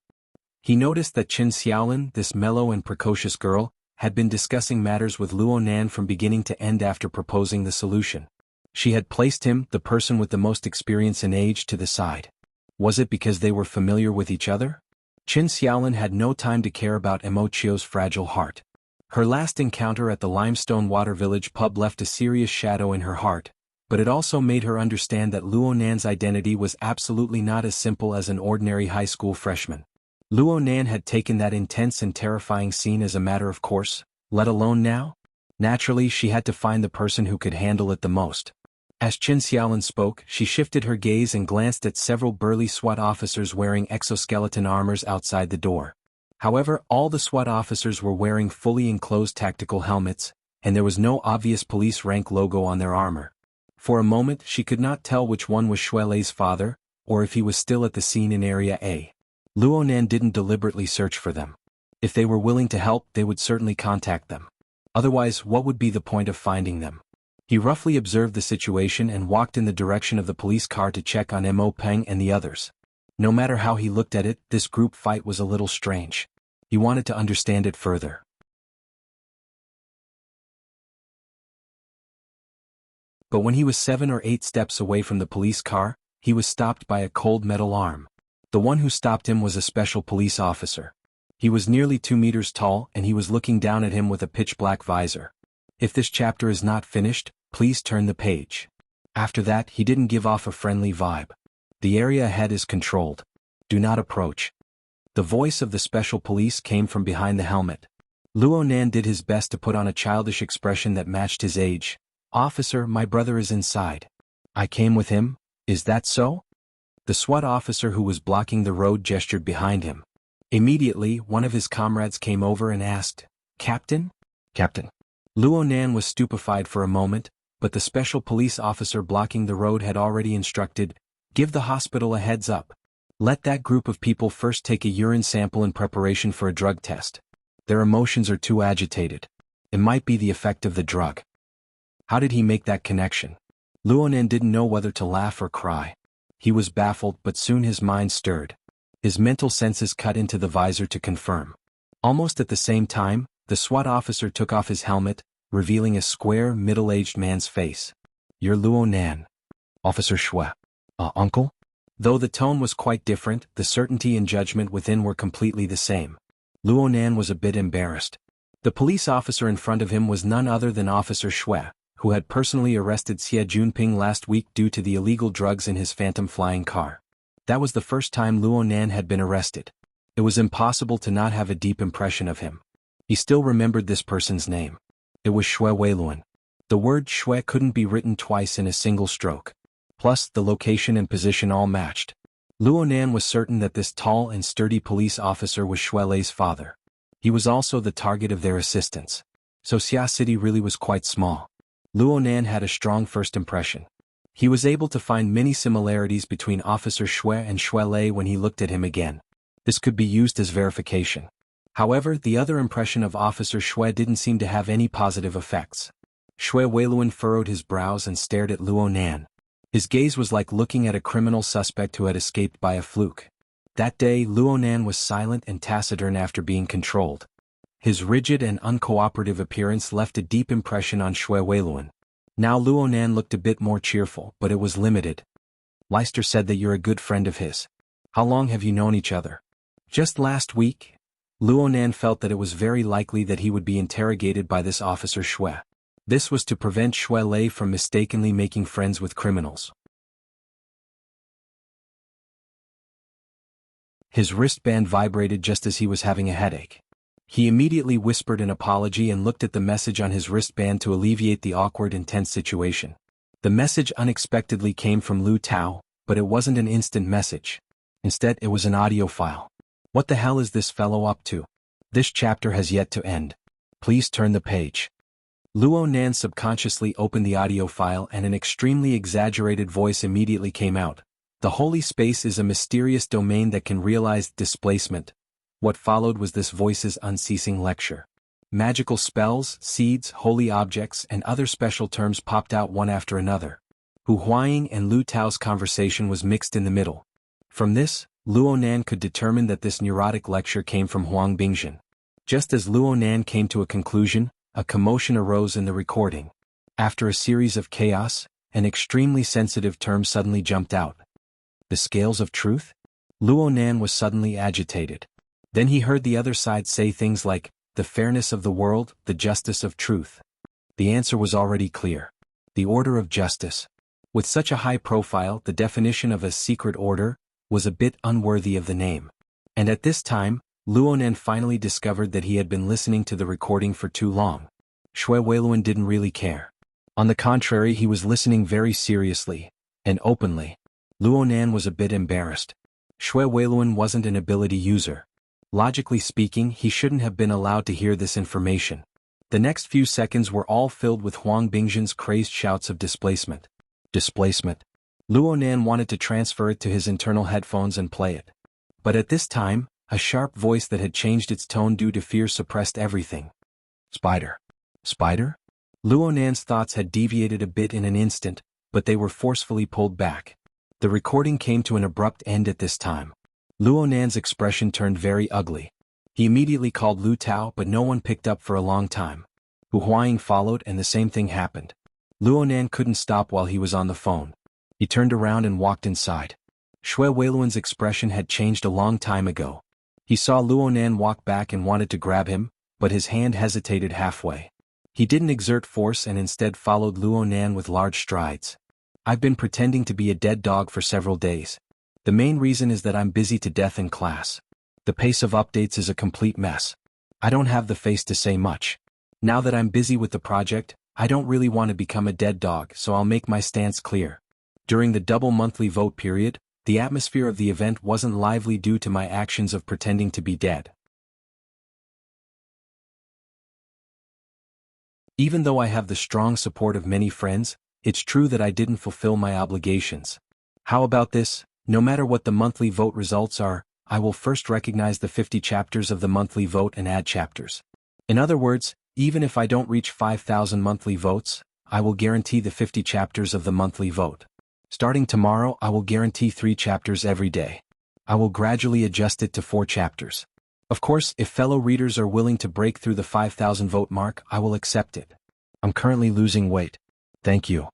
S1: He noticed that Qin Xiaolin, this mellow and precocious girl, had been discussing matters with Luo Nan from beginning to end after proposing the solution. She had placed him, the person with the most experience and age, to the side. Was it because they were familiar with each other? Qin Xiaolin had no time to care about Emochio's fragile heart. Her last encounter at the Limestone Water Village pub left a serious shadow in her heart, but it also made her understand that Luo Nan's identity was absolutely not as simple as an ordinary high school freshman. Luo Nan had taken that intense and terrifying scene as a matter of course, let alone now? Naturally, she had to find the person who could handle it the most. As Qin Xiaolin spoke, she shifted her gaze and glanced at several burly SWAT officers wearing exoskeleton armors outside the door. However, all the SWAT officers were wearing fully enclosed tactical helmets, and there was no obvious police rank logo on their armor. For a moment she could not tell which one was Shui Lei's father, or if he was still at the scene in Area A. Luo Nan didn't deliberately search for them. If they were willing to help, they would certainly contact them. Otherwise, what would be the point of finding them? He roughly observed the situation and walked in the direction of the police car to check on Mo Peng and the others. No matter how he looked at it, this group fight was a little strange. He wanted to understand it further. But when he was 7 or 8 steps away from the police car, he was stopped by a cold metal arm. The one who stopped him was a special police officer. He was nearly 2 meters tall and he was looking down at him with a pitch-black visor. If this chapter is not finished, please turn the page. After that, he didn't give off a friendly vibe. The area ahead is controlled. Do not approach. The voice of the special police came from behind the helmet. Luo Nan did his best to put on a childish expression that matched his age. Officer, my brother is inside. I came with him, is that so? The SWAT officer who was blocking the road gestured behind him. Immediately, one of his comrades came over and asked, Captain? Captain. Luo Nan was stupefied for a moment, but the special police officer blocking the road had already instructed, give the hospital a heads up. Let that group of people first take a urine sample in preparation for a drug test. Their emotions are too agitated. It might be the effect of the drug. How did he make that connection? Luo Nan didn't know whether to laugh or cry. He was baffled, but soon his mind stirred. His mental senses cut into the visor to confirm. Almost at the same time, the SWAT officer took off his helmet, revealing a square, middle-aged man's face. You're Luo Nan. Officer Shui. Uncle? Though the tone was quite different, the certainty and judgment within were completely the same. Luo Nan was a bit embarrassed. The police officer in front of him was none other than Officer Shui, who had personally arrested Xie Junping last week due to the illegal drugs in his phantom flying car. That was the first time Luo Nan had been arrested. It was impossible to not have a deep impression of him. He still remembered this person's name. It was Shui Weiluan. The word Shui couldn't be written twice in a single stroke. Plus, the location and position all matched. Luo Nan was certain that this tall and sturdy police officer was Shui Lei's father. He was also the target of their assistance. So Xia City really was quite small. Luo Nan had a strong first impression. He was able to find many similarities between Officer Shui and Shui Lei when he looked at him again. This could be used as verification. However, the other impression of Officer Shui didn't seem to have any positive effects. Shui Weiluan furrowed his brows and stared at Luo Nan. His gaze was like looking at a criminal suspect who had escaped by a fluke. That day, Luo Nan was silent and taciturn after being controlled. His rigid and uncooperative appearance left a deep impression on Shui Weiluan. Now Luo Nan looked a bit more cheerful, but it was limited. Leister said that you're a good friend of his. How long have you known each other? Just last week? Luo Nan felt that it was very likely that he would be interrogated by this Officer Shui. This was to prevent Shui Lei from mistakenly making friends with criminals. His wristband vibrated just as he was having a headache. He immediately whispered an apology and looked at the message on his wristband to alleviate the awkward and tense situation. The message unexpectedly came from Lu Tao, but it wasn't an instant message. Instead, it was an audio file. What the hell is this fellow up to? This chapter has yet to end. Please turn the page. Luo Nan subconsciously opened the audio file and an extremely exaggerated voice immediately came out. The holy space is a mysterious domain that can realize displacement. What followed was this voice's unceasing lecture. Magical spells, seeds, holy objects, and other special terms popped out one after another. Hu Huaying and Lu Tao's conversation was mixed in the middle. From this, Luo Nan could determine that this neurotic lecture came from Huang Bingjin. Just as Luo Nan came to a conclusion, a commotion arose in the recording. After a series of chaos, an extremely sensitive term suddenly jumped out. The scales of truth? Luo Nan was suddenly agitated. Then he heard the other side say things like, the fairness of the world, the justice of truth. The answer was already clear. The order of justice. With such a high profile, the definition of a secret order was a bit unworthy of the name. And at this time, Luo Nan finally discovered that he had been listening to the recording for too long. Shui Weiluan didn't really care. On the contrary, he was listening very seriously, and openly. Luo Nan was a bit embarrassed. Shui Weiluan wasn't an ability user. Logically speaking, he shouldn't have been allowed to hear this information. The next few seconds were all filled with Huang Bingzhen's crazed shouts of displacement. Displacement. Luo Nan wanted to transfer it to his internal headphones and play it. But at this time, a sharp voice that had changed its tone due to fear suppressed everything. Spider. Spider? Luo Nan's thoughts had deviated a bit in an instant, but they were forcefully pulled back. The recording came to an abrupt end at this time. Luo Nan's expression turned very ugly. He immediately called Lu Tao, but no one picked up for a long time. Hu Huaying followed and the same thing happened. Luo Nan couldn't stop while he was on the phone. He turned around and walked inside. Shui Weiluan's expression had changed a long time ago. He saw Luo Nan walk back and wanted to grab him, but his hand hesitated halfway. He didn't exert force and instead followed Luo Nan with large strides. I've been pretending to be a dead dog for several days. The main reason is that I'm busy to death in class. The pace of updates is a complete mess. I don't have the face to say much. Now that I'm busy with the project, I don't really want to become a dead dog, so I'll make my stance clear. During the double monthly vote period, the atmosphere of the event wasn't lively due to my actions of pretending to be dead. Even though I have the strong support of many friends, it's true that I didn't fulfill my obligations. How about this? No matter what the monthly vote results are, I will first recognize the 50 chapters of the monthly vote and add chapters. In other words, even if I don't reach 5,000 monthly votes, I will guarantee the 50 chapters of the monthly vote. Starting tomorrow, I will guarantee 3 chapters every day. I will gradually adjust it to 4 chapters. Of course, if fellow readers are willing to break through the 5,000 vote mark, I will accept it. I'm currently losing weight. Thank you.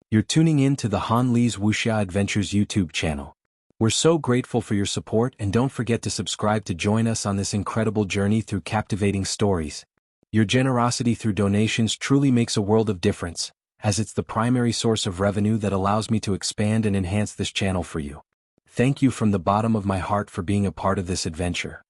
S1: You're tuning in to the Han Li's Wuxia Adventures YouTube channel. We're so grateful for your support, and don't forget to subscribe to join us on this incredible journey through captivating stories. Your generosity through donations truly makes a world of difference, as it's the primary source of revenue that allows me to expand and enhance this channel for you. Thank you from the bottom of my heart for being a part of this adventure.